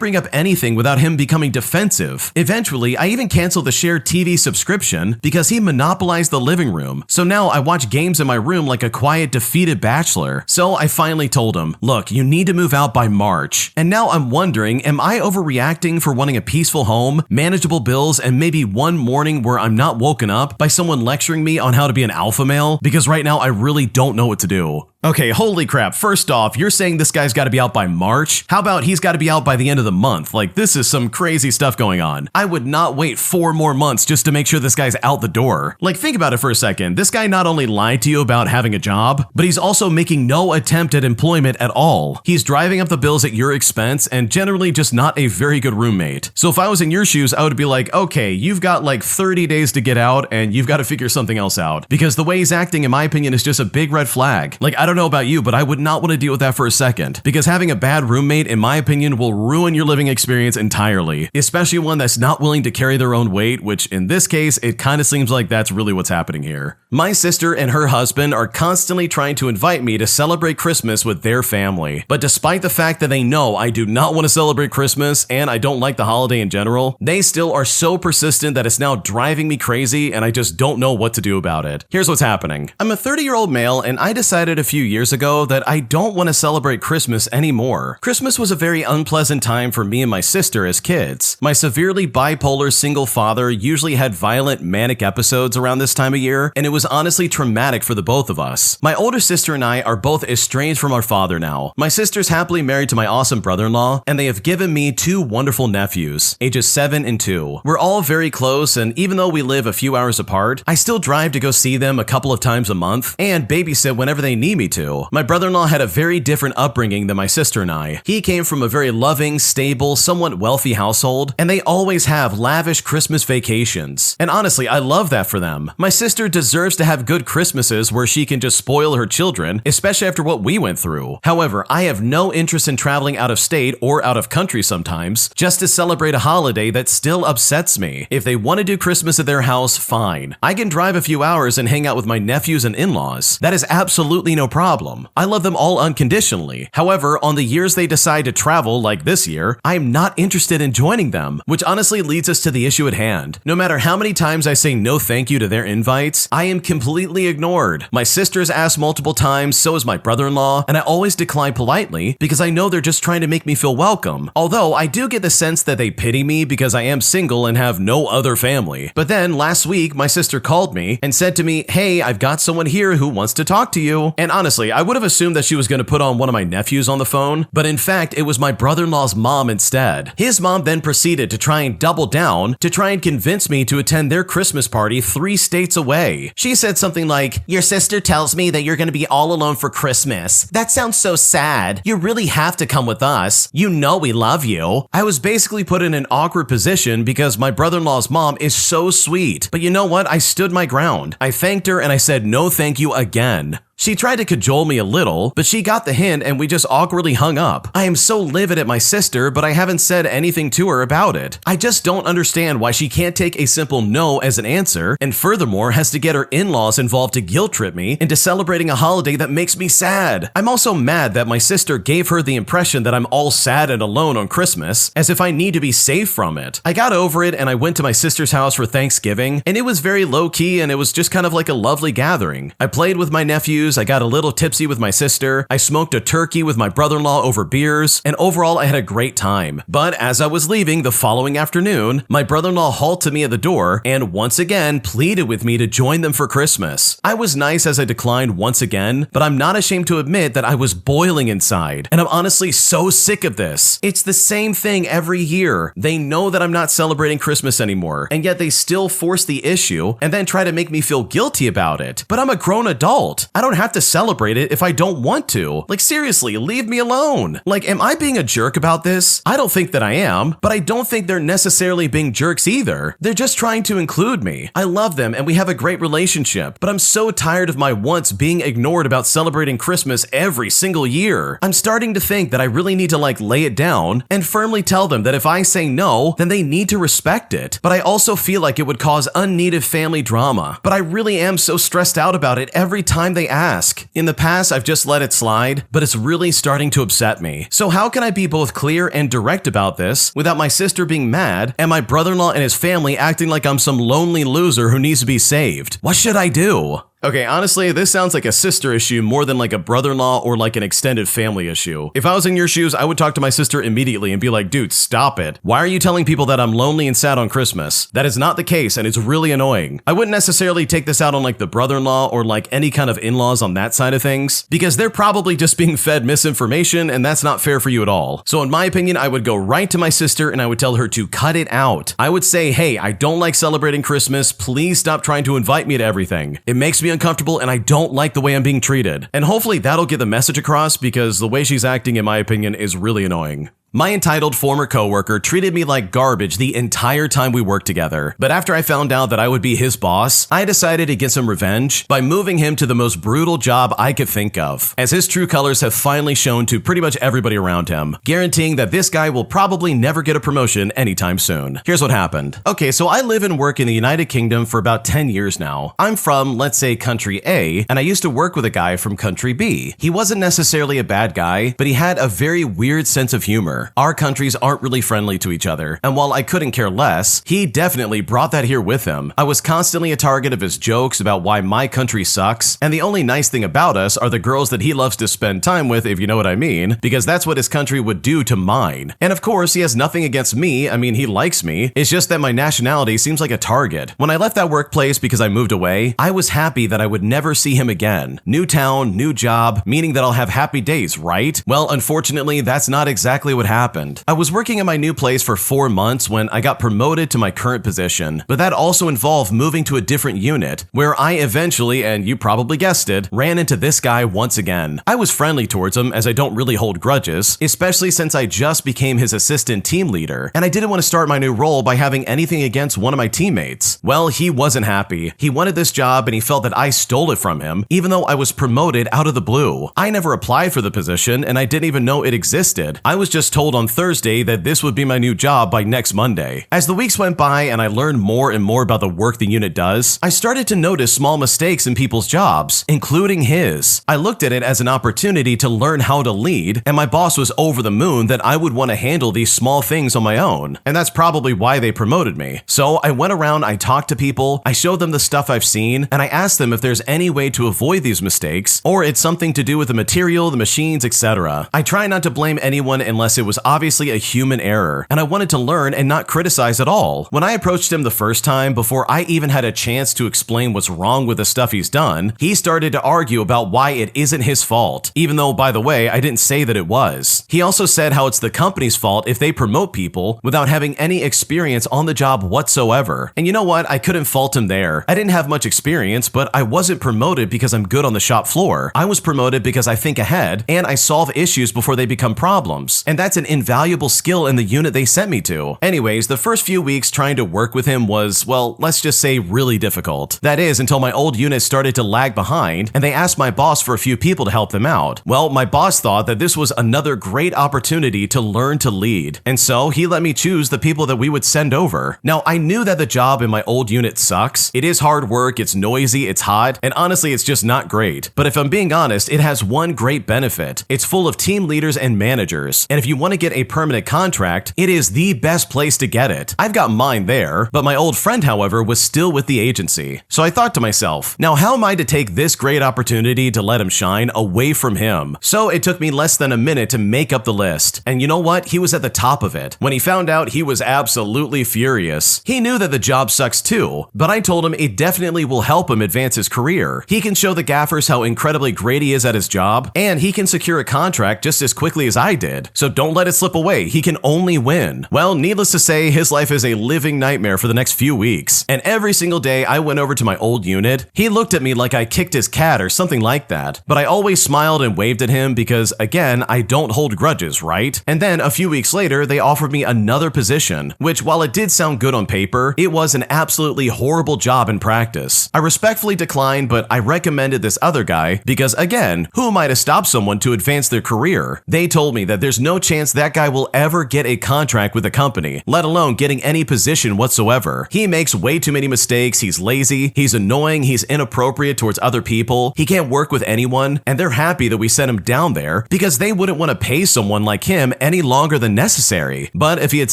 Speaker 1: bring up anything without him becoming defensive. Eventually, I even canceled the shared TV subscription because he monopolized the living room. So now I watch games in my room like a quiet, defeated bachelor. So I finally told him, look, you need to move out by March. And now I'm wondering, am I overreacting for wanting a peaceful home, manageable bills, and maybe one morning where I'm not woken up by someone lecturing me on how to be an alpha male? Because right now I really don't know what to do. Okay, holy crap. First off, you're saying this guy's got to be out by March? How about he's got to be out by the end of the month? Like, this is some crazy stuff going on. I would not wait 4 more months just to make sure this guy's out the door. Like, think about it for a second. This guy not only lied to you about having a job, but he's also making no attempt at employment at all. He's driving up the bills at your expense and generally just not a very good roommate. So if I was in your shoes, I would be like, okay, you've got like 30 days to get out and you've got to figure something else out. Because the way he's acting, in my opinion, is just a big red flag. Like, I don't know about you, but I would not want to deal with that for a second. Because having a bad roommate, in my opinion, will ruin your living experience entirely. Especially one that's not willing to carry their own weight, which in this case, it kind of seems like that's really what's happening here. My sister and her husband are constantly trying to invite me to celebrate Christmas with their family. But despite the fact that they know I do not want to celebrate Christmas and I don't like the holiday in general, they still are so persistent that it's now driving me crazy and I just don't know what to do about it. Here's what's happening. I'm a 30-year-old male and I decided a few years ago that I don't want to celebrate Christmas anymore. Christmas was a very unpleasant time for me and my sister as kids. My severely bipolar single father usually had violent manic episodes around this time of year, and it was honestly traumatic for the both of us. My older sister and I are both estranged from our father now. My sister's happily married to my awesome brother-in-law, and they have given me 2 wonderful nephews, ages 7 and 2. We're all very close, and even though we live a few hours apart, I still drive to go see them a couple of times a month and babysit whenever they need me to. My brother-in-law had a very different upbringing than my sister and I. He came from a very loving, stable, somewhat wealthy household, and they always have lavish Christmas vacations. And honestly, I love that for them. My sister deserves to have good Christmases where she can just spoil her children, especially after what we went through. However, I have no interest in traveling out of state or out of country sometimes, just to celebrate a holiday that still upsets me. If they want to do Christmas at their house, fine. I can drive a few hours and hang out with my nephews and in-laws. That is absolutely no problem. I love them all unconditionally. However, on the years they decide to travel, like this year, I am not interested in joining them, which honestly leads us to the issue at hand. No matter how many times I say no thank you to their invites, I am completely ignored. My sister's asked multiple times, so is my brother-in-law, and I always decline politely because I know they're just trying to make me feel welcome. Although I do get the sense that they pity me because I am single and have no other family. But then last week, my sister called me and said to me, hey, I've got someone here who wants to talk to you. And honestly, I would have assumed that she was going to put on one of my nephews on the phone, but in fact, it was my brother-in-law's mom instead. His mom then proceeded to try and double down to try and convince me to attend their Christmas party 3 states away. She said something like, your sister tells me that you're going to be all alone for Christmas. That sounds so sad. You really have to come with us. You know we love you. I was basically put in an awkward position because my brother-in-law's mom is so sweet. But you know what? I stood my ground. I thanked her and I said no thank you again. She tried to cajole me a little, but she got the hint and we just awkwardly hung up. I am so livid at my sister, but I haven't said anything to her about it. I just don't understand why she can't take a simple no as an answer, and furthermore has to get her in-laws involved to guilt trip me into celebrating a holiday that makes me sad. I'm also mad that my sister gave her the impression that I'm all sad and alone on Christmas, as if I need to be safe from it. I got over it and I went to my sister's house for Thanksgiving, and it was very low-key and it was just kind of like a lovely gathering. I played with my nephews, I got a little tipsy with my sister, I smoked a turkey with my brother-in-law over beers, and overall I had a great time. But as I was leaving the following afternoon, my brother-in-law halted me at the door and once again pleaded with me to join them for Christmas. I was nice as I declined once again, but I'm not ashamed to admit that I was boiling inside, and I'm honestly so sick of this. It's the same thing every year. They know that I'm not celebrating Christmas anymore, and yet they still force the issue and then try to make me feel guilty about it. But I'm a grown adult. I don't have to celebrate it if I don't want to. Like, seriously, leave me alone. Like, am I being a jerk about this? I don't think that I am, but I don't think they're necessarily being jerks either. They're just trying to include me. I love them and we have a great relationship, but I'm so tired of my wants being ignored about celebrating Christmas every single year. I'm starting to think that I really need to lay it down and firmly tell them that if I say no, then they need to respect it. But I also feel like it would cause unneeded family drama. But I really am so stressed out about it every time they ask ask. In the past, I've just let it slide, but it's really starting to upset me. So how can I be both clear and direct about this without my sister being mad and my brother-in-law and his family acting like I'm some lonely loser who needs to be saved? What should I do? Okay, honestly, this sounds like a sister issue more than like a brother-in-law or like an extended family issue. If I was in your shoes, I would talk to my sister immediately and be like, dude, stop it. Why are you telling people that I'm lonely and sad on Christmas? That is not the case, and it's really annoying. I wouldn't necessarily take this out on like the brother-in-law or like any kind of in-laws on that side of things, because they're probably just being fed misinformation, and that's not fair for you at all. So in my opinion, I would go right to my sister and I would tell her to cut it out. I would say, hey, I don't like celebrating Christmas. Please stop trying to invite me to everything. It makes me uncomfortable and I don't like the way I'm being treated. And hopefully that'll get the message across, because the way she's acting, in my opinion, is really annoying. My entitled former coworker treated me like garbage the entire time we worked together, but after I found out that I would be his boss, I decided to get some revenge by moving him to the most brutal job I could think of, as his true colors have finally shown to pretty much everybody around him, guaranteeing that this guy will probably never get a promotion anytime soon. Here's what happened. Okay, so I live and work in the United Kingdom for about 10 years now. I'm from, let's say, country A, and I used to work with a guy from country B. He wasn't necessarily a bad guy, but he had a very weird sense of humor. Our countries aren't really friendly to each other, and while I couldn't care less, he definitely brought that here with him. I was constantly a target of his jokes about why my country sucks, and the only nice thing about us are the girls that he loves to spend time with, if you know what I mean, because that's what his country would do to mine. And of course, he has nothing against me. I mean, he likes me. It's just that my nationality seems like a target. When I left that workplace because I moved away, I was happy that I would never see him again. New town, new job, meaning that I'll have happy days, right? Well, unfortunately, that's not exactly what happened. I was working at my new place for 4 months when I got promoted to my current position, but that also involved moving to a different unit, where I eventually, and you probably guessed it, ran into this guy once again. I was friendly towards him, as I don't really hold grudges, especially since I just became his assistant team leader, and I didn't want to start my new role by having anything against one of my teammates. Well, he wasn't happy. He wanted this job and he felt that I stole it from him, even though I was promoted out of the blue. I never applied for the position and I didn't even know it existed. I was just told on Thursday that this would be my new job by next Monday. As the weeks went by and I learned more and more about the work the unit does, I started to notice small mistakes in people's jobs, including his. I looked at it as an opportunity to learn how to lead, and my boss was over the moon that I would want to handle these small things on my own. And that's probably why they promoted me. So I went around, I talked to people, I showed them the stuff I've seen, and I asked them if there's any way to avoid these mistakes, or it's something to do with the material, the machines, etc. I try not to blame anyone unless it was obviously a human error, and I wanted to learn and not criticize at all. When I approached him the first time, before I even had a chance to explain what's wrong with the stuff he's done, he started to argue about why it isn't his fault, even though, by the way, I didn't say that it was. He also said how it's the company's fault if they promote people without having any experience on the job whatsoever. And you know what? I couldn't fault him there. I didn't have much experience, but I wasn't promoted because I'm good on the shop floor. I was promoted because I think ahead and I solve issues before they become problems. And that's an invaluable skill in the unit they sent me to. Anyways, the first few weeks trying to work with him was, well, let's just say really difficult. That is, until my old unit started to lag behind and they asked my boss for a few people to help them out. Well, my boss thought that this was another great opportunity to learn to lead, and so he let me choose the people that we would send over. Now, I knew that the job in my old unit sucks. It is hard work, it's noisy, it's hot, and honestly, it's just not great. But if I'm being honest, it has one great benefit. It's full of team leaders and managers, and if you want to get a permanent contract, it is the best place to get it. I've got mine there, but my old friend, however, was still with the agency. So I thought to myself, now how am I to take this great opportunity to let him shine away from him? So it took me less than a minute to make up the list. And you know what? He was at the top of it. When he found out, he was absolutely furious. He knew that the job sucks too, but I told him it definitely will help him advance his career. He can show the gaffers how incredibly great he is at his job, and he can secure a contract just as quickly as I did. So don't let it slip away. He can only win. Well, needless to say, his life is a living nightmare for the next few weeks. And every single day I went over to my old unit, he looked at me like I kicked his cat or something like that. But I always smiled and waved at him because, again, I don't hold grudges, right? And then a few weeks later, they offered me another position, which while it did sound good on paper, it was an absolutely horrible job in practice. I respectfully declined, but I recommended this other guy because, again, who am I to stop someone to advance their career? They told me that there's no chance chance that guy will ever get a contract with a company, let alone getting any position whatsoever. He makes way too many mistakes, he's lazy, he's annoying, he's inappropriate towards other people, he can't work with anyone, and they're happy that we sent him down there because they wouldn't want to pay someone like him any longer than necessary. But if he had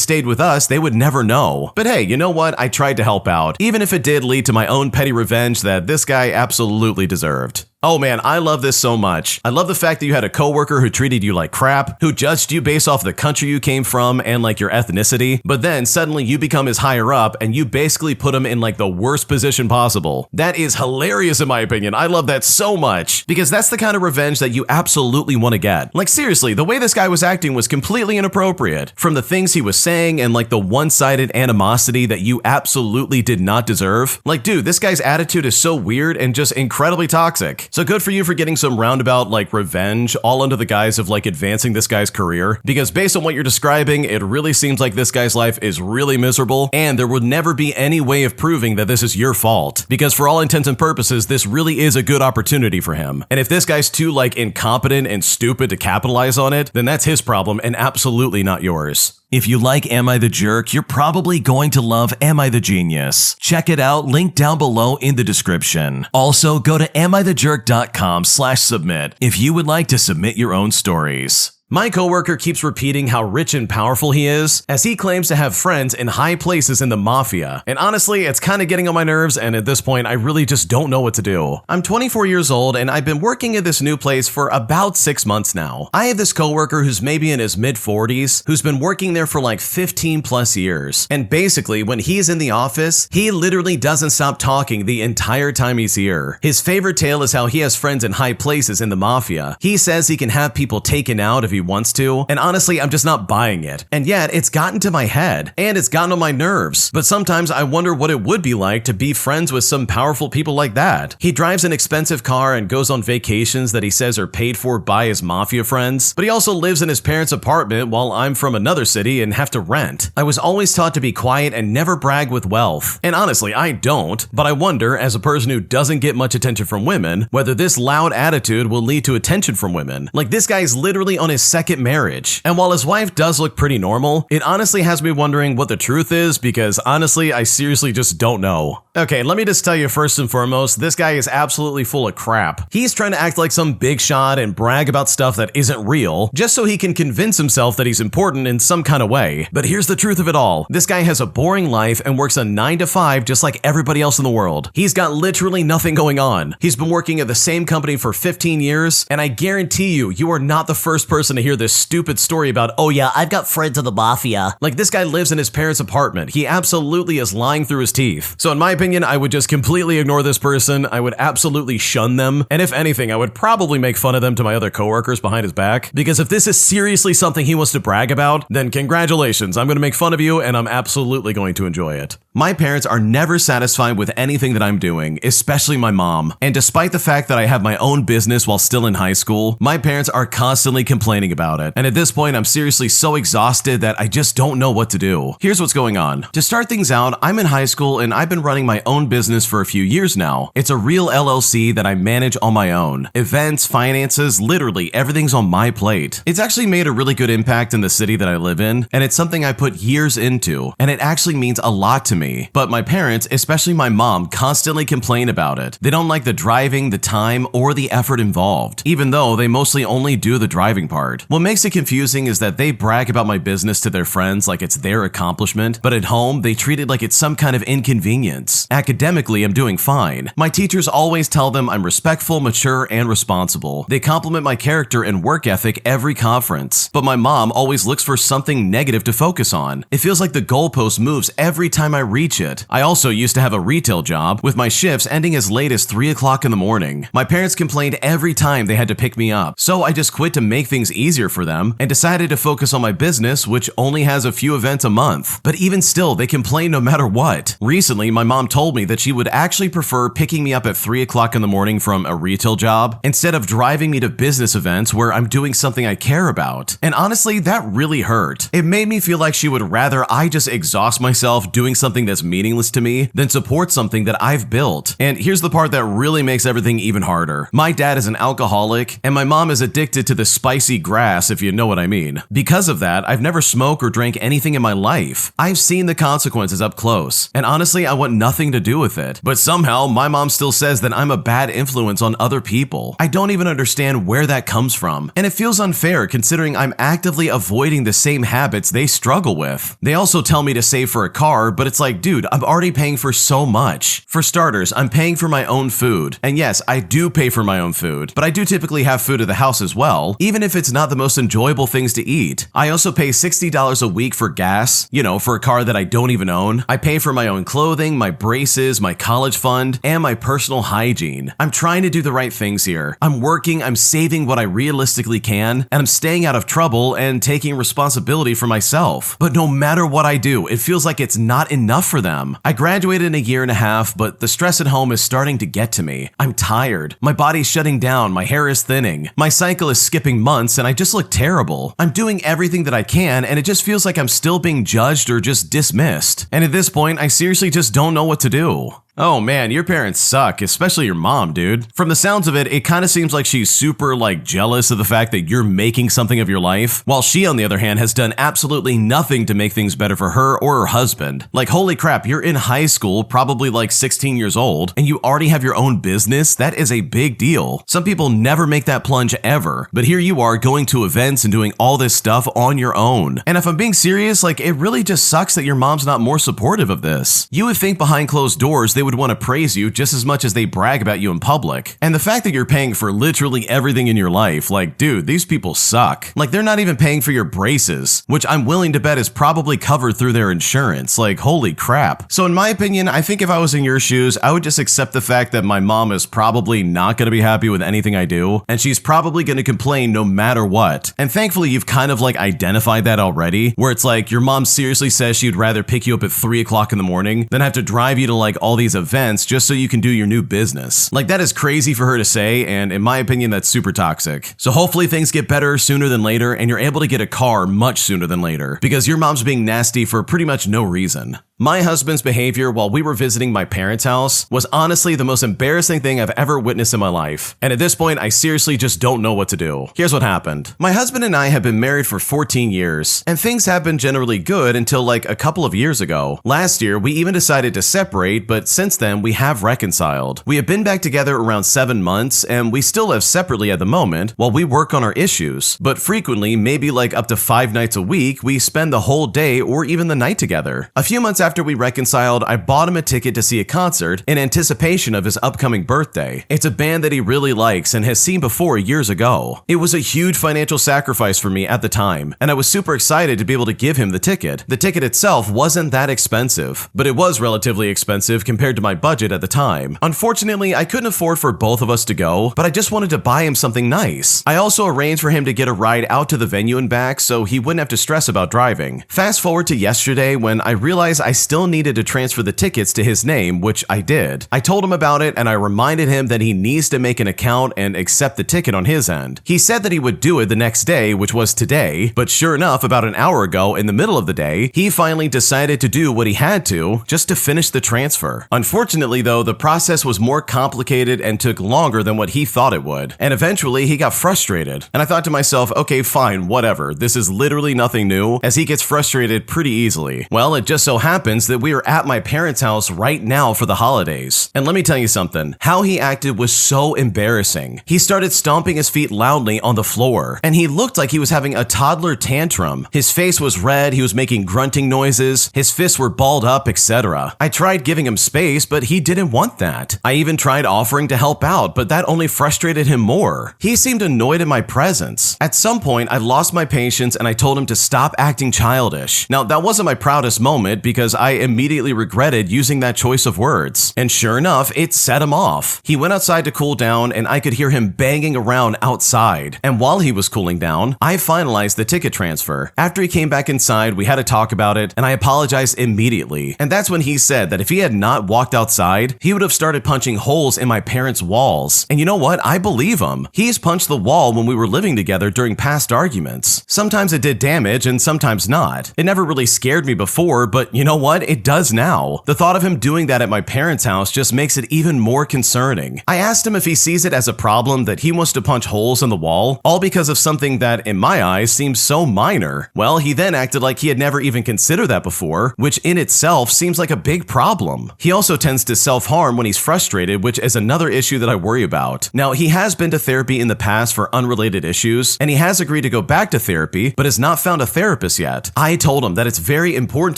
Speaker 1: stayed with us, they would never know. But hey, you know what? I tried to help out, even if it did lead to my own petty revenge that this guy absolutely deserved. Oh man, I love this so much. I love the fact that you had a coworker who treated you like crap, who judged you based off the country you came from and like your ethnicity, but then suddenly you become his higher up and you basically put him in like the worst position possible. That is hilarious in my opinion. I love that so much because that's the kind of revenge that you absolutely want to get. Like seriously, the way this guy was acting was completely inappropriate. From the things he was saying and like the one-sided animosity that you absolutely did not deserve. Like dude, this guy's attitude is so weird and just incredibly toxic. So good for you for getting some roundabout like revenge all under the guise of like advancing this guy's career, because based on what you're describing, it really seems like this guy's life is really miserable and there would never be any way of proving that this is your fault, because for all intents and purposes, this really is a good opportunity for him. And if this guy's too like incompetent and stupid to capitalize on it, then that's his problem and absolutely not yours. If you like Am I the Jerk, you're probably going to love Am I the Genius. Check it out, link down below in the description. Also, go to amithejerk.com/submit if you would like to submit your own stories. My coworker keeps repeating how rich and powerful he is, as he claims to have friends in high places in the mafia. And honestly, it's kind of getting on my nerves, and at this point, I really just don't know what to do. I'm 24 years old, and I've been working at this new place for about 6 months now. I have this coworker who's maybe in his mid-40s, who's been working there for like 15 plus years. And basically, when he's in the office, he literally doesn't stop talking the entire time he's here. His favorite tale is how he has friends in high places in the mafia. He says he can have people taken out if he wants to, and honestly, I'm just not buying it. And yet, it's gotten to my head, and it's gotten on my nerves. But sometimes I wonder what it would be like to be friends with some powerful people like that. He drives an expensive car and goes on vacations that he says are paid for by his mafia friends, but he also lives in his parents' apartment while I'm from another city and have to rent. I was always taught to be quiet and never brag with wealth. And honestly, I don't, but I wonder, as a person who doesn't get much attention from women, whether this loud attitude will lead to attention from women. Like this guy is literally on his second marriage. And while his wife does look pretty normal, it honestly has me wondering what the truth is, because honestly, I seriously just don't know. Okay, let me just tell you first and foremost, this guy is absolutely full of crap. He's trying to act like some big shot and brag about stuff that isn't real, just so he can convince himself that he's important in some kind of way. But here's the truth of it all. This guy has a boring life and works a 9 to 5 just like everybody else in the world. He's got literally nothing going on. He's been working at the same company for 15 years, and I guarantee you, you are not the first person to hear this stupid story about, oh yeah, I've got friends in the mafia. Like this guy lives in his parents' apartment. He absolutely is lying through his teeth. So in my opinion, I would just completely ignore this person. I would absolutely shun them. And if anything, I would probably make fun of them to my other coworkers behind his back. Because if this is seriously something he wants to brag about, then congratulations. I'm going to make fun of you and I'm absolutely going to enjoy it. My parents are never satisfied with anything that I'm doing, especially my mom. And despite the fact that I have my own business while still in high school, my parents are constantly complaining about it. And at this point, I'm seriously so exhausted that I just don't know what to do. Here's what's going on. To start things out, I'm in high school and I've been running my own business for a few years now. It's a real LLC that I manage on my own. Events, finances, literally everything's on my plate. It's actually made a really good impact in the city that I live in, and it's something I put years into, and it actually means a lot to me. But my parents, especially my mom, constantly complain about it. They don't like the driving, the time, or the effort involved, even though they mostly only do the driving part. What makes it confusing is that they brag about my business to their friends like it's their accomplishment, but at home, they treat it like it's some kind of inconvenience. Academically, I'm doing fine. My teachers always tell them I'm respectful, mature, and responsible. They compliment my character and work ethic every conference. But my mom always looks for something negative to focus on. It feels like the goalpost moves every time I reach it. I also used to have a retail job, with my shifts ending as late as 3 o'clock in the morning. My parents complained every time they had to pick me up, so I just quit to make things easier for them and decided to focus on my business, which only has a few events a month. But even still, they complain no matter what. Recently, my mom told me that she would actually prefer picking me up at 3 o'clock in the morning from a retail job instead of driving me to business events where I'm doing something I care about. And honestly, that really hurt. It made me feel like she would rather I just exhaust myself doing something something that's meaningless to me than support something that I've built. And here's the part that really makes everything even harder. My dad is an alcoholic, and my mom is addicted to the spicy grass, if you know what I mean. Because of that, I've never smoked or drank anything in my life. I've seen the consequences up close, and honestly, I want nothing to do with it. But somehow, my mom still says that I'm a bad influence on other people. I don't even understand where that comes from, and it feels unfair considering I'm actively avoiding the same habits they struggle with. They also tell me to save for a car, but it's like, dude, I'm already paying for so much. For starters, I'm paying for my own food. And yes, I do pay for my own food, but I do typically have food at the house as well, even if it's not the most enjoyable things to eat. I also pay $60 a week for gas, for a car that I don't even own. I pay for my own clothing, my braces, my college fund, and my personal hygiene. I'm trying to do the right things here. I'm working, I'm saving what I realistically can, and I'm staying out of trouble and taking responsibility for myself. But no matter what I do, it feels like it's not enough for them. I graduated in a year and a half, but the stress at home is starting to get to me. I'm tired. My body's shutting down, my hair is thinning, my cycle is skipping months, and I just look terrible. I'm doing everything that I can, and it just feels like I'm still being judged or just dismissed. And at this point, I seriously just don't know what to do. Oh man, your parents suck, especially your mom, dude. From the sounds of it, it kind of seems like she's super jealous of the fact that you're making something of your life, while she, on the other hand, has done absolutely nothing to make things better for her or her husband. Holy crap, you're in high school, probably 16 years old, and you already have your own business? That is a big deal. Some people never make that plunge ever, but here you are going to events and doing all this stuff on your own. And if I'm being serious, it really just sucks that your mom's not more supportive of this. You would think behind closed doors they would want to praise you just as much as they brag about you in public. And the fact that you're paying for literally everything in your life, dude, these people suck. They're not even paying for your braces, which I'm willing to bet is probably covered through their insurance. Holy crap. So in my opinion, I think if I was in your shoes, I would just accept the fact that my mom is probably not going to be happy with anything I do, and she's probably going to complain no matter what. And thankfully, you've kind of identified that already, where it's your mom seriously says she'd rather pick you up at 3 o'clock in the morning than have to drive you to all these events just so you can do your new business. That is crazy for her to say, and in my opinion, that's super toxic. So hopefully things get better sooner than later, and you're able to get a car much sooner than later, because your mom's being nasty for pretty much no reason. My husband's behavior while we were visiting my parents' house was honestly the most embarrassing thing I've ever witnessed in my life. And at this point, I seriously just don't know what to do. Here's what happened. My husband and I have been married for 14 years, and things have been generally good until a couple of years ago. Last year, we even decided to separate, but since then, we have reconciled. We have been back together around 7 months, and we still live separately at the moment while we work on our issues. But frequently, maybe up to 5 nights a week, we spend the whole day or even the night together. A few months after we reconciled, I bought him a ticket to see a concert in anticipation of his upcoming birthday. It's a band that he really likes and has seen before years ago. It was a huge financial sacrifice for me at the time, and I was super excited to be able to give him the ticket. The ticket itself wasn't that expensive, but it was relatively expensive compared to my budget at the time. Unfortunately, I couldn't afford for both of us to go, but I just wanted to buy him something nice. I also arranged for him to get a ride out to the venue and back so he wouldn't have to stress about driving. Fast forward to yesterday when I realized I still needed to transfer the tickets to his name, which I did. I told him about it and I reminded him that he needs to make an account and accept the ticket on his end. He said that he would do it the next day, which was today, but sure enough, about an hour ago in the middle of the day, he finally decided to do what he had to just to finish the transfer. Unfortunately though, the process was more complicated and took longer than what he thought it would, and eventually he got frustrated. And I thought to myself, okay, fine, whatever, this is literally nothing new, as he gets frustrated pretty easily. Well, it just so happens that we are at my parents' house right now for the holidays. And let me tell you something, how he acted was so embarrassing. He started stomping his feet loudly on the floor, and he looked like he was having a toddler tantrum. His face was red, he was making grunting noises, his fists were balled up, etc. I tried giving him space, but he didn't want that. I even tried offering to help out, but that only frustrated him more. He seemed annoyed at my presence. At some point, I lost my patience and I told him to stop acting childish. Now, that wasn't my proudest moment because I immediately regretted using that choice of words. And sure enough, it set him off. He went outside to cool down and I could hear him banging around outside. And while he was cooling down, I finalized the ticket transfer. After he came back inside, we had a talk about it and I apologized immediately. And that's when he said that if he had not walked walked outside, he would have started punching holes in my parents' walls. And you know what? I believe him. He's punched the wall when we were living together during past arguments. Sometimes it did damage and sometimes not. It never really scared me before, but you know what? It does now. The thought of him doing that at my parents' house just makes it even more concerning. I asked him if he sees it as a problem that he wants to punch holes in the wall, all because of something that, in my eyes, seems so minor. Well, he then acted like he had never even considered that before, which in itself seems like a big problem. He also tends to self-harm when he's frustrated, which is another issue that I worry about. Now, he has been to therapy in the past for unrelated issues, and he has agreed to go back to therapy, but has not found a therapist yet. I told him that it's very important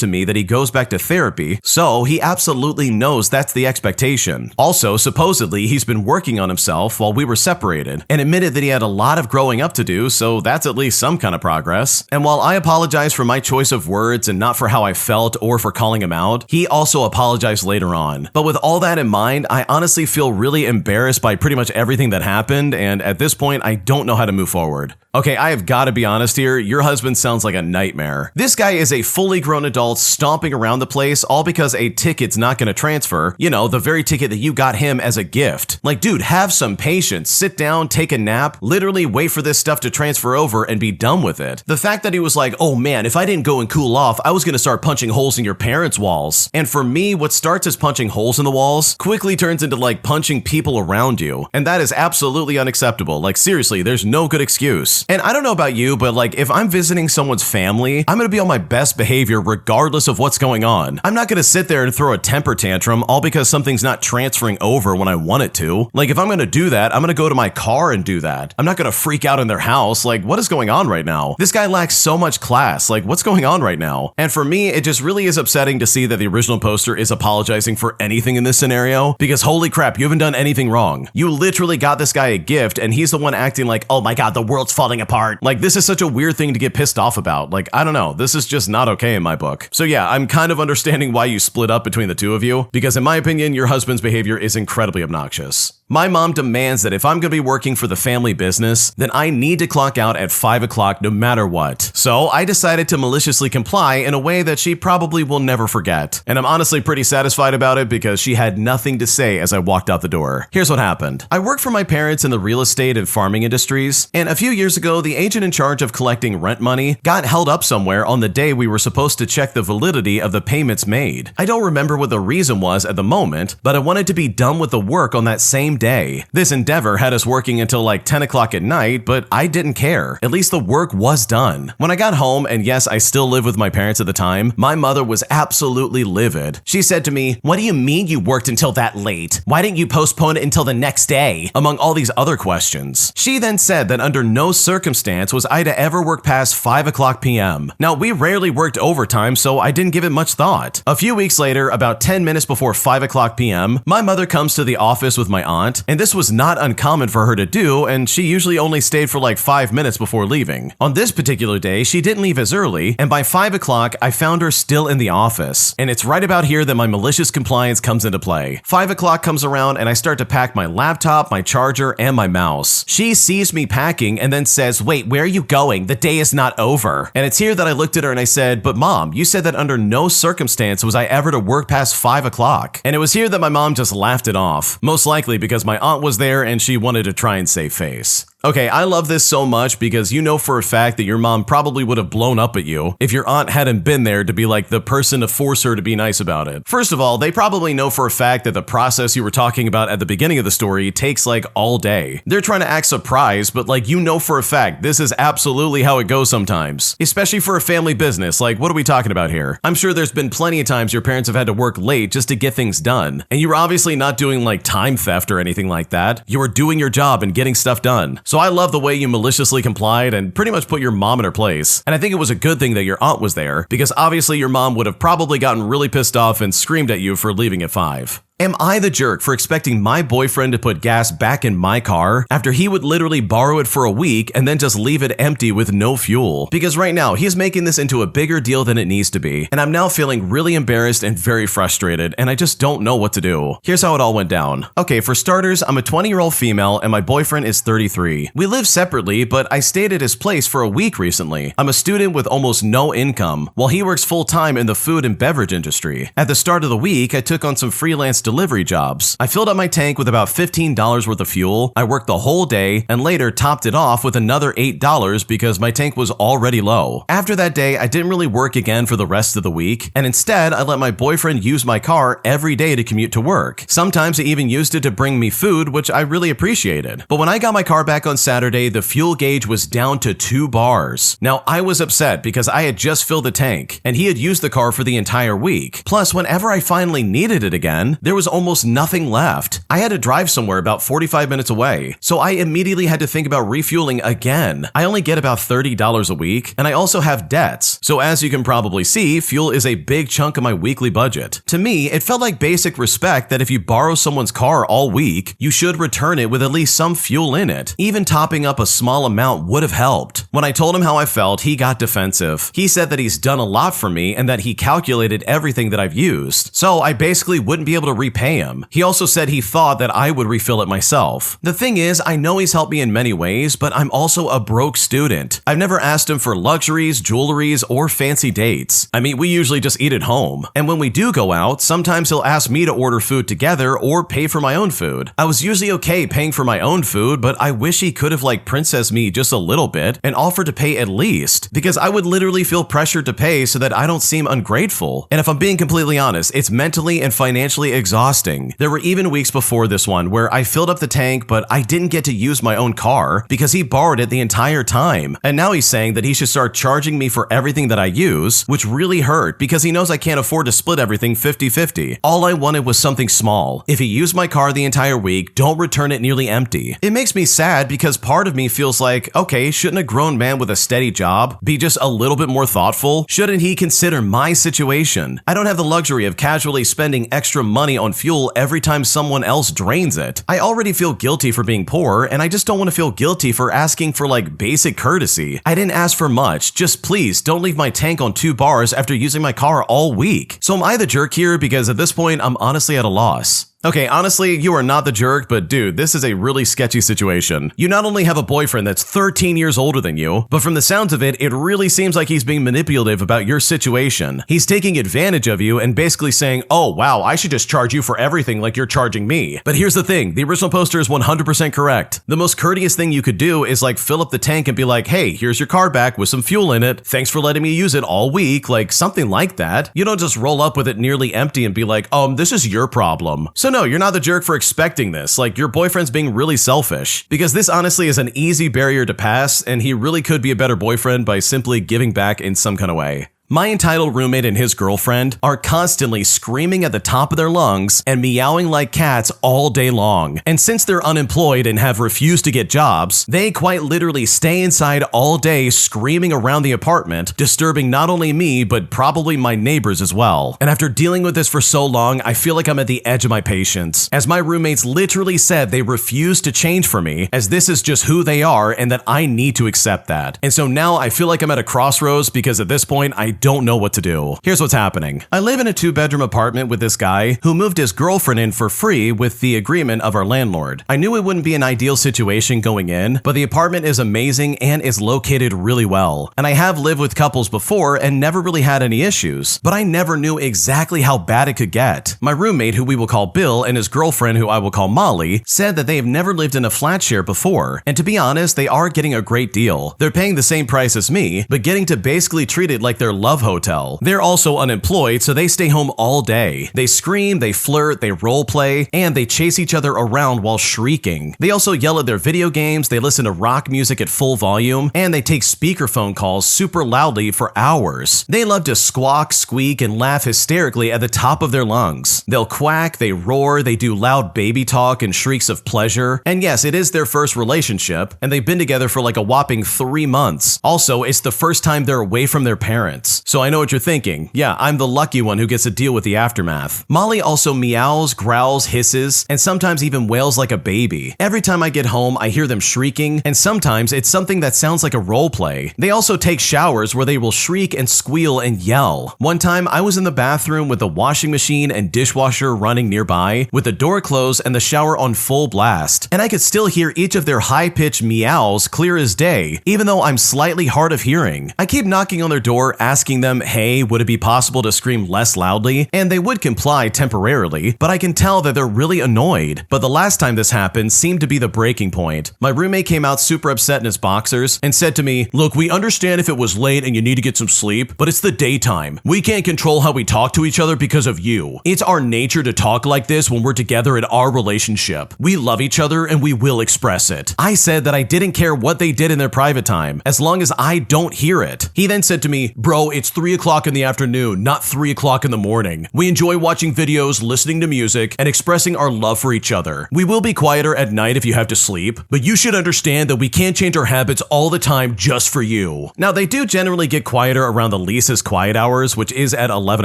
Speaker 1: to me that he goes back to therapy, so he absolutely knows that's the expectation. Also, supposedly, he's been working on himself while we were separated, and admitted that he had a lot of growing up to do, so that's at least some kind of progress. And while I apologize for my choice of words and not for how I felt or for calling him out, he also apologized later on. But with all that in mind, I honestly feel really embarrassed by pretty much everything that happened, and at this point, I don't know how to move forward. Okay, I have got to be honest here, your husband sounds like a nightmare. This guy is a fully grown adult stomping around the place all because a ticket's not going to transfer. You know, the very ticket that you got him as a gift. Like, dude, have some patience. Sit down, take a nap, literally wait for this stuff to transfer over and be done with it. The fact that he was like, oh man, if I didn't go and cool off, I was going to start punching holes in your parents' walls. And for me, what starts as punching holes in the walls quickly turns into like punching people around you. And that is absolutely unacceptable. Like, seriously, there's no good excuse. And I don't know about you, but like if I'm visiting someone's family, I'm going to be on my best behavior regardless of what's going on. I'm not going to sit there and throw a temper tantrum all because something's not transferring over when I want it to. Like if I'm going to do that, I'm going to go to my car and do that. I'm not going to freak out in their house. Like what is going on right now? This guy lacks so much class. Like what's going on right now? And for me, it just really is upsetting to see that the original poster is apologizing for anything in this scenario because holy crap, you haven't done anything wrong. You literally got this guy a gift and he's the one acting like, oh my God, the world's falling apart. Like this is such a weird thing to get pissed off about. Like, I don't know. This is just not okay in my book. So yeah, I'm kind of understanding why you split up between the two of you because in my opinion, your husband's behavior is incredibly obnoxious. My mom demands that if I'm going to be working for the family business, then I need to clock out at 5 o'clock no matter what. So I decided to maliciously comply in a way that she probably will never forget. And I'm honestly pretty satisfied about it because she had nothing to say as I walked out the door. Here's what happened. I worked for my parents in the real estate and farming industries, and a few years ago, the agent in charge of collecting rent money got held up somewhere on the day we were supposed to check the validity of the payments made. I don't remember what the reason was at the moment, but I wanted to be done with the work on that same day. This endeavor had us working until like 10 o'clock at night, but I didn't care. At least the work was done. When I got home, and yes, I still lived with my parents at the time, my mother was absolutely livid. She said to me, "What do you mean you worked until that late? Why didn't you postpone it until the next day?" Among all these other questions. She then said that under no circumstance was I to ever work past 5 o'clock p.m. Now, we rarely worked overtime, so I didn't give it much thought. A few weeks later, about 10 minutes before 5 o'clock p.m., my mother comes to the office with my aunt, and this was not uncommon for her to do, and she usually only stayed for like 5 minutes before leaving. On this particular day, she didn't leave as early, and by 5 o'clock, I found her still in the office. And it's right about here that my malicious compliance comes into play. 5 o'clock comes around, and I start to pack my laptop, my charger, and my mouse. She sees me packing and then says, "Wait, where are you going? The day is not over." And it's here that I looked at her and I said, "But mom, you said that under no circumstance was I ever to work past 5 o'clock. And it was here that my mom just laughed it off. Most likely because my aunt was there and she wanted to try and save face. Okay, I love this so much because you know for a fact that your mom probably would have blown up at you if your aunt hadn't been there to be like the person to force her to be nice about it. First of all, they probably know for a fact that the process you were talking about at the beginning of the story takes like all day. They're trying to act surprised, but like you know for a fact this is absolutely how it goes sometimes. Especially for a family business, like what are we talking about here? I'm sure there's been plenty of times your parents have had to work late just to get things done. And you were obviously not doing like time theft or anything like that. You were doing your job and getting stuff done. So I love the way you maliciously complied and pretty much put your mom in her place. And I think it was a good thing that your aunt was there because obviously your mom would have probably gotten really pissed off and screamed at you for leaving at 5. Am I the jerk for expecting my boyfriend to put gas back in my car after he would literally borrow it for a week and then just leave it empty with no fuel? Because right now he's making this into a bigger deal than it needs to be, and I'm now feeling really embarrassed and very frustrated, and I just don't know what to do. Here's how it all went down. Okay, for starters, I'm a 20-year-old female and my boyfriend is 33. We live separately, but I stayed at his place for a week recently. I'm a student with almost no income, while he works full-time in the food and beverage industry. At the start of the week, I took on some freelance delivery jobs. I filled up my tank with about $15 worth of fuel, I worked the whole day, and later topped it off with another $8 because my tank was already low. After that day, I didn't really work again for the rest of the week, and instead, I let my boyfriend use my car every day to commute to work. Sometimes he even used it to bring me food, which I really appreciated. But when I got my car back on Saturday, the fuel gauge was down to 2 bars. Now, I was upset because I had just filled the tank, and he had used the car for the entire week. Plus, whenever I finally needed it again, there was almost nothing left. I had to drive somewhere about 45 minutes away, so I immediately had to think about refueling again. I only get about $30 a week, and I also have debts. So as you can probably see, fuel is a big chunk of my weekly budget. To me, it felt like basic respect that if you borrow someone's car all week, you should return it with at least some fuel in it. Even topping up a small amount would have helped. When I told him how I felt, he got defensive. He said that he's done a lot for me and that he calculated everything that I've used, so I basically wouldn't be able to repay him. He also said he thought that I would refill it myself. The thing is, I know he's helped me in many ways, but I'm also a broke student. I've never asked him for luxuries, jewelries, or fancy dates. I mean, we usually just eat at home. And when we do go out, sometimes he'll ask me to order food together or pay for my own food. I was usually okay paying for my own food, but I wish he could have princess me just a little bit and offered to pay at least, because I would literally feel pressured to pay so that I don't seem ungrateful. And if I'm being completely honest, it's mentally and financially exhausting. There were even weeks before this one where I filled up the tank, but I didn't get to use my own car because he borrowed it the entire time. And now he's saying that he should start charging me for everything that I use, which really hurt because he knows I can't afford to split everything 50-50. All I wanted was something small. If he used my car the entire week, don't return it nearly empty. It makes me sad because part of me feels like, okay, shouldn't a grown man with a steady job be just a little bit more thoughtful? Shouldn't he consider my situation? I don't have the luxury of casually spending extra money on fuel every time someone else drains it. I already feel guilty for being poor, and I just don't want to feel guilty for asking for basic courtesy. I didn't ask for much, just please don't leave my tank on 2 bars after using my car all week. So am I the jerk here? Because at this point, I'm honestly at a loss. Okay, honestly, you are not the jerk, but dude, this is a really sketchy situation. You not only have a boyfriend that's 13 years older than you, but from the sounds of it, it really seems like he's being manipulative about your situation. He's taking advantage of you and basically saying, oh wow, I should just charge you for everything like you're charging me. But here's the thing, the original poster is 100% correct. The most courteous thing you could do is fill up the tank and be like, hey, here's your car back with some fuel in it. Thanks for letting me use it all week, something like that. You don't just roll up with it nearly empty and be like, this is your problem. So no, you're not the jerk for expecting this. Your boyfriend's being really selfish. Because this honestly is an easy barrier to pass, and he really could be a better boyfriend by simply giving back in some kind of way. My entitled roommate and his girlfriend are constantly screaming at the top of their lungs and meowing like cats all day long. And since they're unemployed and have refused to get jobs, they quite literally stay inside all day screaming around the apartment, disturbing not only me, but probably my neighbors as well. And after dealing with this for so long, I feel like I'm at the edge of my patience, as my roommates literally said they refuse to change for me, as this is just who they are and that I need to accept that. And so now I feel like I'm at a crossroads because at this point, I don't know what to do. Here's what's happening. I live in a 2-bedroom apartment with this guy who moved his girlfriend in for free with the agreement of our landlord. I knew it wouldn't be an ideal situation going in, but the apartment is amazing and is located really well. And I have lived with couples before and never really had any issues, but I never knew exactly how bad it could get. My roommate, who we will call Bill, and his girlfriend, who I will call Molly, said that they have never lived in a flat share before. And to be honest, they are getting a great deal. They're paying the same price as me, but getting to basically treat it like their love hotel. They're also unemployed, so they stay home all day. They scream, they flirt, they role play, and they chase each other around while shrieking. They also yell at their video games, they listen to rock music at full volume, and they take speakerphone calls super loudly for hours. They love to squawk, squeak, and laugh hysterically at the top of their lungs. They'll quack, they roar, they do loud baby talk and shrieks of pleasure. And yes, it is their first relationship, and they've been together for a whopping 3 months. Also, it's the first time they're away from their parents. house. So I know what you're thinking. Yeah, I'm the lucky one who gets to deal with the aftermath. Molly also meows, growls, hisses, and sometimes even wails like a baby. Every time I get home, I hear them shrieking, and sometimes it's something that sounds like a role play. They also take showers where they will shriek and squeal and yell. One time, I was in the bathroom with the washing machine and dishwasher running nearby, with the door closed and the shower on full blast, and I could still hear each of their high-pitched meows clear as day, even though I'm slightly hard of hearing. I keep knocking on their door, asking them, hey, would it be possible to scream less loudly? And they would comply temporarily, but I can tell that they're really annoyed. But the last time this happened seemed to be the breaking point. My roommate came out super upset in his boxers and said to me, look, we understand if it was late and you need to get some sleep, but it's the daytime. We can't control how we talk to each other because of you. It's our nature to talk like this when we're together in our relationship. We love each other and we will express it. I said that I didn't care what they did in their private time, as long as I don't hear it. He then said to me, bro, it's 3 o'clock in the afternoon, not 3 o'clock in the morning. We enjoy watching videos, listening to music, and expressing our love for each other. We will be quieter at night if you have to sleep, but you should understand that we can't change our habits all the time just for you. Now, they do generally get quieter around the Lisa's quiet hours, which is at 11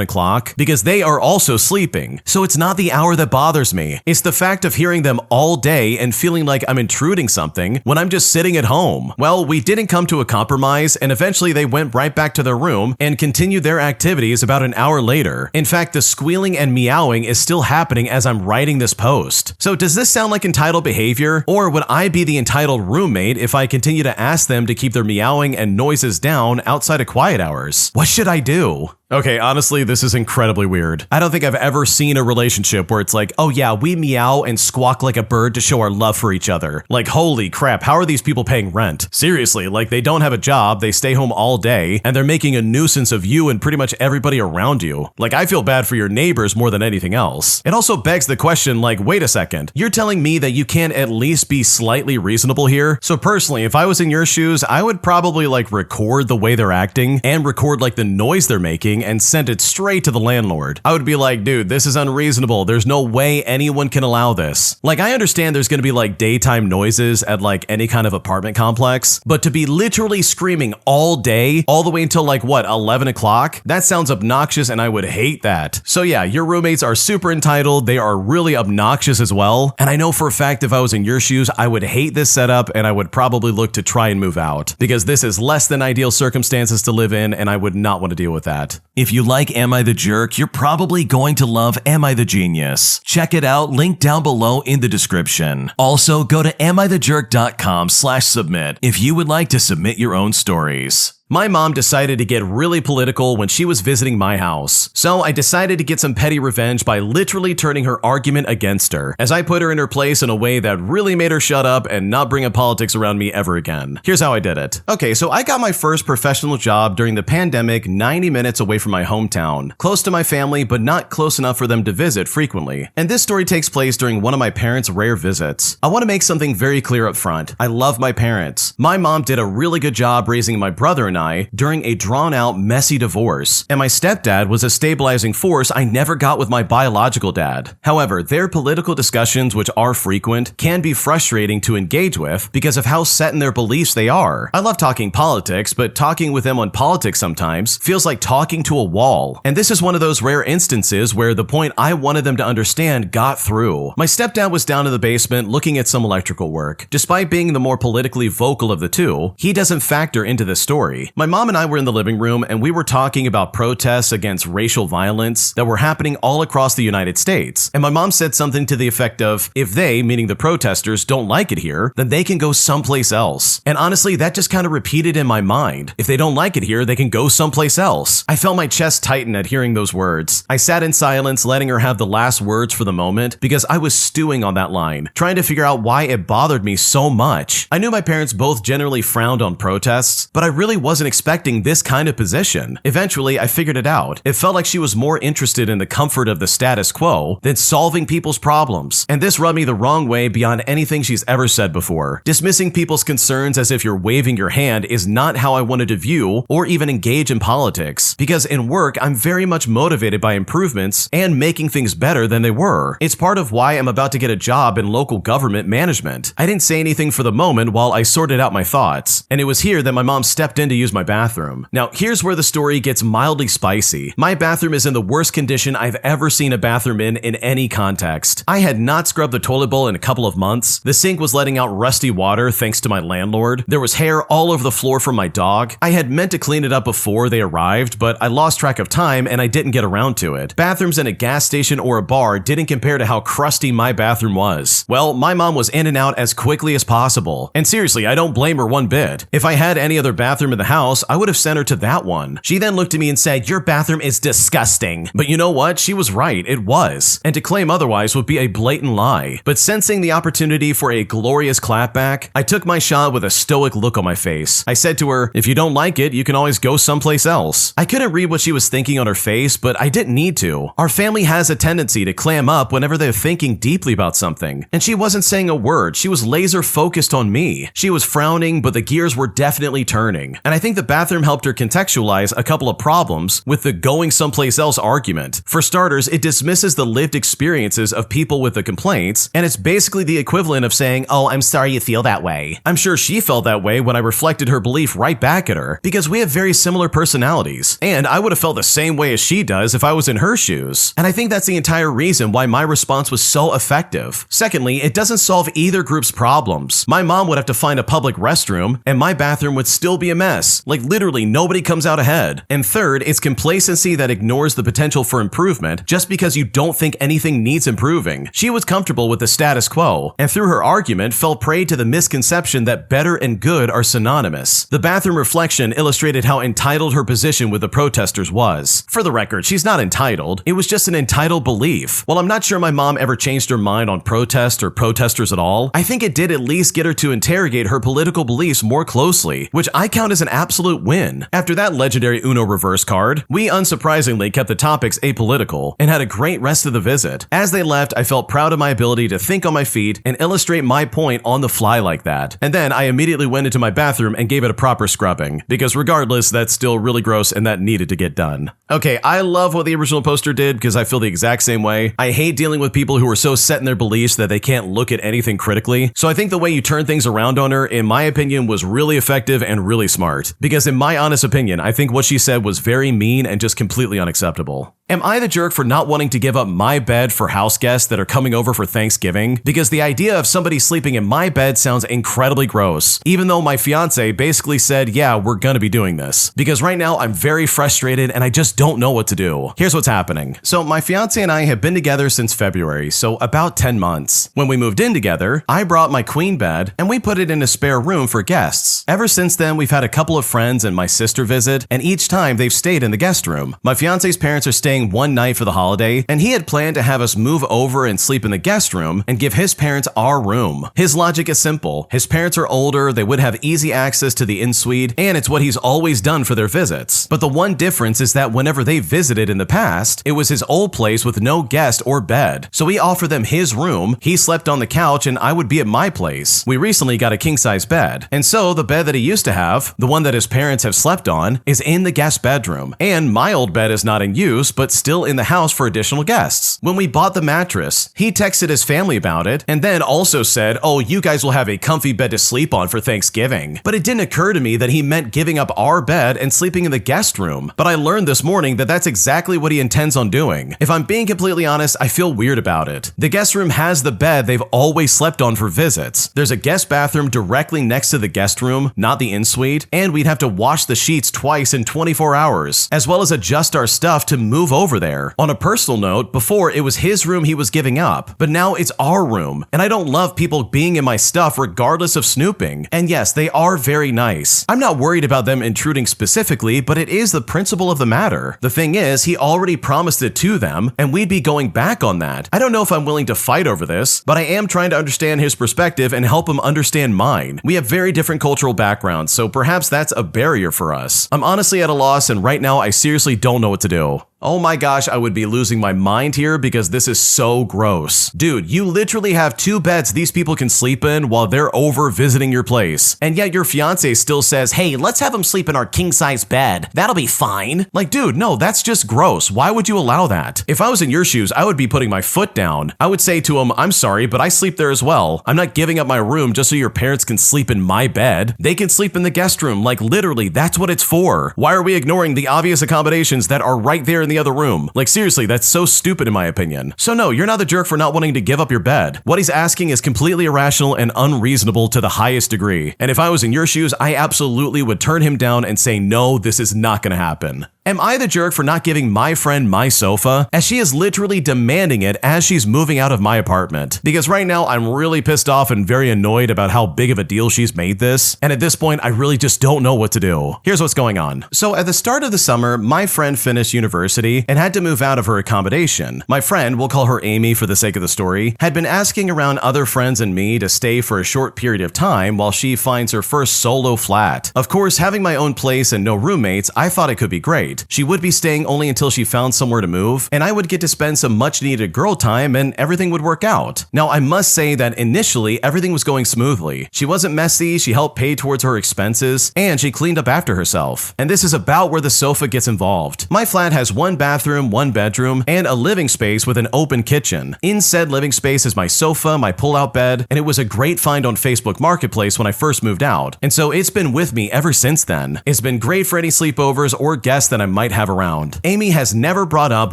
Speaker 1: o'clock, because they are also sleeping. So it's not the hour that bothers me. It's the fact of hearing them all day and feeling like I'm intruding something when I'm just sitting at home. Well, we didn't come to a compromise, and eventually they went right back to their room and continued their activities about an hour later. In fact, the squealing and meowing is still happening as I'm writing this post. So does this sound like entitled behavior? Or would I be the entitled roommate if I continue to ask them to keep their meowing and noises down outside of quiet hours? What should I do? Okay, honestly, this is incredibly weird. I don't think I've ever seen a relationship where it's like, oh yeah, we meow and squawk like a bird to show our love for each other. Like, holy crap, how are these people paying rent? Seriously, like they don't have a job, they stay home all day, and they're making a nuisance of you and pretty much everybody around you. Like, I feel bad for your neighbors more than anything else. It also begs the question, like, wait a second, you're telling me that you can't at least be slightly reasonable here? So personally, if I was in your shoes, I would probably like record the way they're acting and record like the noise they're making and send it straight to the landlord. I would be like, dude, this is unreasonable. There's no way anyone can allow this. Like, I understand there's gonna be like daytime noises at like any kind of apartment complex, but to be literally screaming all day, all the way until like what, 11 o'clock? That sounds obnoxious and I would hate that. So yeah, your roommates are super entitled. They are really obnoxious as well. And I know for a fact if I was in your shoes, I would hate this setup and I would probably look to try and move out because this is less than ideal circumstances to live in and I would not want to deal with that. If you like Am I the Jerk, you're probably going to love Am I the Genius. Check it out, link down below in the description. Also, go to amithejerk.com/submit if you would like to submit your own stories. My mom decided to get really political when she was visiting my house, so I decided to get some petty revenge by literally turning her argument against her, as I put her in her place in a way that really made her shut up and not bring up politics around me ever again. Here's how I did it. Okay, so I got my first professional job during the pandemic 90 minutes away from my hometown, close to my family but not close enough for them to visit frequently. And this story takes place during one of my parents' rare visits. I want to make something very clear up front. I love my parents. My mom did a really good job raising my brother and I during a drawn-out, messy divorce, and my stepdad was a stabilizing force I never got with my biological dad. However, their political discussions, which are frequent, can be frustrating to engage with because of how set in their beliefs they are. I love talking politics, but talking with them on politics sometimes feels like talking to a wall. And this is one of those rare instances where the point I wanted them to understand got through. My stepdad was down in the basement looking at some electrical work. Despite being the more politically vocal of the two, he doesn't factor into this story. My mom and I were in the living room and we were talking about protests against racial violence that were happening all across the United States. And my mom said something to the effect of, if they, meaning the protesters, don't like it here, then they can go someplace else. And honestly, that just kind of repeated in my mind. If they don't like it here, they can go someplace else. I felt my chest tighten at hearing those words. I sat in silence, letting her have the last words for the moment because I was stewing on that line, trying to figure out why it bothered me so much. I knew my parents both generally frowned on protests, but I really wasn't expecting this kind of position. Eventually, I figured it out. It felt like she was more interested in the comfort of the status quo than solving people's problems. And this rubbed me the wrong way beyond anything she's ever said before. Dismissing people's concerns as if you're waving your hand is not how I wanted to view or even engage in politics. Because in work, I'm very much motivated by improvements and making things better than they were. It's part of why I'm about to get a job in local government management. I didn't say anything for the moment while I sorted out my thoughts. And it was here that my mom stepped in to use use my bathroom. Now, here's where the story gets mildly spicy. My bathroom is in the worst condition I've ever seen a bathroom in any context. I had not scrubbed the toilet bowl in a couple of months. The sink was letting out rusty water thanks to my landlord. There was hair all over the floor from my dog. I had meant to clean it up before they arrived, but I lost track of time and I didn't get around to it. Bathrooms in a gas station or a bar didn't compare to how crusty my bathroom was. Well, my mom was in and out as quickly as possible. And seriously, I don't blame her one bit. If I had any other bathroom in the house, I would have sent her to that one. She then looked at me and said, "Your bathroom is disgusting." But you know what? She was right. It was. And to claim otherwise would be a blatant lie. But sensing the opportunity for a glorious clapback, I took my shot with a stoic look on my face. I said to her, "If you don't like it, you can always go someplace else." I couldn't read what she was thinking on her face, but I didn't need to. Our family has a tendency to clam up whenever they're thinking deeply about something. And she wasn't saying a word. She was laser focused on me. She was frowning, but the gears were definitely turning. And I think the bathroom helped her contextualize a couple of problems with the going someplace else argument. For starters, it dismisses the lived experiences of people with the complaints, and it's basically the equivalent of saying, "Oh, I'm sorry you feel that way." I'm sure she felt that way when I reflected her belief right back at her, because we have very similar personalities, and I would have felt the same way as she does if I was in her shoes. And I think that's the entire reason why my response was so effective. Secondly, it doesn't solve either group's problems. My mom would have to find a public restroom, and my bathroom would still be a mess. Like literally nobody comes out ahead. And third, it's complacency that ignores the potential for improvement just because you don't think anything needs improving. She was comfortable with the status quo, and through her argument fell prey to the misconception that better and good are synonymous. The bathroom reflection illustrated how entitled her position with the protesters was. For the record, she's not entitled. It was just an entitled belief. While I'm not sure my mom ever changed her mind on protest or protesters at all, I think it did at least get her to interrogate her political beliefs more closely, which I count as an absolute win. After that legendary Uno reverse card, we unsurprisingly kept the topics apolitical and had a great rest of the visit. As they left, I felt proud of my ability to think on my feet and illustrate my point on the fly like that. And then I immediately went into my bathroom and gave it a proper scrubbing, because regardless, that's still really gross and that needed to get done. Okay, I love what the original poster did because I feel the exact same way. I hate dealing with people who are so set in their beliefs that they can't look at anything critically. So I think the way you turn things around on her, in my opinion, was really effective and really smart. Because in my honest opinion, I think what she said was very mean and just completely unacceptable. Am I the jerk for not wanting to give up my bed for house guests that are coming over for Thanksgiving? Because the idea of somebody sleeping in my bed sounds incredibly gross, even though my fiance basically said, yeah, we're gonna be doing this. Because right now I'm very frustrated and I just don't know what to do. Here's what's happening. So my fiance and I have been together since February, so about 10 months. When we moved in together, I brought my queen bed and we put it in a spare room for guests. Ever since then, we've had a couple of friends and my sister visit, and each time they've stayed in the guest room. My fiance's parents are staying one night for the holiday, and he had planned to have us move over and sleep in the guest room and give his parents our room. His logic is simple. His parents are older, they would have easy access to the in-suite, and it's what he's always done for their visits. But the one difference is that whenever they visited in the past, it was his old place with no guest or bed. So he offered them his room, he slept on the couch, and I would be at my place. We recently got a king-size bed, and so the bed that he used to have, the one that his parents have slept on, is in the guest bedroom. And my old bed is not in use, but still in the house for additional guests. When we bought the mattress, he texted his family about it and then also said, "Oh, you guys will have a comfy bed to sleep on for Thanksgiving." But it didn't occur to me that he meant giving up our bed and sleeping in the guest room. But I learned this morning that that's exactly what he intends on doing. If I'm being completely honest, I feel weird about it. The guest room has the bed they've always slept on for visits. There's a guest bathroom directly next to the guest room, not the in-suite, and we'd have to wash the sheets twice in 24 hours, as well as adjust our stuff to move over there. On a personal note, before it was his room he was giving up, but now it's our room, and I don't love people being in my stuff regardless of snooping. And yes, they are very nice. I'm not worried about them intruding specifically, but it is the principle of the matter. The thing is, he already promised it to them, and we'd be going back on that. I don't know if I'm willing to fight over this, but I am trying to understand his perspective and help him understand mine. We have very different cultural backgrounds, so perhaps that's a barrier for us. I'm honestly at a loss, and right now I seriously don't know what to do. Oh my gosh, I would be losing my mind here because this is so gross. Dude, you literally have 2 beds these people can sleep in while they're over visiting your place. And yet your fiance still says, hey, let's have them sleep in our king-size bed. That'll be fine. Like, dude, no, that's just gross. Why would you allow that? If I was in your shoes, I would be putting my foot down. I would say to him, I'm sorry, but I sleep there as well. I'm not giving up my room just so your parents can sleep in my bed. They can sleep in the guest room. Like, literally, that's what it's for. Why are we ignoring the obvious accommodations that are right there in the other room? Like, seriously, that's so stupid in my opinion. So no, you're not the jerk for not wanting to give up your bed. What he's asking is completely irrational and unreasonable to the highest degree. And if I was in your shoes, I absolutely would turn him down and say, no, this is not gonna happen. Am I the jerk for not giving my friend my sofa, as she is literally demanding it as she's moving out of my apartment? Because right now I'm really pissed off and very annoyed about how big of a deal she's made this, and at this point I really just don't know what to do. Here's what's going on. So at the start of the summer, my friend finished university and had to move out of her accommodation. My friend, we'll call her Amy for the sake of the story, had been asking around other friends and me to stay for a short period of time while she finds her first solo flat. Of course, having my own place and no roommates, I thought it could be great. She would be staying only until she found somewhere to move, and I would get to spend some much needed girl time and everything would work out. Now, I must say that initially everything was going smoothly. She wasn't messy, she helped pay towards her expenses, and she cleaned up after herself. And this is about where the sofa gets involved. My flat has 1 bathroom, 1 bedroom, and a living space with an open kitchen. In said living space is my sofa, my pull-out bed, and it was a great find on Facebook Marketplace when I first moved out. And so it's been with me ever since then. It's been great for any sleepovers or guests that I might have around. Amy has never brought up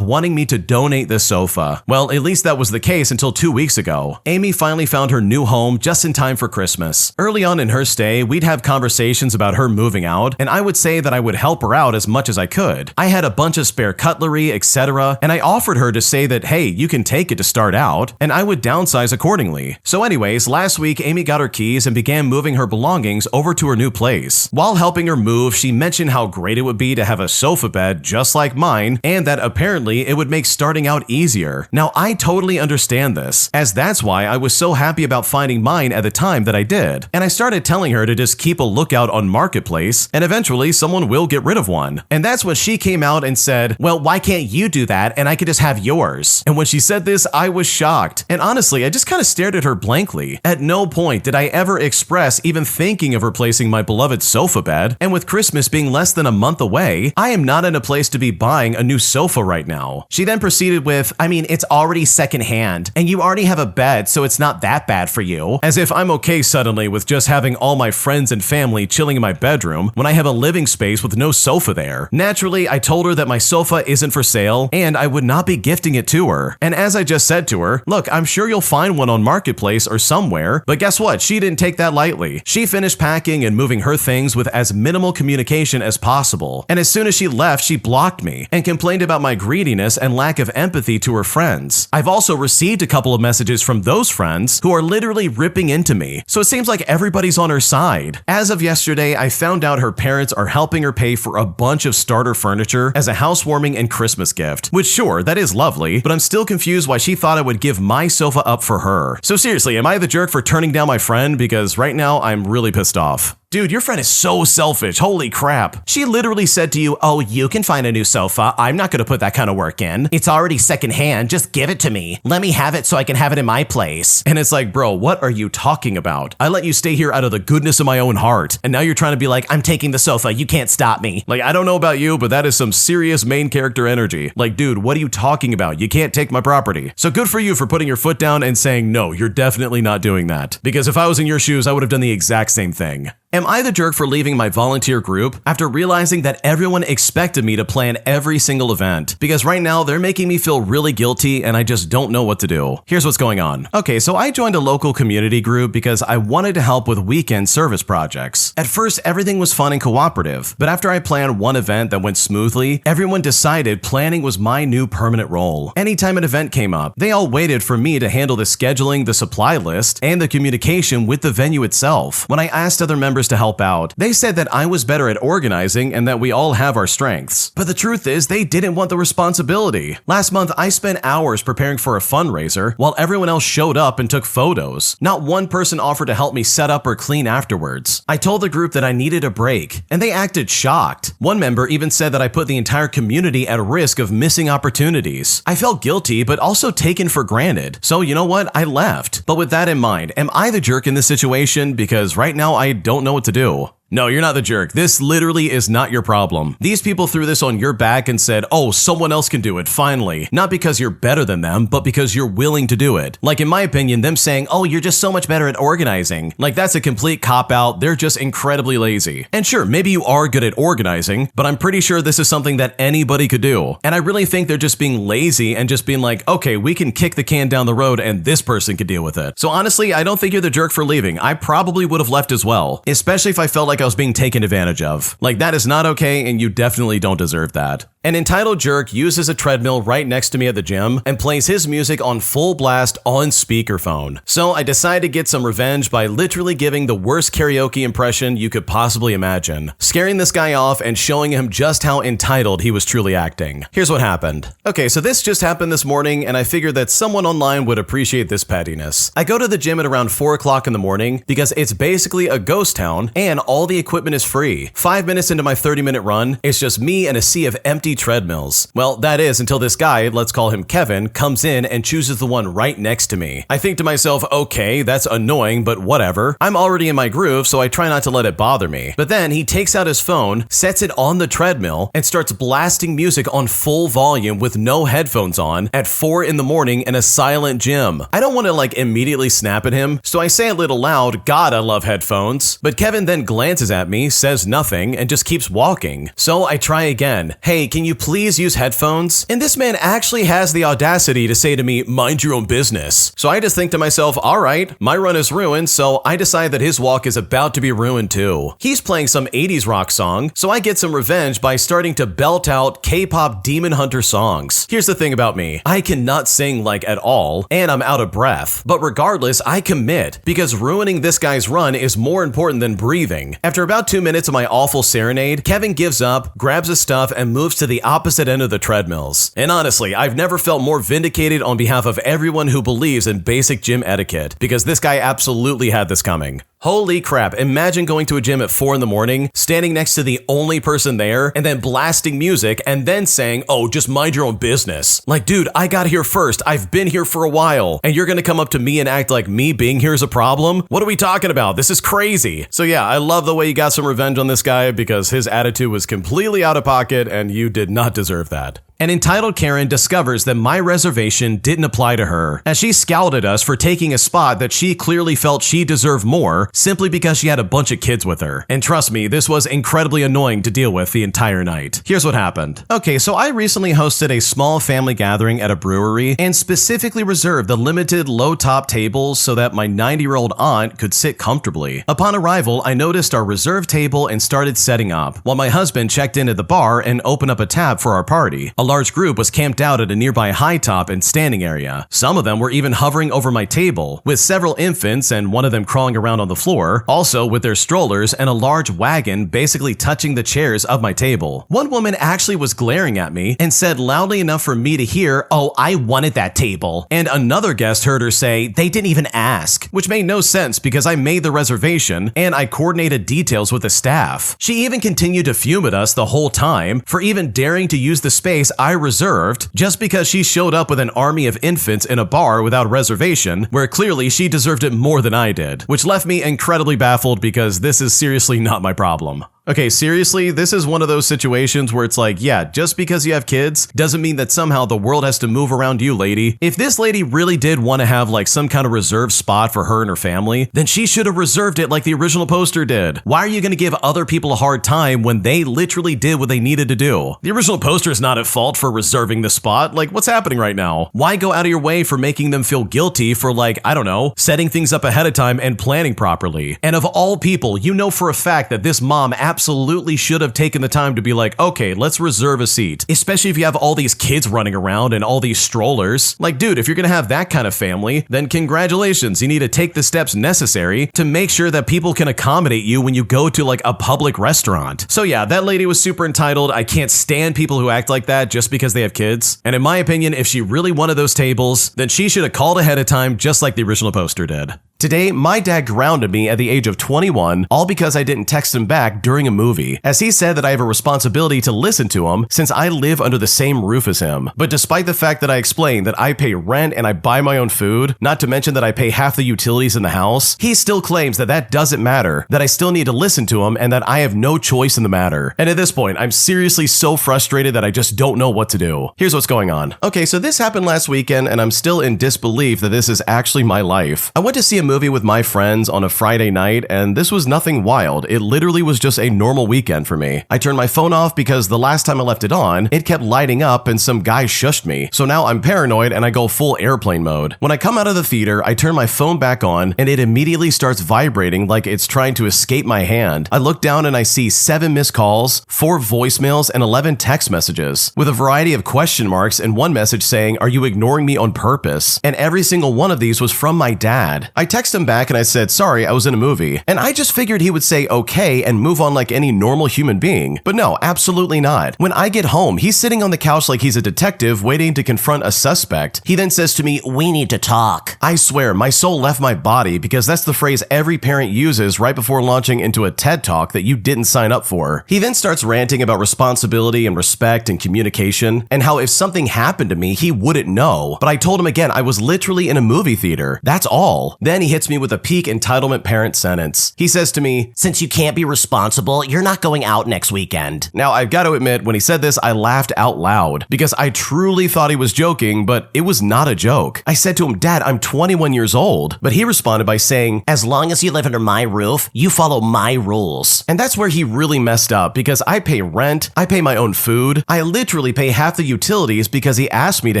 Speaker 1: wanting me to donate this sofa. Well, at least that was the case until 2 weeks ago. Amy finally found her new home just in time for Christmas. Early on in her stay, we'd have conversations about her moving out, and I would say that I would help her out as much as I could. I had a bunch of spare cutlery, etc., and I offered her to say that, hey, you can take it to start out, and I would downsize accordingly. So anyways, last week, Amy got her keys and began moving her belongings over to her new place. While helping her move, she mentioned how great it would be to have a sofa bed just like mine, and that apparently it would make starting out easier. Now, I totally understand this, as that's why I was so happy about finding mine at the time that I did. And I started telling her to just keep a lookout on Marketplace, and eventually someone will get rid of one. And that's when she came out and said, well, why can't you do that and I could just have yours? And when she said this, I was shocked. And honestly, I just kind of stared at her blankly. At no point did I ever express even thinking of replacing my beloved sofa bed, and with Christmas being less than a month away, I am not in a place to be buying a new sofa right now. She then proceeded with, I mean, it's already secondhand, and you already have a bed, so it's not that bad for you. As if I'm okay suddenly with just having all my friends and family chilling in my bedroom when I have a living space with no sofa there. Naturally, I told her that my sofa isn't for sale, and I would not be gifting it to her. And as I just said to her, look, I'm sure you'll find one on Marketplace or somewhere, but guess what? She didn't take that lightly. She finished packing and moving her things with as minimal communication as possible. And as soon as she left, she blocked me and complained about my greediness and lack of empathy to her friends. I've also received a couple of messages from those friends who are literally ripping into me, so it seems like everybody's on her side. As of yesterday, I found out her parents are helping her pay for a bunch of starter furniture as a housewarming and Christmas gift, which sure, that is lovely, but I'm still confused why she thought I would give my sofa up for her. So seriously, am I the jerk for turning down my friend? Because right now, I'm really pissed off. Dude, your friend is so selfish. Holy crap. She literally said to you, oh, you can find a new sofa. I'm not going to put that kind of work in. It's already secondhand. Just give it to me. Let me have it so I can have it in my place. And it's like, bro, what are you talking about? I let you stay here out of the goodness of my own heart. And now you're trying to be like, I'm taking the sofa. You can't stop me. Like, I don't know about you, but that is some serious main character energy. Like, dude, what are you talking about? You can't take my property. So good for you for putting your foot down and saying, no, you're definitely not doing that. Because if I was in your shoes, I would have done the exact same thing. Am I the jerk for leaving my volunteer group after realizing that everyone expected me to plan every single event? Because right now they're making me feel really guilty and I just don't know what to do. Here's what's going on. Okay, so I joined a local community group because I wanted to help with weekend service projects. At first, everything was fun and cooperative, but after I planned one event that went smoothly, everyone decided planning was my new permanent role. Anytime an event came up, they all waited for me to handle the scheduling, the supply list, and the communication with the venue itself. When I asked other members offers to help out. They said that I was better at organizing and that we all have our strengths. But the truth is, they didn't want the responsibility. Last month, I spent hours preparing for a fundraiser while everyone else showed up and took photos. Not one person offered to help me set up or clean afterwards. I told the group that I needed a break, and they acted shocked. One member even said that I put the entire community at risk of missing opportunities. I felt guilty, but also taken for granted. So you know what? I left. But with that in mind, am I the jerk in this situation? Because right now I don't know what to do. No, you're not the jerk. This literally is not your problem. These people threw this on your back and said, oh, someone else can do it, finally. Not because you're better than them, but because you're willing to do it. Like in my opinion, them saying, oh, you're just so much better at organizing. Like that's a complete cop-out. They're just incredibly lazy. And sure, maybe you are good at organizing, but I'm pretty sure this is something that anybody could do. And I really think they're just being lazy and just being like, okay, we can kick the can down the road and this person could deal with it. So honestly, I don't think you're the jerk for leaving. I probably would have left as well, especially if I felt like I was being taken advantage of. Like that is not okay and you definitely don't deserve that. An entitled jerk uses a treadmill right next to me at the gym and plays his music on full blast on speakerphone. So I decided to get some revenge by literally giving the worst karaoke impression you could possibly imagine, scaring this guy off and showing him just how entitled he was truly acting. Here's what happened. Okay, so this just happened this morning and I figured that someone online would appreciate this pettiness. I go to the gym at around 4 o'clock in the morning because it's basically a ghost town and all the equipment is free. 5 minutes into my 30-minute run, it's just me and a sea of empty treadmills. Well, that is until this guy, let's call him Kevin, comes in and chooses the one right next to me. I think to myself, okay, that's annoying, but whatever. I'm already in my groove, so I try not to let it bother me. But then he takes out his phone, sets it on the treadmill, and starts blasting music on full volume with no headphones on at 4 in the morning in a silent gym. I don't want to like immediately snap at him, so I say a little loud, God, I love headphones. But Kevin then glances at me, says nothing, and just keeps walking. So I try again. Hey, can you please use headphones? And this man actually has the audacity to say to me, mind your own business. So I just think to myself, all right, my run is ruined, so I decide that his walk is about to be ruined too. He's playing some 80s rock song, so I get some revenge by starting to belt out K-pop Demon Hunter songs. Here's the thing about me. I cannot sing like at all, and I'm out of breath. But regardless, I commit, because ruining this guy's run is more important than breathing. After about 2 minutes of my awful serenade, Kevin gives up, grabs his stuff, and moves to the opposite end of the treadmills. And honestly, I've never felt more vindicated on behalf of everyone who believes in basic gym etiquette, because this guy absolutely had this coming. Holy crap, imagine going to a gym at 4 in the morning, standing next to the only person there, and then blasting music, and then saying, oh, just mind your own business. Like, dude, I got here first, I've been here for a while, and you're gonna come up to me and act like me being here is a problem? What are we talking about? This is crazy. So yeah, I love the way you got some revenge on this guy, because his attitude was completely out of pocket, and you did not deserve that. An entitled Karen discovers that my reservation didn't apply to her, as she scowled at us for taking a spot that she clearly felt she deserved more simply because she had a bunch of kids with her. And trust me, this was incredibly annoying to deal with the entire night. Here's what happened. Okay, so I recently hosted a small family gathering at a brewery and specifically reserved the limited low-top tables so that my 90-year-old aunt could sit comfortably. Upon arrival, I noticed our reserved table and started setting up, while my husband checked in at the bar and opened up a tab for our party. A large group was camped out at a nearby high top and standing area. Some of them were even hovering over my table, with several infants and one of them crawling around on the floor, also with their strollers and a large wagon basically touching the chairs of my table. One woman actually was glaring at me and said loudly enough for me to hear, oh, I wanted that table. And another guest heard her say, they didn't even ask, which made no sense because I made the reservation and I coordinated details with the staff. She even continued to fume at us the whole time for even daring to use the space I reserved just because she showed up with an army of infants in a bar without a reservation, where clearly she deserved it more than I did, which left me incredibly baffled because this is seriously not my problem. Okay, seriously, this is one of those situations where it's like, yeah, just because you have kids doesn't mean that somehow the world has to move around you, lady. If this lady really did want to have like some kind of reserved spot for her and her family, then she should have reserved it like the original poster did. Why are you going to give other people a hard time when they literally did what they needed to do? The original poster is not at fault for reserving the spot. Like, what's happening right now? Why go out of your way for making them feel guilty for like, I don't know, setting things up ahead of time and planning properly? And of all people, you know for a fact that this mom absolutely absolutely should have taken the time to be like, okay, let's reserve a seat. Especially if you have all these kids running around and all these strollers. Like, dude, if you're gonna have that kind of family, then congratulations, you need to take the steps necessary to make sure that people can accommodate you when you go to like a public restaurant. So yeah, that lady was super entitled. I can't stand people who act like that just because they have kids. And in my opinion, if she really wanted those tables, then she should have called ahead of time just like the original poster did. Today, my dad grounded me at the age of 21, all because I didn't text him back during a movie, as he said that I have a responsibility to listen to him since I live under the same roof as him. But despite the fact that I explained that I pay rent and I buy my own food, not to mention that I pay half the utilities in the house, he still claims that that doesn't matter, that I still need to listen to him and that I have no choice in the matter. And at this point, I'm seriously so frustrated that I just don't know what to do. Here's what's going on. Okay, so this happened last weekend and I'm still in disbelief that this is actually my life. I went to see a movie with my friends on a Friday night, and this was nothing wild. It literally was just a normal weekend for me. I turned my phone off because the last time I left it on, it kept lighting up and some guy shushed me. So now I'm paranoid and I go full airplane mode. When I come out of the theater, I turn my phone back on and it immediately starts vibrating like it's trying to escape my hand. I look down and I see 7 missed calls, 4 voicemails, and 11 text messages, with a variety of question marks and one message saying, "Are you ignoring me on purpose?" And every single one of these was from my dad. I text him back and I said, "Sorry, I was in a movie." And I just figured he would say okay and move on like any normal human being. But no, absolutely not. When I get home, he's sitting on the couch like he's a detective waiting to confront a suspect. He then says to me, "We need to talk." I swear, my soul left my body because that's the phrase every parent uses right before launching into a TED Talk that you didn't sign up for. He then starts ranting about responsibility and respect and communication, and how if something happened to me, he wouldn't know. But I told him again, I was literally in a movie theater. That's all. Then he hits me with a peak entitlement parent sentence. He says to me, "Since you can't be responsible, you're not going out next weekend." Now, I've got to admit, when he said this, I laughed out loud because I truly thought he was joking, but it was not a joke. I said to him, "Dad, I'm 21 years old." But he responded by saying, "As long as you live under my roof, you follow my rules." And that's where he really messed up because I pay rent, I pay my own food, I literally pay half the utilities because he asked me to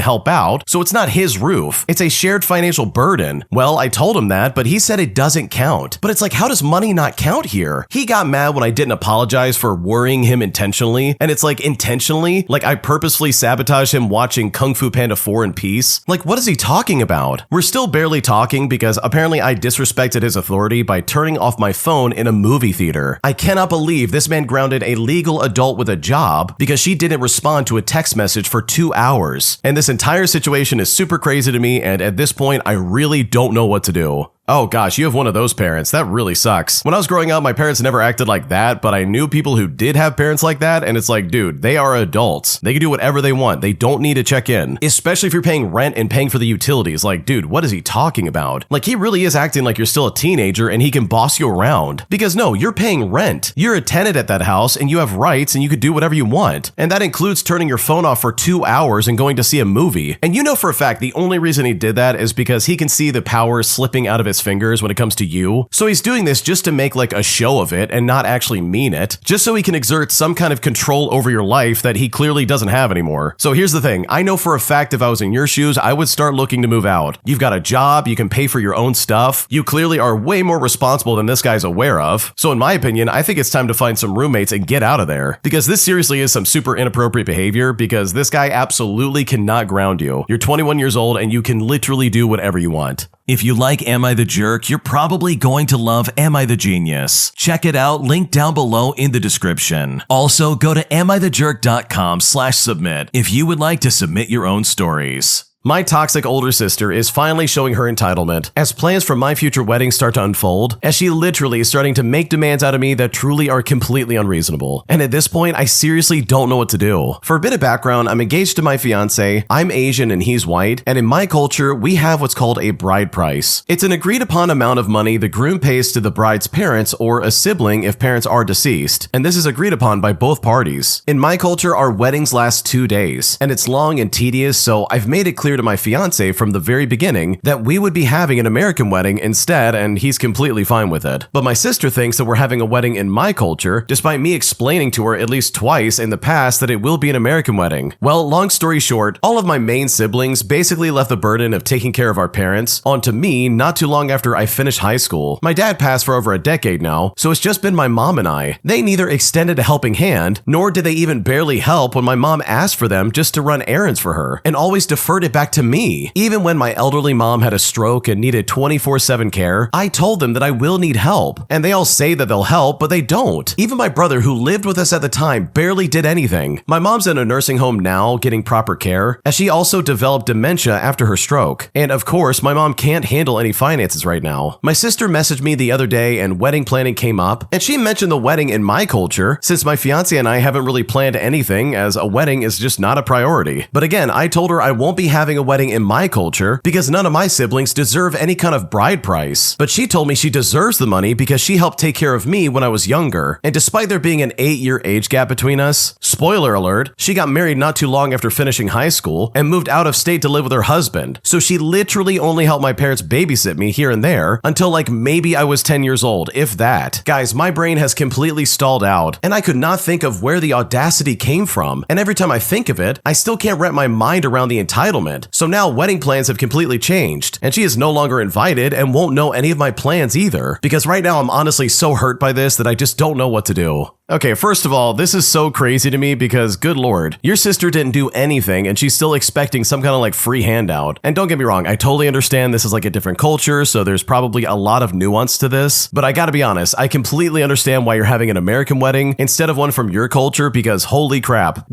Speaker 1: help out, so it's not his roof. It's a shared financial burden. Well, I told him that, but he said it doesn't count. But it's like, how does money not count here? He got mad when I didn't apologize for worrying him intentionally, and it's like intentionally, like I purposefully sabotage him watching Kung Fu Panda 4 in peace. Like, what is he talking about? We're still barely talking because apparently I disrespected his authority by turning off my phone in a movie theater. I cannot believe this man grounded a legal adult with a job because she didn't respond to a text message for 2 hours. And this entire situation is super crazy to me, and at this point, I really don't know what to do. Oh gosh, you have one of those parents. That really sucks. When I was growing up, my parents never acted like that, but I knew people who did have parents like that, and it's like, dude, they are adults. They can do whatever they want. They don't need to check in, especially if you're paying rent and paying for the utilities. Like, dude, what is he talking about? Like, he really is acting like you're still a teenager and he can boss you around. Because no, you're paying rent. You're a tenant at that house and you have rights and you could do whatever you want. And that includes turning your phone off for 2 hours and going to see a movie. And you know for a fact, the only reason he did that is because he can see the power slipping out of his fingers when it comes to you. So he's doing this just to make like a show of it and not actually mean it, just so he can exert some kind of control over your life that he clearly doesn't have anymore. So here's the thing. I know for a fact if I was in your shoes, I would start looking to move out. You've got a job, you can pay for your own stuff. You clearly are way more responsible than this guy's aware of. So in my opinion, I think it's time to find some roommates and get out of there, because this seriously is some super inappropriate behavior, because this guy absolutely cannot ground you. You're 21 years old and you can literally do whatever you want. If you like Am I the Jerk, you're probably going to love Am I the Genius. Check it out, link down below in the description. Also, go to amithejerk.com/submit if you would like to submit your own stories. My toxic older sister is finally showing her entitlement as plans for my future wedding start to unfold, as she literally is starting to make demands out of me that truly are completely unreasonable. And at this point, I seriously don't know what to do. For a bit of background, I'm engaged to my fiance, I'm Asian and he's white, and in my culture, we have what's called a bride price. It's an agreed upon amount of money the groom pays to the bride's parents or a sibling if parents are deceased, and this is agreed upon by both parties. In my culture, our weddings last 2 days, and it's long and tedious, so I've made it clear clear to my fiance from the very beginning that we would be having an American wedding instead, and he's completely fine with it. But my sister thinks that we're having a wedding in my culture, despite me explaining to her at least twice in the past that it will be an American wedding. Well, long story short, all of my main siblings basically left the burden of taking care of our parents onto me not too long after I finished high school. My dad passed for over a decade now, so it's just been my mom and I. They neither extended a helping hand, nor did they even barely help when my mom asked for them just to run errands for her, and always deferred it back to me. Even when my elderly mom had a stroke and needed 24/7 care, I told them that I will need help, and they all say that they'll help, but they don't. Even my brother, who lived with us at the time, barely did anything. My mom's in a nursing home now getting proper care, as she also developed dementia after her stroke. And of course, my mom can't handle any finances right now. My sister messaged me the other day and wedding planning came up, and she mentioned the wedding in my culture, since my fiance and I haven't really planned anything, as a wedding is just not a priority. But again, I told her I won't be having a wedding in my culture because none of my siblings deserve any kind of bride price. But she told me she deserves the money because she helped take care of me when I was younger. And despite there being an 8-year age gap between us, spoiler alert, she got married not too long after finishing high school and moved out of state to live with her husband. So she literally only helped my parents babysit me here and there until like maybe I was 10 years old, if that. Guys, my brain has completely stalled out, and I could not think of where the audacity came from. And every time I think of it, I still can't wrap my mind around the entitlement. So now wedding plans have completely changed, and she is no longer invited and won't know any of my plans either. Because right now I'm honestly so hurt by this that I just don't know what to do. Okay, first of all, this is so crazy to me because, good lord, your sister didn't do anything and she's still expecting some kind of like free handout. And don't get me wrong, I totally understand this is like a different culture, so there's probably a lot of nuance to this. But I gotta be honest, I completely understand why you're having an American wedding instead of one from your culture because holy crap,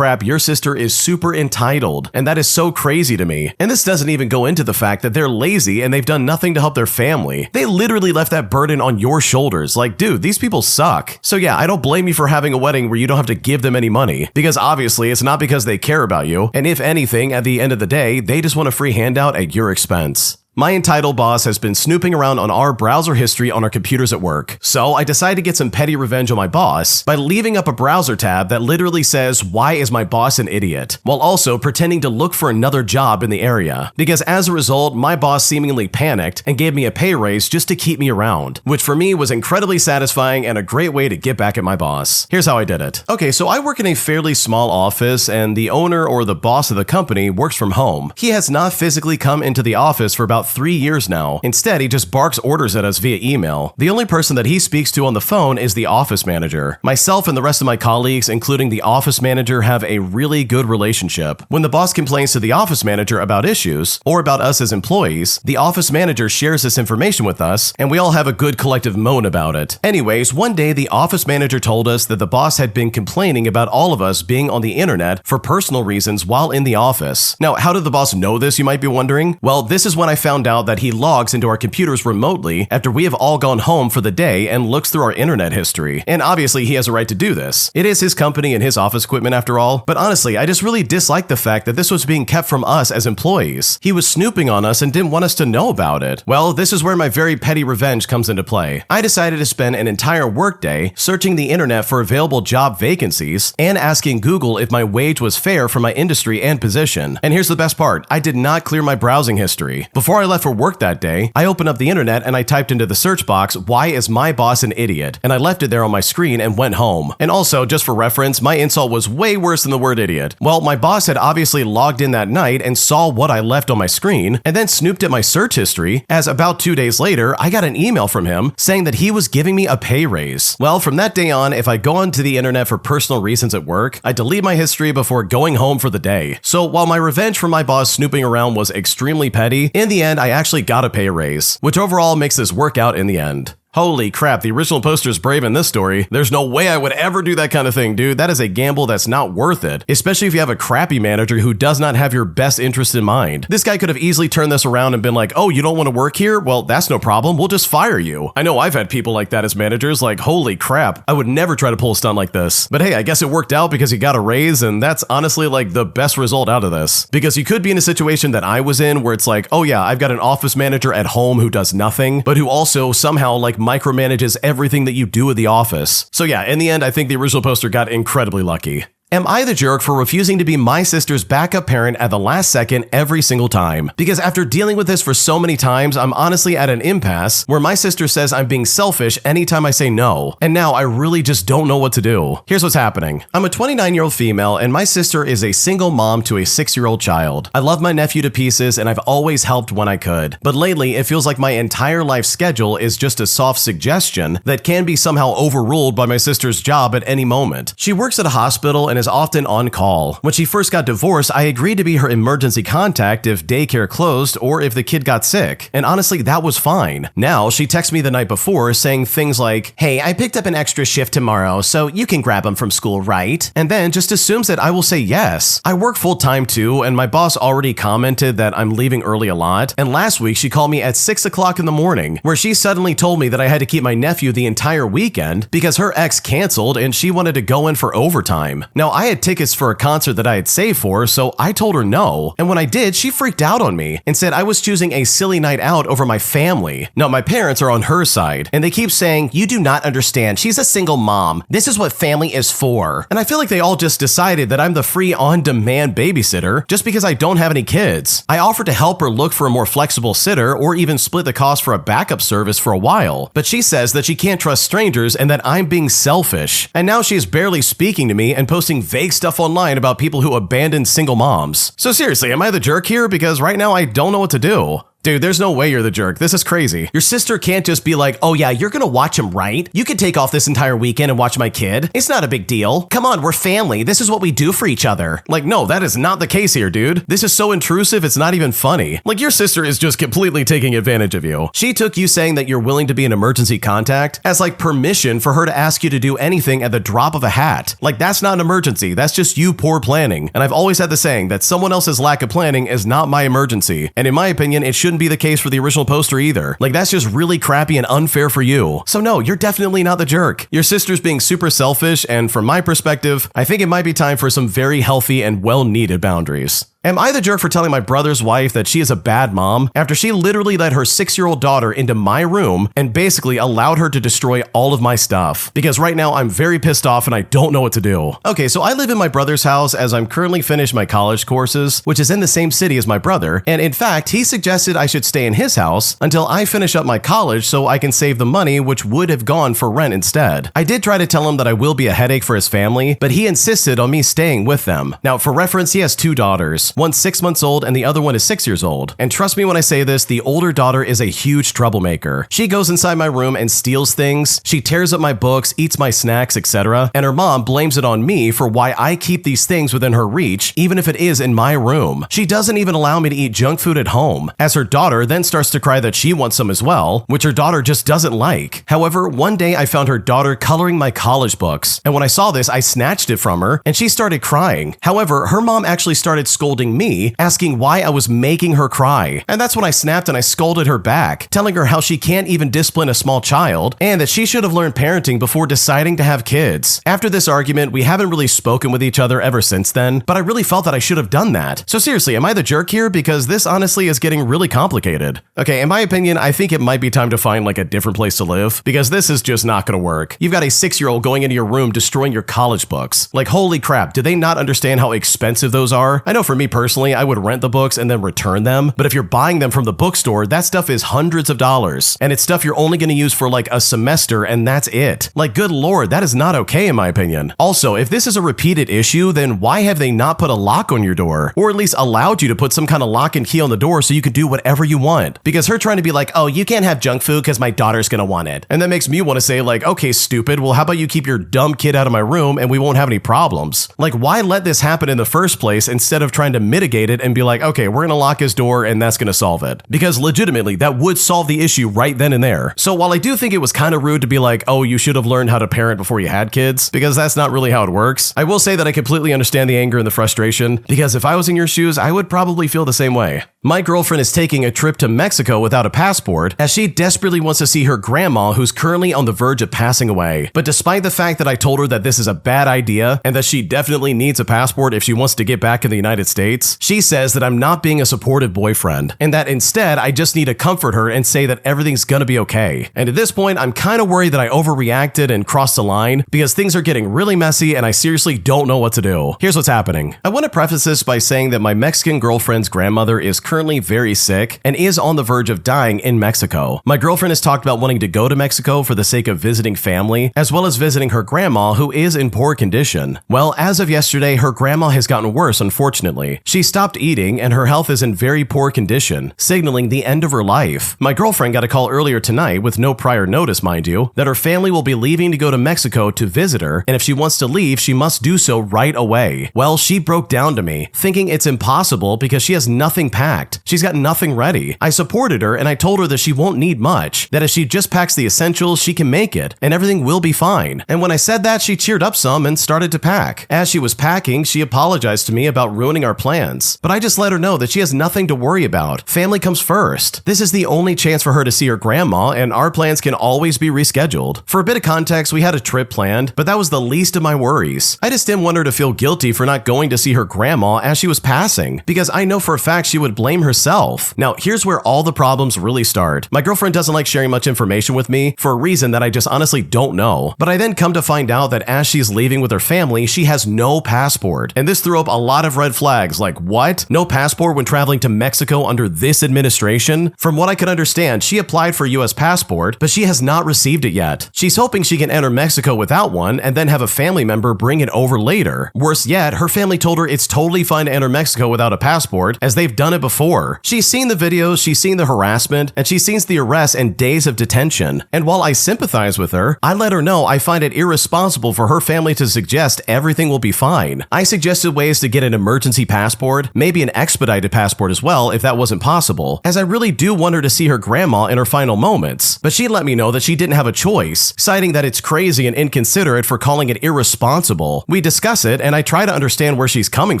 Speaker 1: your sister is super entitled. And that is so crazy to me. And this doesn't even go into the fact that they're lazy and they've done nothing to help their family. They literally left that burden on your shoulders. Like, dude, these people suck. So yeah, I don't blame you for having a wedding where you don't have to give them any money, because obviously it's not because they care about you, and if anything, at the end of the day, they just want a free handout at your expense. My entitled boss has been snooping around on our browser history on our computers at work. So I decided to get some petty revenge on my boss by leaving up a browser tab that literally says, "Why is my boss an idiot?" while also pretending to look for another job in the area. Because as a result, my boss seemingly panicked and gave me a pay raise just to keep me around, which for me was incredibly satisfying and a great way to get back at my boss. Here's how I did it. Okay, so I work in a fairly small office and the owner or the boss of the company works from home. He has not physically come into the office for about 3 years now. Instead, he just barks orders at us via email. The only person that he speaks to on the phone is the office manager. Myself and the rest of my colleagues, including the office manager, have a really good relationship. When the boss complains to the office manager about issues, or about us as employees, the office manager shares this information with us, and we all have a good collective moan about it. Anyways, one day the office manager told us that the boss had been complaining about all of us being on the internet for personal reasons while in the office. Now, how did the boss know this, you might be wondering? Well, this is when I found out that he logs into our computers remotely after we have all gone home for the day and looks through our internet history. And obviously he has a right to do this. It is his company and his office equipment after all. But honestly, I just really dislike the fact that this was being kept from us as employees. He was snooping on us and didn't want us to know about it. Well, this is where my very petty revenge comes into play. I decided to spend an entire workday searching the internet for available job vacancies and asking Google if my wage was fair for my industry and position. And here's the best part. I did not clear my browsing history. Before I left for work that day, I opened up the internet and I typed into the search box, "Why is my boss an idiot?" And I left it there on my screen and went home. And also, just for reference, my insult was way worse than the word idiot. Well, my boss had obviously logged in that night and saw what I left on my screen and then snooped at my search history, as about 2 days later, I got an email from him saying that he was giving me a pay raise. Well, from that day on, if I go onto the internet for personal reasons at work, I delete my history before going home for the day. So while my revenge from my boss snooping around was extremely petty, in the end, I actually got a pay raise, which overall makes this work out in the end. Holy crap, the original poster's brave in this story. There's no way I would ever do that kind of thing, dude. That is a gamble that's not worth it, especially if you have a crappy manager who does not have your best interest in mind. This guy could have easily turned this around and been like, "Oh, you don't want to work here? Well, that's no problem. We'll just fire you." I know I've had people like that as managers, like, holy crap, I would never try to pull a stunt like this. But hey, I guess it worked out because he got a raise, and that's honestly like the best result out of this. Because you could be in a situation that I was in where it's like, oh yeah, I've got an office manager at home who does nothing, but who also somehow like micromanages everything that you do at the office. So yeah, in the end, I think the original poster got incredibly lucky. Am I the jerk for refusing to be my sister's backup parent at the last second every single time? Because after dealing with this for so many times, I'm honestly at an impasse where my sister says I'm being selfish anytime I say no, and now I really just don't know what to do. Here's what's happening. I'm a 29-year-old female, and my sister is a single mom to a 6-year-old child. I love my nephew to pieces, and I've always helped when I could. But lately, it feels like my entire life schedule is just a soft suggestion that can be somehow overruled by my sister's job at any moment. She works at a hospital and is often on call. When she first got divorced, I agreed to be her emergency contact if daycare closed or if the kid got sick. And honestly, that was fine. Now, she texts me the night before saying things like, "Hey, I picked up an extra shift tomorrow, so you can grab him from school, right?" And then just assumes that I will say yes. I work full-time too, and my boss already commented that I'm leaving early a lot. And last week, she called me at 6 o'clock in the morning, where she suddenly told me that I had to keep my nephew the entire weekend because her ex canceled and she wanted to go in for overtime. Now, I had tickets for a concert that I had saved for, so I told her no. And when I did, she freaked out on me and said I was choosing a silly night out over my family. Now, my parents are on her side, and they keep saying, "You do not understand. She's a single mom. This is what family is for." And I feel like they all just decided that I'm the free on-demand babysitter just because I don't have any kids. I offered to help her look for a more flexible sitter or even split the cost for a backup service for a while, but she says that she can't trust strangers and that I'm being selfish. And now she is barely speaking to me and posting vague stuff online about people who abandon single moms. So seriously, am I the jerk here? Because right now I don't know what to do. Dude, there's no way you're the jerk. This is crazy. Your sister can't just be like, "Oh yeah, you're gonna watch him, right? You can take off this entire weekend and watch my kid. It's not a big deal. Come on, we're family. This is what we do for each other." Like, no, that is not the case here, dude. This is so intrusive, it's not even funny. Like, your sister is just completely taking advantage of you. She took you saying that you're willing to be an emergency contact as like permission for her to ask you to do anything at the drop of a hat. Like, that's not an emergency. That's just you poor planning. And I've always had the saying that someone else's lack of planning is not my emergency. And in my opinion, it shouldn't be the case for the original poster either. Like, that's just really crappy and unfair for you. So no, you're definitely not the jerk. Your sister's being super selfish, and from my perspective, I think it might be time for some very healthy and well-needed boundaries. Am I the jerk for telling my brother's wife that she is a bad mom after she literally let her 6-year-old daughter into my room and basically allowed her to destroy all of my stuff? Because right now I'm very pissed off and I don't know what to do. Okay, so I live in my brother's house as I'm currently finished my college courses, which is in the same city as my brother, and in fact, he suggested I should stay in his house until I finish up my college so I can save the money which would have gone for rent instead. I did try to tell him that I will be a headache for his family, but he insisted on me staying with them. Now, for reference, he has 2 daughters. One's 6 months old and the other one is 6 years old. And trust me when I say this, the older daughter is a huge troublemaker. She goes inside my room and steals things, she tears up my books, eats my snacks, etc. And her mom blames it on me for why I keep these things within her reach, even if it is in my room. She doesn't even allow me to eat junk food at home, as her daughter then starts to cry that she wants some as well, which her daughter just doesn't like. However, one day I found her daughter coloring my college books, and when I saw this, I snatched it from her, and she started crying. However, her mom actually started scolding me, asking why I was making her cry. And that's when I snapped and I scolded her back, telling her how she can't even discipline a small child, and that she should have learned parenting before deciding to have kids. After this argument, we haven't really spoken with each other ever since then, but I really felt that I should have done that. So seriously, am I the jerk here? Because this honestly is getting really complicated. Okay, in my opinion, I think it might be time to find like a different place to live, because this is just not gonna work. You've got a 6-year-old going into your room destroying your college books. Like, holy crap, do they not understand how expensive those are? I know for me personally, I would rent the books and then return them, but if you're buying them from the bookstore, that stuff is hundreds of dollars, and it's stuff you're only gonna use for like a semester and that's it. Like, good lord, that is not okay in my opinion. Also, if this is a repeated issue, then why have they not put a lock on your door? Or at least allowed you to put some kind of lock and key on the door so you can do whatever you want? Because her trying to be like, "Oh, you can't have junk food because my daughter's gonna want it." And that makes me want to say like, "Okay, stupid, well how about you keep your dumb kid out of my room and we won't have any problems?" Like, why let this happen in the first place instead of trying to mitigate it and be like, "Okay, we're gonna lock his door and that's gonna solve it." Because legitimately, that would solve the issue right then and there. So while I do think it was kind of rude to be like, "Oh, you should have learned how to parent before you had kids," because that's not really how it works, I will say that I completely understand the anger and the frustration, because if I was in your shoes, I would probably feel the same way. My girlfriend is taking a trip to Mexico without a passport, as she desperately wants to see her grandma who's currently on the verge of passing away. But despite the fact that I told her that this is a bad idea, and that she definitely needs a passport if she wants to get back in the United States, States. She says that I'm not being a supportive boyfriend, and that instead I just need to comfort her and say that everything's gonna be okay. And at this point, I'm kind of worried that I overreacted and crossed the line because things are getting really messy and I seriously don't know what to do. Here's what's happening. I want to preface this by saying that my Mexican girlfriend's grandmother is currently very sick and is on the verge of dying in Mexico. My girlfriend has talked about wanting to go to Mexico for the sake of visiting family, as well as visiting her grandma, who is in poor condition. Well, as of yesterday, her grandma has gotten worse, unfortunately. She stopped eating and her health is in very poor condition, signaling the end of her life. My girlfriend got a call earlier tonight, with no prior notice, mind you, that her family will be leaving to go to Mexico to visit her, and if she wants to leave, she must do so right away. Well, she broke down to me, thinking it's impossible because she has nothing packed. She's got nothing ready. I supported her and I told her that she won't need much, that if she just packs the essentials, she can make it, and everything will be fine. And when I said that, she cheered up some and started to pack. As she was packing, she apologized to me about ruining our plans, but I just let her know that she has nothing to worry about. Family comes first. This is the only chance for her to see her grandma, and our plans can always be rescheduled. For a bit of context, we had a trip planned, but that was the least of my worries. I just didn't want her to feel guilty for not going to see her grandma as she was passing, because I know for a fact she would blame herself. Now, here's where all the problems really start. My girlfriend doesn't like sharing much information with me for a reason that I just honestly don't know, but I then come to find out that as she's leaving with her family, she has no passport, and this threw up a lot of red flags, like what? No passport when traveling to Mexico under this administration? From what I could understand, she applied for a US passport, but she has not received it yet. She's hoping she can enter Mexico without one and then have a family member bring it over later. Worse yet, her family told her it's totally fine to enter Mexico without a passport, as they've done it before. She's seen the videos, she's seen the harassment, and she's seen the arrest and days of detention. And while I sympathize with her, I let her know I find it irresponsible for her family to suggest everything will be fine. I suggested ways to get an emergency passport, maybe an expedited passport as well if that wasn't possible, as I really do want her to see her grandma in her final moments. But she let me know that she didn't have a choice, citing that it's crazy and inconsiderate for calling it irresponsible. We discuss it and I try to understand where she's coming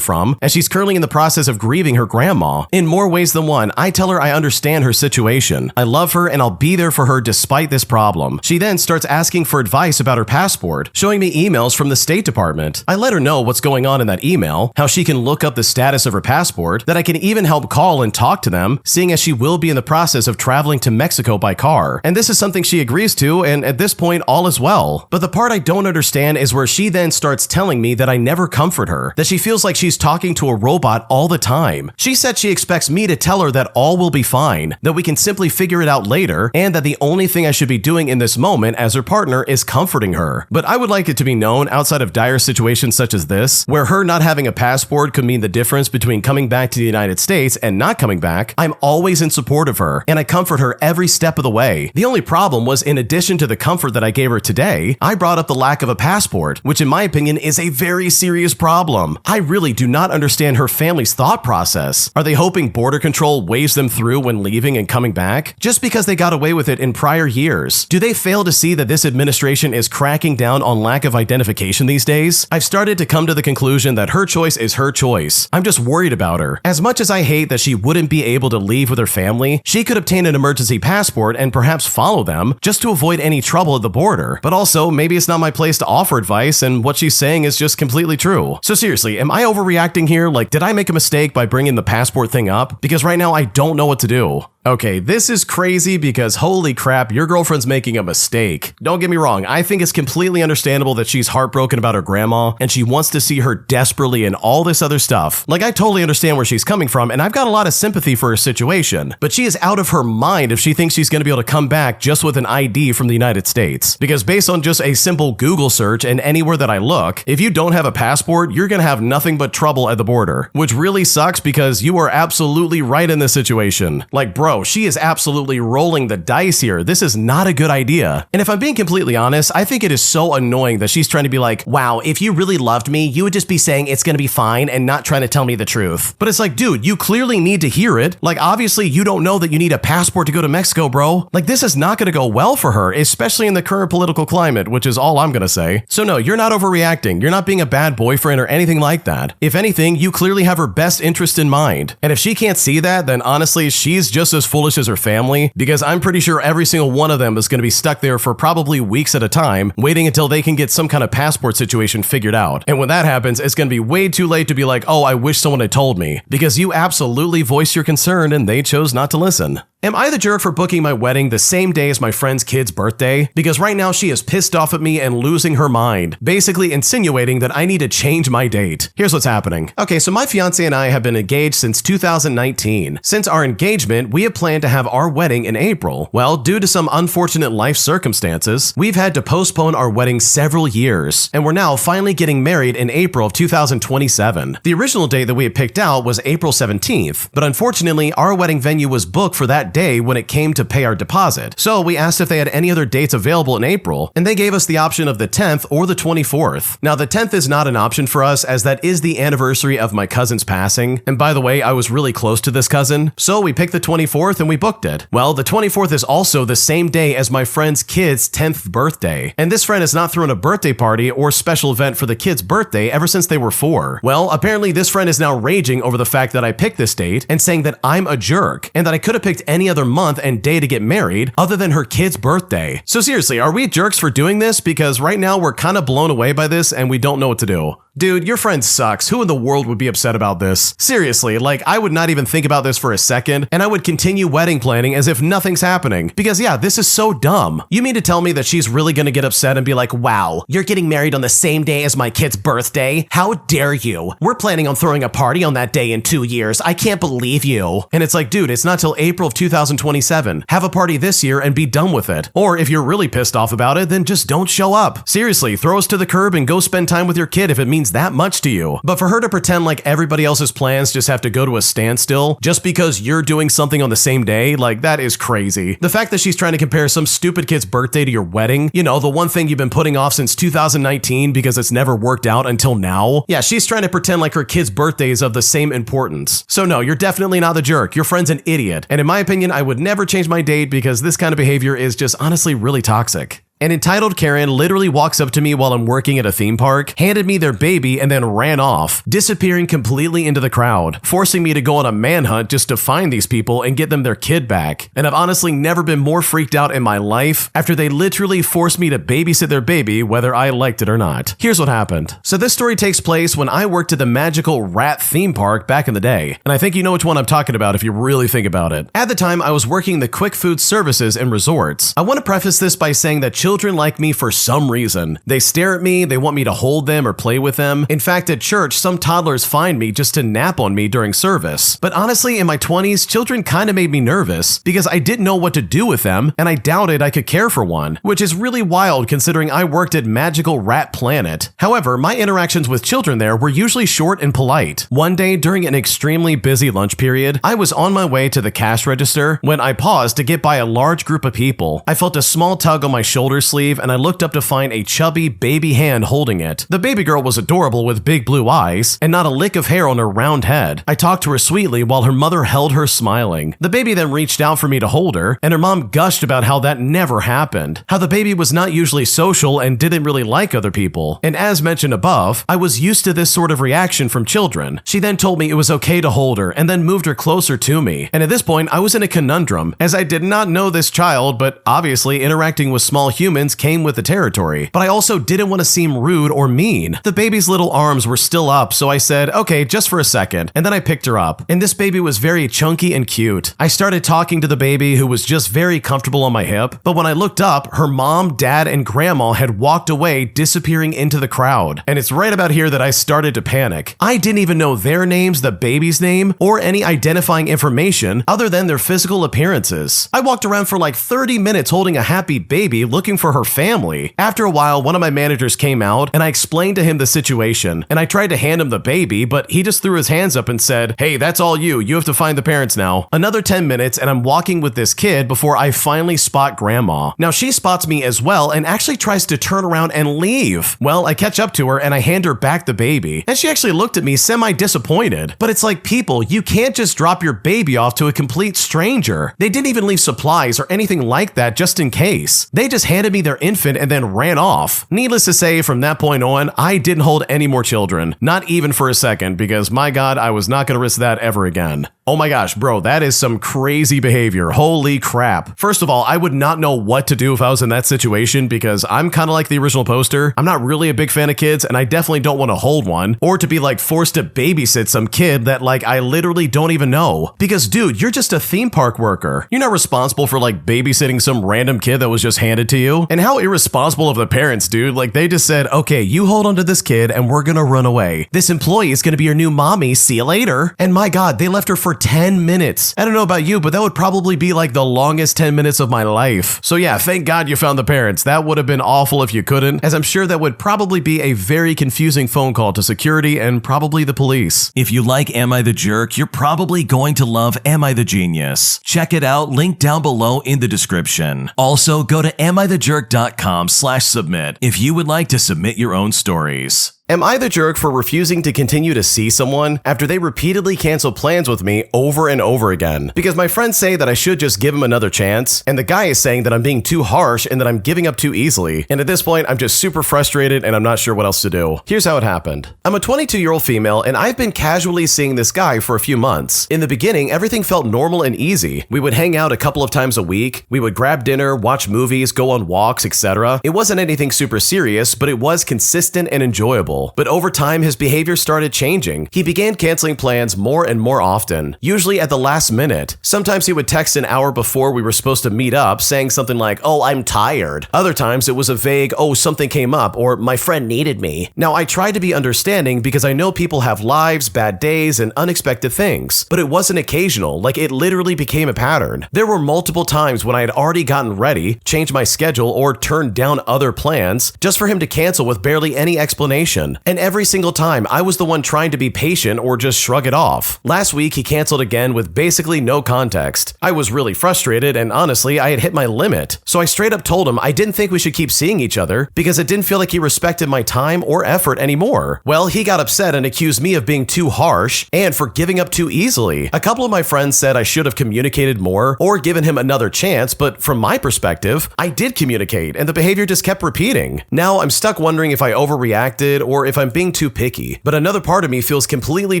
Speaker 1: from, as she's currently in the process of grieving her grandma. In more ways than one, I tell her I understand her situation. I love her and I'll be there for her despite this problem. She then starts asking for advice about her passport, showing me emails from the State Department. I let her know what's going on in that email, how she can look up the status of her passport, that I can even help call and talk to them, seeing as she will be in the process of traveling to Mexico by car. And this is something she agrees to, and at this point, all is well. But the part I don't understand is where she then starts telling me that I never comfort her, that she feels like she's talking to a robot all the time. She said she expects me to tell her that all will be fine, that we can simply figure it out later, and that the only thing I should be doing in this moment as her partner is comforting her. But I would like it to be known, outside of dire situations such as this, where her not having a passport could mean the difference between coming back to the United States and not coming back, I'm always in support of her, and I comfort her every step of the way. The only problem was, in addition to the comfort that I gave her today, I brought up the lack of a passport, which in my opinion is a very serious problem. I really do not understand her family's thought process. Are they hoping border control waves them through when leaving and coming back, just because they got away with it in prior years? Do they fail to see that this administration is cracking down on lack of identification these days? I've started to come to the conclusion that her choice is her choice. I'm just worried about her. As much as I hate that she wouldn't be able to leave with her family, she could obtain an emergency passport and perhaps follow them just to avoid any trouble at the border. But also, maybe it's not my place to offer advice and what she's saying is just completely true. So seriously, am I overreacting here? Like, did I make a mistake by bringing the passport thing up? Because right now I don't know what to do. Okay, this is crazy because holy crap, your girlfriend's making a mistake. Don't get me wrong, I think it's completely understandable that she's heartbroken about her grandma and she wants to see her desperately and all this other stuff. Like, I totally understand where she's coming from and I've got a lot of sympathy for her situation, but she is out of her mind if she thinks she's gonna be able to come back just with an ID from the United States. Because based on just a simple Google search and anywhere that I look, if you don't have a passport, you're gonna have nothing but trouble at the border, which really sucks because you are absolutely right in this situation. Like, bro, she is absolutely rolling the dice here. This is not a good idea. And if I'm being completely honest, I think it is so annoying that she's trying to be like, wow, if you really loved me, you would just be saying it's gonna be fine and not trying to tell me the truth. But it's like, dude, you clearly need to hear it. Like, obviously you don't know that you need a passport to go to Mexico, bro. Like, this is not gonna go well for her, especially in the current political climate, which is all I'm gonna say. So no, you're not overreacting. You're not being a bad boyfriend or anything like that. If anything, you clearly have her best interest in mind. And if she can't see that, then honestly, she's just as foolish as her family, because I'm pretty sure every single one of them is going to be stuck there for probably weeks at a time, waiting until they can get some kind of passport situation figured out. And when that happens, it's going to be way too late to be like, oh, I I wish someone had told me, because you absolutely voiced your concern and they chose not to listen. Am I the jerk for booking my wedding the same day as my friend's kid's birthday? Because right now she is pissed off at me and losing her mind, basically insinuating that I need to change my date. Here's what's happening. Okay, so my fiance and I have been engaged since 2019. Since our engagement, we have planned to have our wedding in April. Well, due to some unfortunate life circumstances, we've had to postpone our wedding several years, and we're now finally getting married in April of 2027. The original date that we had picked out was April 17th, but unfortunately, our wedding venue was booked for that day when it came to pay our deposit. So we asked if they had any other dates available in April, and they gave us the option of the 10th or the 24th. Now, the 10th is not an option for us, as that is the anniversary of my cousin's passing. And by the way, I was really close to this cousin, so we picked the 24th and we booked it. Well, the 24th is also the same day as my friend's kid's 10th birthday, and this friend has not thrown a birthday party or special event for the kid's birthday ever since they were 4. Well, apparently this friend is now raging over the fact that I picked this date and saying that I'm a jerk and that I could have picked any other month and day to get married other than her kid's birthday. So seriously, are we jerks for doing this? Because right now we're kind of blown away by this and we don't know what to do. Dude, your friend sucks. Who in the world would be upset about this? Seriously, like, I would not even think about this for a second, and I would continue wedding planning as if nothing's happening. Because yeah, this is so dumb. You mean to tell me that she's really gonna get upset and be like, wow, you're getting married on the same day as my kid's birthday? How dare you? We're planning on throwing a party on that day in 2 years. I can't believe you. And it's like, dude, it's not till April of 2027. Have a party this year and be done with it. Or if you're really pissed off about it, then just don't show up. Seriously, throw us to the curb and go spend time with your kid if it means that much to you. But for her to pretend like everybody else's plans just have to go to a standstill just because you're doing something on the same day, like, that is crazy. The fact that she's trying to compare some stupid kid's birthday to your wedding, you know, the one thing you've been putting off since 2019 because it's never worked out until now. Yeah, she's trying to pretend like her kid's birthday is of the same importance. So no, you're definitely not the jerk. Your friend's an idiot. And in my opinion, I would never change my date because this kind of behavior is just honestly really toxic. An entitled Karen literally walks up to me while I'm working at a theme park, handed me their baby, and then ran off, disappearing completely into the crowd, forcing me to go on a manhunt just to find these people and get them their kid back. And I've honestly never been more freaked out in my life after they literally forced me to babysit their baby whether I liked it or not. Here's what happened. So this story takes place when I worked at the magical rat theme park back in the day, and I think you know which one I'm talking about if you really think about it. At the time, I was working the quick food services and resorts. I want to preface this by saying that children like me for some reason. They stare at me, they want me to hold them or play with them. In fact, at church, some toddlers find me just to nap on me during service. But honestly, in my 20s, children kind of made me nervous because I didn't know what to do with them, and I doubted I could care for one, which is really wild considering I worked at Magical Rat Planet. However, my interactions with children there were usually short and polite. One day, during an extremely busy lunch period, I was on my way to the cash register when I paused to get by a large group of people. I felt a small tug on my shoulder sleeve, and I looked up to find a chubby baby hand holding it. The baby girl was adorable with big blue eyes and not a lick of hair on her round head. I talked to her sweetly while her mother held her smiling. The baby then reached out for me to hold her, and her mom gushed about how that never happened, how the baby was not usually social and didn't really like other people. And as mentioned above, I was used to this sort of reaction from children. She then told me it was okay to hold her and then moved her closer to me. And at this point, I was in a conundrum as I did not know this child, but obviously interacting with small humans came with the territory, but I also didn't want to seem rude or mean. The baby's little arms were still up, so I said, okay, just for a second, and then I picked her up, and this baby was very chunky and cute. I started talking to the baby, who was just very comfortable on my hip, but when I looked up, her mom, dad, and grandma had walked away, disappearing into the crowd. And it's right about here that I started to panic. I didn't even know their names, the baby's name, or any identifying information other than their physical appearances. I walked around for like 30 minutes holding a happy baby looking for her family. After a while, one of my managers came out and I explained to him the situation, and I tried to hand him the baby, but he just threw his hands up and said, hey, that's all you have to find the parents now. Another 10 minutes and I'm walking with this kid before I finally spot grandma. Now she spots me as well and actually tries to turn around and leave. Well, I catch up to her and I hand her back the baby, and she actually looked at me semi-disappointed. But it's like, people, you can't just drop your baby off to a complete stranger. They didn't even leave supplies or anything like that just in case. They just handed me their infant and then ran off. Needless to say, from that point on, I didn't hold any more children. Not even for a second, because my God, I was not going to risk that ever again. Oh my gosh, bro, that is some crazy behavior. Holy crap. First of all, I would not know what to do if I was in that situation because I'm kind of like the original poster. I'm not really a big fan of kids and I definitely don't want to hold one or to be like forced to babysit some kid that like I literally don't even know. Because dude, you're just a theme park worker. You're not responsible for like babysitting some random kid that was just handed to you. And how irresponsible of the parents, dude. Like they just said, okay, you hold on to this kid and we're gonna run away. This employee is gonna be your new mommy. See you later. And my God, they left her for 10 minutes. I don't know about you, but that would probably be like the longest 10 minutes of my life. So yeah, thank God you found the parents. That would have been awful if you couldn't, as I'm sure that would probably be a very confusing phone call to security and probably the police. If you like Am I the Jerk, you're probably going to love Am I the Genius. Check it out, link down below in the description. Also, go to amithejerk.com/submit if you would like to submit your own stories. Am I the jerk for refusing to continue to see someone after they repeatedly cancel plans with me over and over again? Because my friends say that I should just give him another chance, and the guy is saying that I'm being too harsh and that I'm giving up too easily. And at this point, I'm just super frustrated and I'm not sure what else to do. Here's how it happened. I'm a 22-year-old female and I've been casually seeing this guy for a few months. In the beginning, everything felt normal and easy. We would hang out a couple of times a week. We would grab dinner, watch movies, go on walks, etc. It wasn't anything super serious, but it was consistent and enjoyable. But over time, his behavior started changing. He began canceling plans more and more often, usually at the last minute. Sometimes he would text an hour before we were supposed to meet up, saying something like, "Oh, I'm tired." Other times it was a vague, "Oh, something came up," or "My friend needed me." Now, I tried to be understanding because I know people have lives, bad days, and unexpected things. But it wasn't occasional, like it literally became a pattern. There were multiple times when I had already gotten ready, changed my schedule, or turned down other plans, just for him to cancel with barely any explanation. And every single time, I was the one trying to be patient or just shrug it off. Last week, he canceled again with basically no context. I was really frustrated, and honestly, I had hit my limit. So I straight up told him I didn't think we should keep seeing each other because it didn't feel like he respected my time or effort anymore. Well, he got upset and accused me of being too harsh and for giving up too easily. A couple of my friends said I should have communicated more or given him another chance, but from my perspective, I did communicate and the behavior just kept repeating. Now I'm stuck wondering if I overreacted or if I'm being too picky, but another part of me feels completely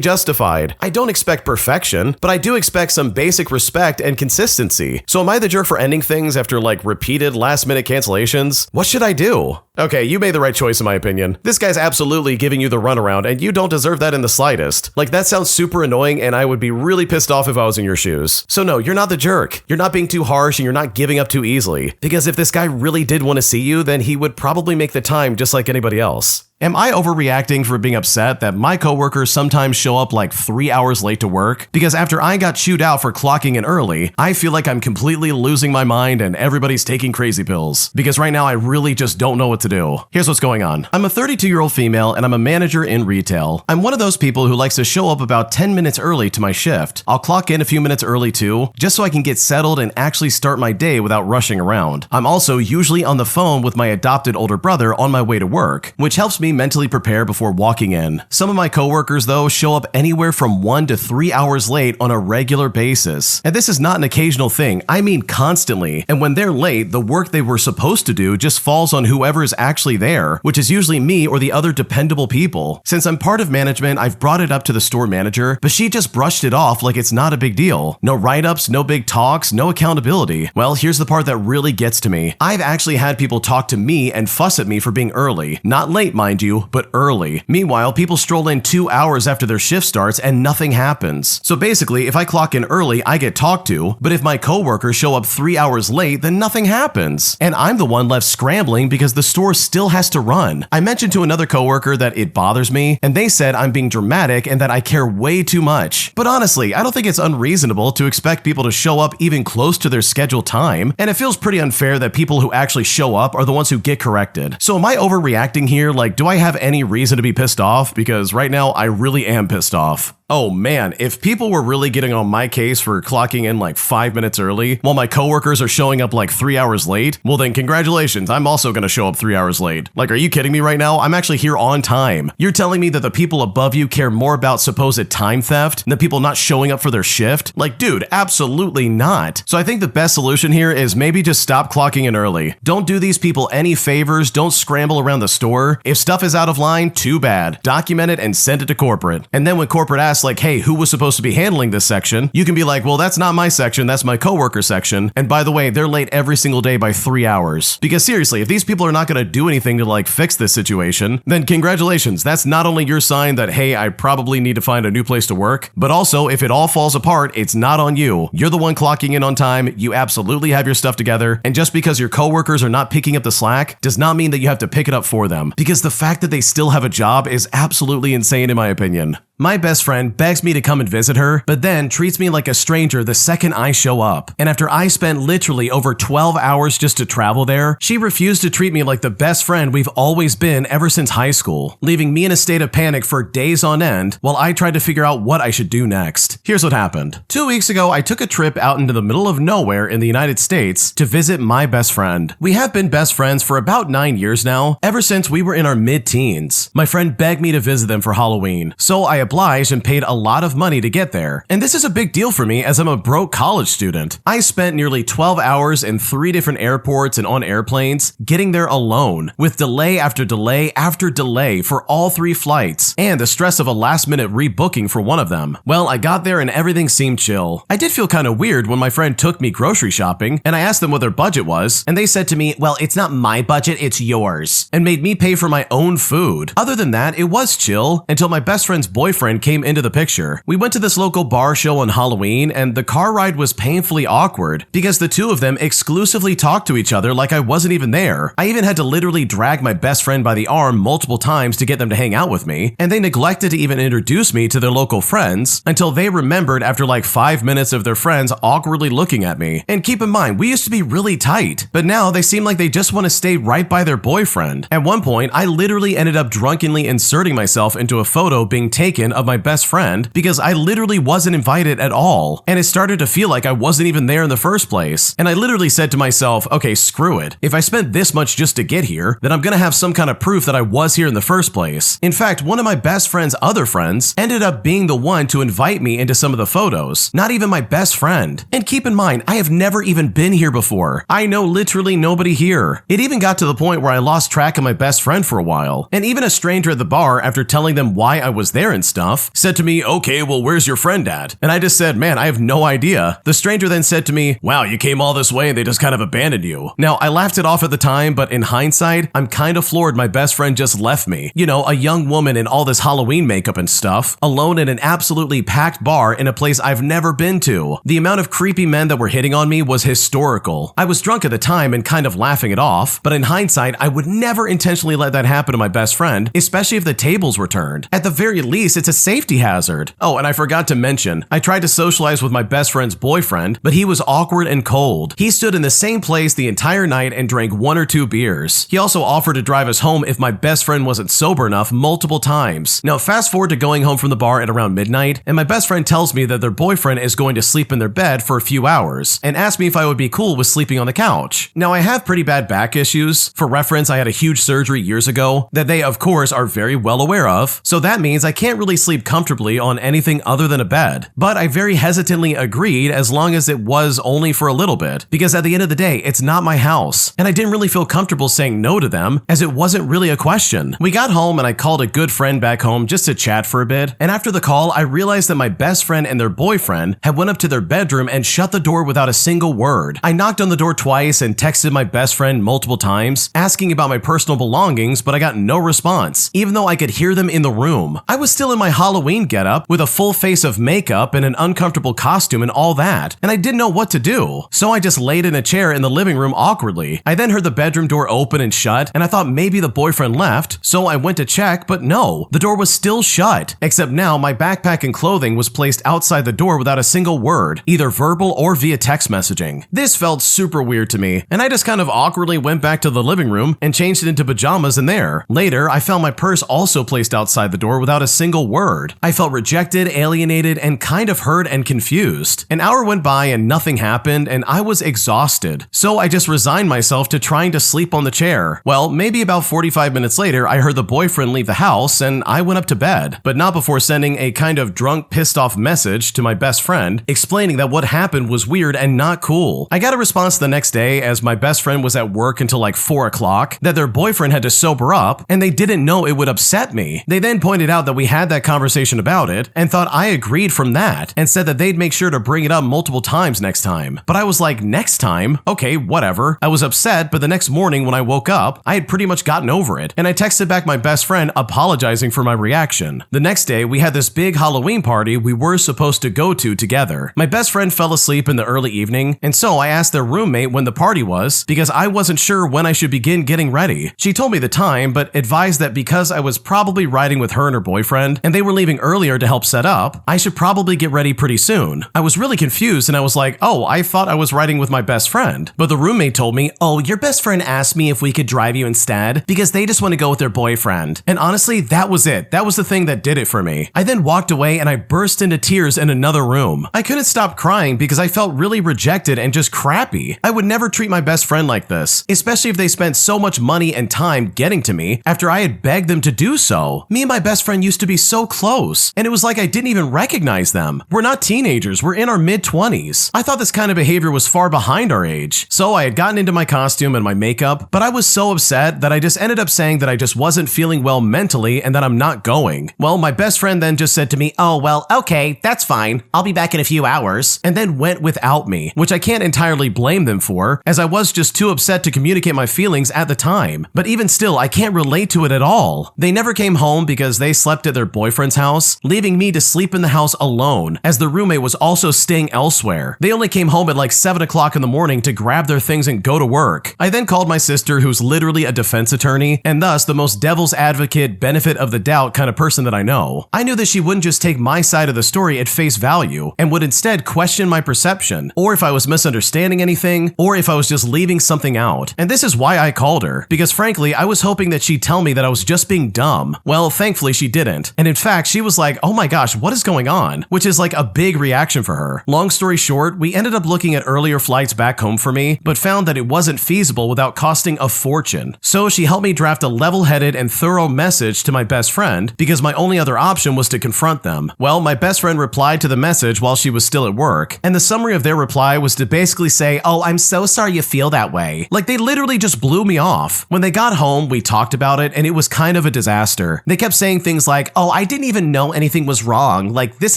Speaker 1: justified. I don't expect perfection, but I do expect some basic respect and consistency. So am I the jerk for ending things after like repeated last-minute cancellations? What should I do? Okay, you made the right choice in my opinion. This guy's absolutely giving you the runaround and you don't deserve that in the slightest. Like that sounds super annoying and I would be really pissed off if I was in your shoes. So no, you're not the jerk. You're not being too harsh and you're not giving up too easily. Because if this guy really did want to see you, then he would probably make the time just like anybody else. Am I overreacting for being upset that my coworkers sometimes show up like 3 hours late to work? Because after I got chewed out for clocking in early, I feel like I'm completely losing my mind and everybody's taking crazy pills. Because right now I really just don't know what to do. Here's what's going on. I'm a 32-year-old female and I'm a manager in retail. I'm one of those people who likes to show up about 10 minutes early to my shift. I'll clock in a few minutes early too, just so I can get settled and actually start my day without rushing around. I'm also usually on the phone with my adopted older brother on my way to work, which helps me mentally prepare before walking in. Some of my coworkers, though, show up anywhere from 1 to 3 hours late on a regular basis. And this is not an occasional thing, I mean constantly. And when they're late, the work they were supposed to do just falls on whoever is actually there, which is usually me or the other dependable people. Since I'm part of management, I've brought it up to the store manager, but she just brushed it off like it's not a big deal. No write-ups, no big talks, no accountability. Well, here's the part that really gets to me. I've actually had people talk to me and fuss at me for being early. Not late, mind you, but early. Meanwhile, people stroll in 2 hours after their shift starts and nothing happens. So basically, if I clock in early, I get talked to, but if my coworkers show up 3 hours late, then nothing happens. And I'm the one left scrambling because the store still has to run. I mentioned to another coworker that it bothers me, and they said I'm being dramatic and that I care way too much. But honestly, I don't think it's unreasonable to expect people to show up even close to their scheduled time, and it feels pretty unfair that people who actually show up are the ones who get corrected. So am I overreacting here? Like, do I have any reason to be pissed off? Because right now, I really am pissed off. Oh man, if people were really getting on my case for clocking in like 5 minutes early, while my coworkers are showing up like 3 hours late, well then congratulations, I'm also gonna show up 3 hours late. Like, are you kidding me right now? I'm actually here on time. You're telling me that the people above you care more about supposed time theft than people not showing up for their shift? Like, dude, absolutely not. So I think the best solution here is maybe just stop clocking in early. Don't do these people any favors, don't scramble around the store. If stuff stuff is out of line, too bad. Document it and send it to corporate. And then when corporate asks like, hey, who was supposed to be handling this section? You can be like, well, that's not my section, that's my coworker section. And by the way, they're late every single day by 3 hours. Because seriously, if these people are not going to do anything to like fix this situation, then congratulations. That's not only your sign that, hey, I probably need to find a new place to work, but also if it all falls apart, it's not on you. You're the one clocking in on time. You absolutely have your stuff together. And just because your coworkers are not picking up the slack does not mean that you have to pick it up for them. Because the fact that they still have a job is absolutely insane in my opinion. My best friend begs me to come and visit her, but then treats me like a stranger the second I show up. And after I spent literally over 12 hours just to travel there, she refused to treat me like the best friend we've always been ever since high school, leaving me in a state of panic for days on end while I tried to figure out what I should do next. Here's what happened. 2 weeks ago, I took a trip out into the middle of nowhere in the United States to visit my best friend. We have been best friends for about 9 years now, ever since we were in our mid-teens. My friend begged me to visit them for Halloween, so I obliged and paid a lot of money to get there. And this is a big deal for me as I'm a broke college student. I spent nearly 12 hours in 3 different airports and on airplanes getting there alone, with delay after delay after delay for all 3 flights, and the stress of a last-minute rebooking for one of them. Well, I got there and everything seemed chill. I did feel kind of weird when my friend took me grocery shopping, and I asked them what their budget was, and they said to me, well, it's not my budget, it's yours, and made me pay for my own food. Other than that, it was chill until my best friend's boyfriend came into the picture. We went to this local bar show on Halloween, and the car ride was painfully awkward because the two of them exclusively talked to each other like I wasn't even there. I even had to literally drag my best friend by the arm multiple times to get them to hang out with me, and they neglected to even introduce me to their local friends until they remembered after like 5 minutes of their friends awkwardly looking at me. And keep in mind, we used to be really tight, but now they seem like they just want to stay right by their boyfriend. At one point, I literally ended up drunkenly inserting myself into a photo being taken of my best friend because I literally wasn't invited at all, and it started to feel like I wasn't even there in the first place. And I literally said to myself, okay, screw it. If I spent this much just to get here, then I'm gonna have some kind of proof that I was here in the first place. In fact, one of my best friend's other friends ended up being the one to invite me into some of the photos, not even my best friend. And keep in mind, I have never even been here before. I know literally nobody here. It even got to the point where I lost track of my best friend for a while, and even a stranger at the bar, after telling them why I was there and stuff, said to me, okay, well, where's your friend at? And I just said, man, I have no idea. The stranger then said to me, wow, you came all this way and they just kind of abandoned you. Now, I laughed it off at the time, but in hindsight, I'm kind of floored my best friend just left me. You know, a young woman in all this Halloween makeup and stuff, alone in an absolutely packed bar in a place I've never been to. The amount of creepy men that were hitting on me was historical. I was drunk at the time and kind of laughing it off, but in hindsight, I would never intentionally let that happen to my best friend, especially if the tables were turned. At the very least, it's a safety hazard. Oh, and I forgot to mention, I tried to socialize with my best friend's boyfriend, but he was awkward and cold. He stood in the same place the entire night and drank 1 or 2 beers. He also offered to drive us home if my best friend wasn't sober enough multiple times. Now, fast forward to going home from the bar at around midnight, and my best friend tells me that their boyfriend is going to sleep in their bed for a few hours, and asked me if I would be cool with sleeping on the couch. Now, I have pretty bad back issues. For reference, I had a huge surgery years ago that they, of course, are very well aware of, so that means I can't really sleep comfortably on anything other than a bed. But I very hesitantly agreed as long as it was only for a little bit, because at the end of the day, it's not my house, and I didn't really feel comfortable saying no to them as it wasn't really a question. We got home and I called a good friend back home just to chat for a bit, and after the call, I realized that my best friend and their boyfriend had went up to their bedroom and shut the door without a single word. I knocked on the door twice and texted my best friend multiple times, asking about my personal belongings, but I got no response, even though I could hear them in the room. I was still in my Halloween getup with a full face of makeup and an uncomfortable costume and all that, and I didn't know what to do. So I just laid in a chair in the living room awkwardly. I then heard the bedroom door open and shut, and I thought maybe the boyfriend left, so I went to check, but no, the door was still shut, except now my backpack and clothing was placed outside the door without a single word, either verbal or via text messaging. This felt super weird to me, and I just kind of awkwardly went back to the living room and changed it into pajamas in there. Later, I found my purse also placed outside the door without a single single word. I felt rejected, alienated, and kind of hurt and confused. An hour went by and nothing happened, and I was exhausted. So I just resigned myself to trying to sleep on the chair. Well, maybe about 45 minutes later, I heard the boyfriend leave the house and I went up to bed, but not before sending a kind of drunk, pissed off message to my best friend explaining that what happened was weird and not cool. I got a response the next day as my best friend was at work until like 4 o'clock that their boyfriend had to sober up and they didn't know it would upset me. They then pointed out that we had that conversation about it and thought I agreed from that and said that they'd make sure to bring it up multiple times next time. But I was like, next time? Okay, whatever. I was upset, but the next morning when I woke up, I had pretty much gotten over it and I texted back my best friend apologizing for my reaction. The next day, we had this big Halloween party we were supposed to go to together. My best friend fell asleep in the early evening, and so I asked their roommate when the party was because I wasn't sure when I should begin getting ready. She told me the time, but advised that because I was probably riding with her and her boyfriend, and they were leaving earlier to help set up, I should probably get ready pretty soon. I was really confused and I was like, oh, I thought I was riding with my best friend. But the roommate told me, oh, your best friend asked me if we could drive you instead because they just want to go with their boyfriend. And honestly, that was it. That was the thing that did it for me. I then walked away and I burst into tears in another room. I couldn't stop crying because I felt really rejected and just crappy. I would never treat my best friend like this, especially if they spent so much money and time getting to me after I had begged them to do so. Me and my best friend used to be so close, and it was like I didn't even recognize them. We're not teenagers, we're in our mid-20s. I thought this kind of behavior was far behind our age. So I had gotten into my costume and my makeup, but I was so upset that I just ended up saying that I just wasn't feeling well mentally and that I'm not going. Well, my best friend then just said to me, oh, well, okay, that's fine. I'll be back in a few hours, and then went without me, which I can't entirely blame them for, as I was just too upset to communicate my feelings at the time. But even still, I can't relate to it at all. They never came home because they slept at their boyfriend's house, leaving me to sleep in the house alone, as the roommate was also staying elsewhere. They only came home at like 7 o'clock in the morning to grab their things and go to work. I then called my sister, who's literally a defense attorney, and thus the most devil's advocate, benefit of the doubt kind of person that I know. I knew that she wouldn't just take my side of the story at face value, and would instead question my perception, or if I was misunderstanding anything, or if I was just leaving something out. And this is why I called her, because frankly, I was hoping that she'd tell me that I was just being dumb. Well, thankfully she didn't. And in fact, she was like, oh my gosh, what is going on? Which is like a big reaction for her. Long story short, we ended up looking at earlier flights back home for me, but found that it wasn't feasible without costing a fortune. So she helped me draft a level-headed and thorough message to my best friend, because my only other option was to confront them. Well, my best friend replied to the message while she was still at work, and the summary of their reply was to basically say, oh, I'm so sorry you feel that way. Like they literally just blew me off. When they got home, we talked about it, and it was kind of a disaster. They kept saying things like, oh, I didn't even know anything was wrong. Like, this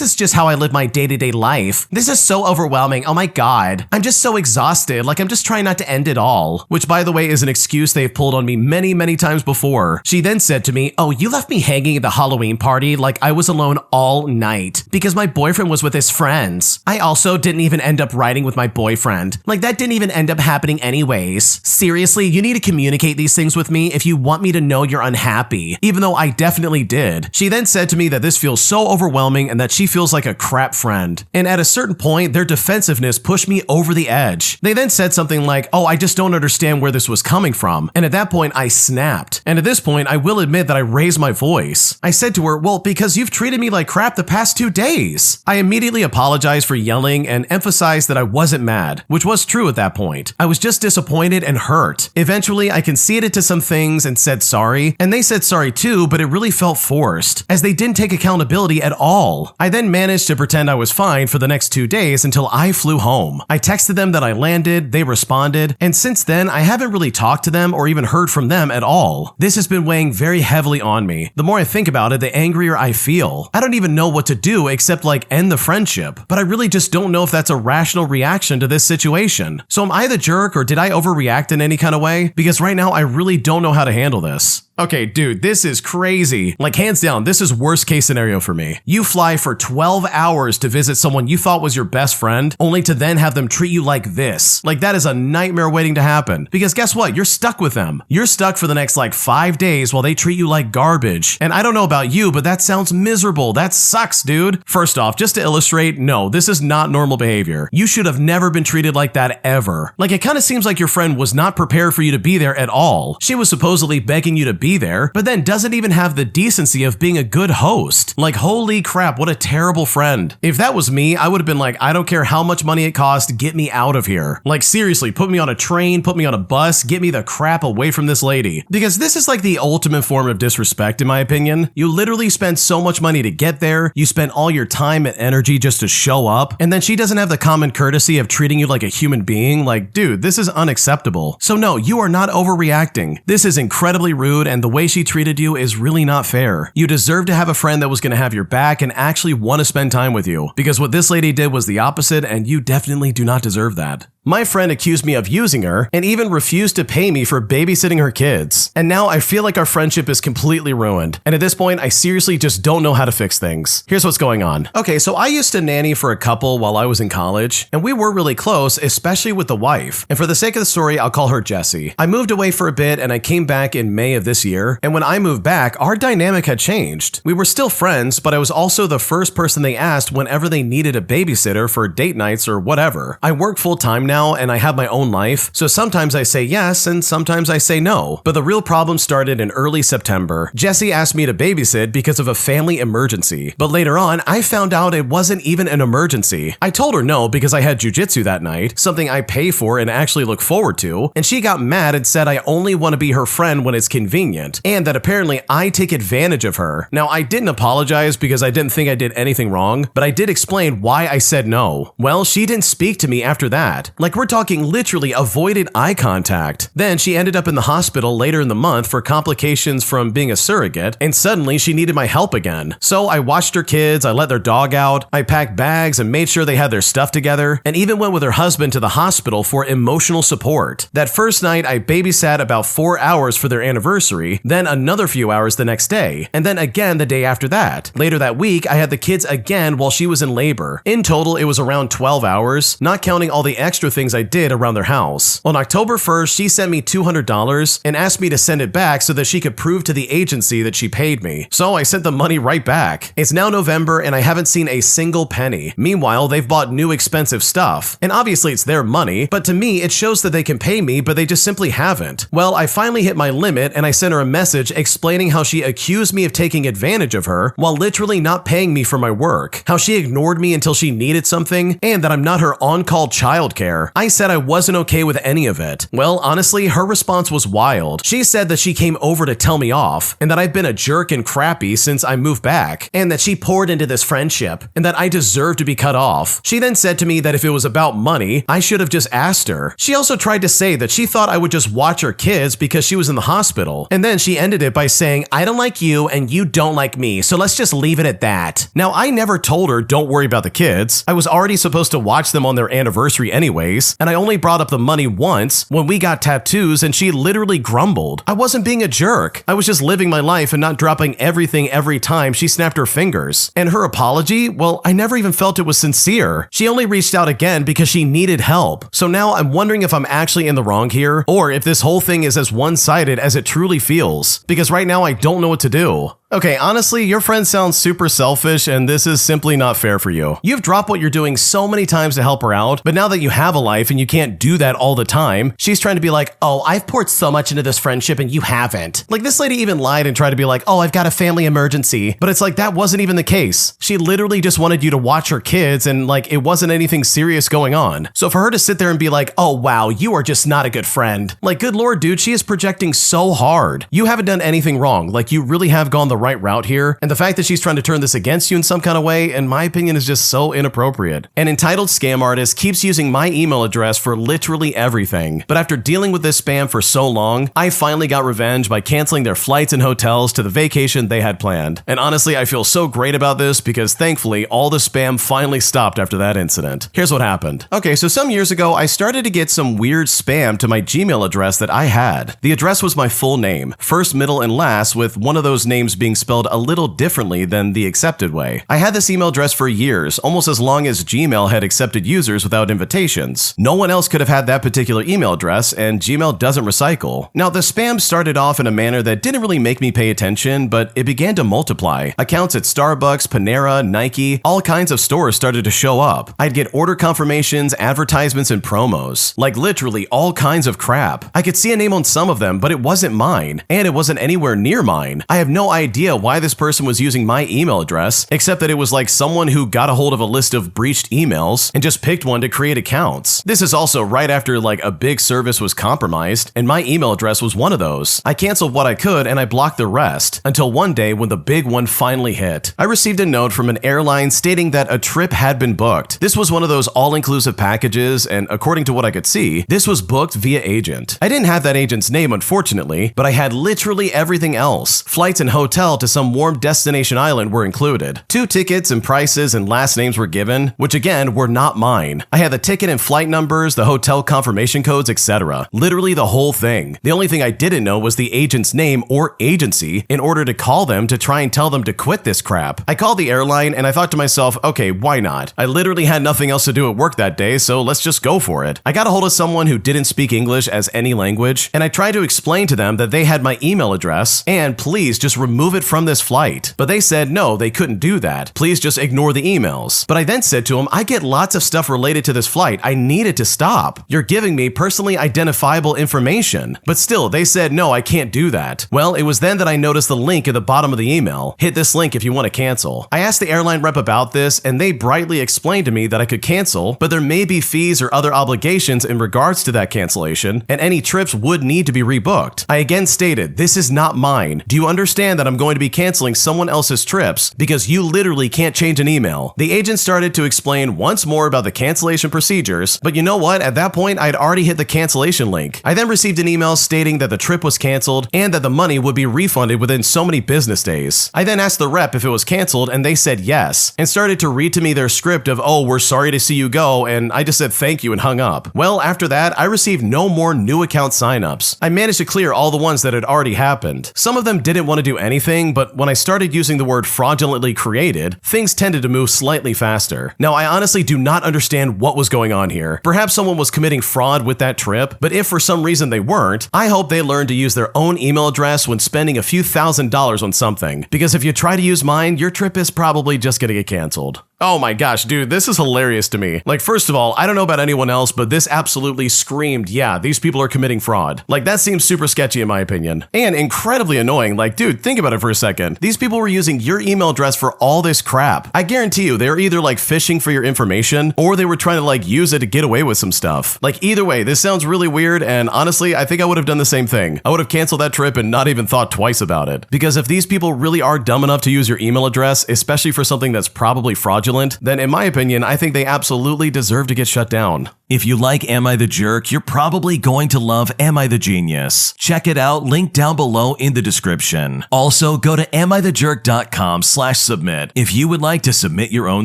Speaker 1: is just how I live my day-to-day life. This is so overwhelming. Oh my God. I'm just so exhausted. Like, I'm just trying not to end it all. Which, by the way, is an excuse they've pulled on me many, many times before. She then said to me, oh, you left me hanging at the Halloween party like I was alone all night because my boyfriend was with his friends. I also didn't even end up riding with my boyfriend. Like, that didn't even end up happening anyways. Seriously, you need to communicate these things with me if you want me to know you're unhappy, even though I definitely did. She then said to me that this feels so overwhelming and that she feels like a crap friend. And at a certain point, their defensiveness pushed me over the edge. They then said something like, oh, I just don't understand where this was coming from. And at that point, I snapped. And at this point, I will admit that I raised my voice. I said to her, well, because you've treated me like crap the past 2 days. I immediately apologized for yelling and emphasized that I wasn't mad, which was true at that point. I was just disappointed and hurt. Eventually, I conceded to some things and said sorry, and they said sorry too, but it really felt forced, as they didn't take accountability at all. I then managed to pretend I was fine for the next 2 days until I flew home. I texted them that I landed, they responded, and since then, I haven't really talked to them or even heard from them at all. This has been weighing very heavily on me. The more I think about it, the angrier I feel. I don't even know what to do except like end the friendship, but I really just don't know if that's a rational reaction to this situation. So am I the jerk, or did I overreact in any kind of way? Because right now I really don't know how to handle this. Okay, dude, this is crazy. Like, hands down, this is worst case scenario for me. You fly for 12 hours to visit someone you thought was your best friend, only to then have them treat you like this. Like, that is a nightmare waiting to happen. Because guess what? You're stuck with them. You're stuck for the next like 5 days while they treat you like garbage. And I don't know about you, but that sounds miserable. That sucks, dude. First off, just to illustrate, no, this is not normal behavior. You should have never been treated like that ever. Like, it kind of seems like your friend was not prepared for you to be there at all. She was supposedly begging you to be be there, but then doesn't even have the decency of being a good host. Like, holy crap, what a terrible friend. If that was me, I would have been like, I don't care how much money it costs, get me out of here. Like, seriously, put me on a train, put me on a bus, get me the crap away from this lady. Because this is like the ultimate form of disrespect, in my opinion. You literally spend so much money to get there, you spend all your time and energy just to show up, and then she doesn't have the common courtesy of treating you like a human being. Like, dude, this is unacceptable. So no, you are not overreacting. This is incredibly rude, and the way she treated you is really not fair. You deserve to have a friend that was going to have your back and actually want to spend time with you, because what this lady did was the opposite, and you definitely do not deserve that. My friend accused me of using her and even refused to pay me for babysitting her kids. And now I feel like our friendship is completely ruined. And at this point, I seriously just don't know how to fix things. Here's what's going on. Okay, so I used to nanny for a couple while I was in college, and we were really close, especially with the wife. And for the sake of the story, I'll call her Jessie. I moved away for a bit and I came back in May of this year. And when I moved back, our dynamic had changed. We were still friends, but I was also the first person they asked whenever they needed a babysitter for date nights or whatever. I work full time now and I have my own life, so sometimes I say yes and sometimes I say no. But the real problem started in early September. Jessie asked me to babysit because of a family emergency, but later on I found out it wasn't even an emergency. I told her no because I had jujitsu that night, something I pay for and actually look forward to, and she got mad and said I only want to be her friend when it's convenient, and that apparently I take advantage of her. Now, I didn't apologize because I didn't think I did anything wrong, but I did explain why I said no. Well, she didn't speak to me after that. Like, we're talking literally avoided eye contact. Then she ended up in the hospital later in the month for complications from being a surrogate, and suddenly she needed my help again. So I watched her kids, I let their dog out, I packed bags and made sure they had their stuff together, and even went with her husband to the hospital for emotional support. That first night, I babysat about 4 hours for their anniversary, then another few hours the next day, and then again the day after that. Later that week, I had the kids again while she was in labor. In total, it was around 12 hours, not counting all the extra things I did around their house. On October 1st, she sent me $200 and asked me to send it back so that she could prove to the agency that she paid me. So I sent the money right back. It's now November and I haven't seen a single penny. Meanwhile, they've bought new expensive stuff. And obviously it's their money, but to me, it shows that they can pay me, but they just simply haven't. Well, I finally hit my limit and I sent her a message explaining how she accused me of taking advantage of her while literally not paying me for my work, how she ignored me until she needed something, and that I'm not her on-call childcare. I said I wasn't okay with any of it. Well, honestly, her response was wild. She said that she came over to tell me off, and that I've been a jerk and crappy since I moved back, and that she poured into this friendship, and that I deserve to be cut off. She then said to me that if it was about money, I should have just asked her. She also tried to say that she thought I would just watch her kids because she was in the hospital, and then she ended it by saying, I don't like you and you don't like me, so let's just leave it at that. Now, I never told her don't worry about the kids. I was already supposed to watch them on their anniversary anyways, and I only brought up the money once when we got tattoos and she literally grumbled. I wasn't being a jerk. I was just living my life and not dropping everything every time she snapped her fingers. And her apology, well, I never even felt it was sincere. She only reached out again because she needed help. So now I'm wondering if I'm actually in the wrong here, or if this whole thing is as one-sided as it truly feels. Because right now I don't know what to do. Okay, honestly, your friend sounds super selfish and this is simply not fair for you. You've dropped what you're doing so many times to help her out, but now that you have a life and you can't do that all the time, she's trying to be like, oh, I've poured so much into this friendship and you haven't. Like, this lady even lied and tried to be like, oh, I've got a family emergency. But it's like, that wasn't even the case. She literally just wanted you to watch her kids and like, it wasn't anything serious going on. So for her to sit there and be like, oh, wow, you are just not a good friend. Like, good Lord, dude, she is projecting so hard. You haven't done anything wrong. Like, you really have gone the right route here, and the fact that she's trying to turn this against you in some kind of way, in my opinion, is just so inappropriate. An entitled scam artist keeps using my email address for literally everything, but after dealing with this spam for so long, I finally got revenge by canceling their flights and hotels to the vacation they had planned. And honestly, I feel so great about this because thankfully, all the spam finally stopped after that incident. Here's what happened. Okay, so some years ago, I started to get some weird spam to my Gmail address that I had. The address was my full name, first, middle, and last, with one of those names being being spelled a little differently than the accepted way. I had this email address for years, almost as long as Gmail had accepted users without invitations. No one else could have had that particular email address, and Gmail doesn't recycle. Now, the spam started off in a manner that didn't really make me pay attention, but it began to multiply. Accounts at Starbucks, Panera, Nike, all kinds of stores started to show up. I'd get order confirmations, advertisements, and promos. Like literally all kinds of crap. I could see a name on some of them, but it wasn't mine, and it wasn't anywhere near mine. I have no idea why this person was using my email address, except that it was like someone who got a hold of a list of breached emails and just picked one to create accounts. This is also right after like a big service was compromised, and my email address was one of those. I canceled what I could and I blocked the rest, until one day when the big one finally hit. I received a note from an airline stating that a trip had been booked. This was one of those all-inclusive packages, and according to what I could see, this was booked via agent. I didn't have that agent's name, unfortunately, but I had literally everything else. Flights and hotel to some warm destination island were included. 2 tickets and prices and last names were given, which again were not mine. I had the ticket and flight numbers, the hotel confirmation codes, etc. Literally the whole thing. The only thing I didn't know was the agent's name or agency in order to call them to try and tell them to quit this crap. I called the airline and I thought to myself, okay, why not? I literally had nothing else to do at work that day, so let's just go for it. I got a hold of someone who didn't speak English as any language, and I tried to explain to them that they had my email address and please just remove it from this flight. But they said no, they couldn't do that. Please just ignore the emails. But I then said to them, I get lots of stuff related to this flight. I need it to stop. You're giving me personally identifiable information. But still, they said no, I can't do that. Well, it was then that I noticed the link at the bottom of the email. Hit this link if you want to cancel. I asked the airline rep about this, and they brightly explained to me that I could cancel, but there may be fees or other obligations in regards to that cancellation, and any trips would need to be rebooked. I again stated, this is not mine. Do you understand that I'm going to be canceling someone else's trips because you literally can't change an email? The agent started to explain once more about the cancellation procedures, but you know what? At that point, I'd already hit the cancellation link. I then received an email stating that the trip was canceled and that the money would be refunded within so many business days. I then asked the rep if it was canceled, and they said yes, and started to read to me their script of, oh, we're sorry to see you go, and I just said thank you and hung up. Well, after that, I received no more new account signups. I managed to clear all the ones that had already happened. Some of them didn't want to do anything, but when I started using the word fraudulently created, things tended to move slightly faster. Now, I honestly do not understand what was going on here. Perhaps someone was committing fraud with that trip, but if for some reason they weren't, I hope they learned to use their own email address when spending a few $1,000s on something, because if you try to use mine, your trip is probably just gonna get canceled. Oh my gosh, dude, this is hilarious to me. Like, first of all, I don't know about anyone else, but this absolutely screamed, yeah, these people are committing fraud. Like, that seems super sketchy in my opinion. And incredibly annoying. Like, dude, think about it for a second. These people were using your email address for all this crap. I guarantee you, they were either like phishing for your information, or they were trying to like use it to get away with some stuff. Like, either way, this sounds really weird, and honestly, I think I would have done the same thing. I would have canceled that trip and not even thought twice about it. Because if these people really are dumb enough to use your email address, especially for something that's probably fraudulent, then in my opinion, I think they absolutely deserve to get shut down.
Speaker 2: If you like Am I the Jerk, you're probably going to love Am I the Genius. Check it out, link down below in the description. Also, go to amithejerk.com/submit if you would like to submit your own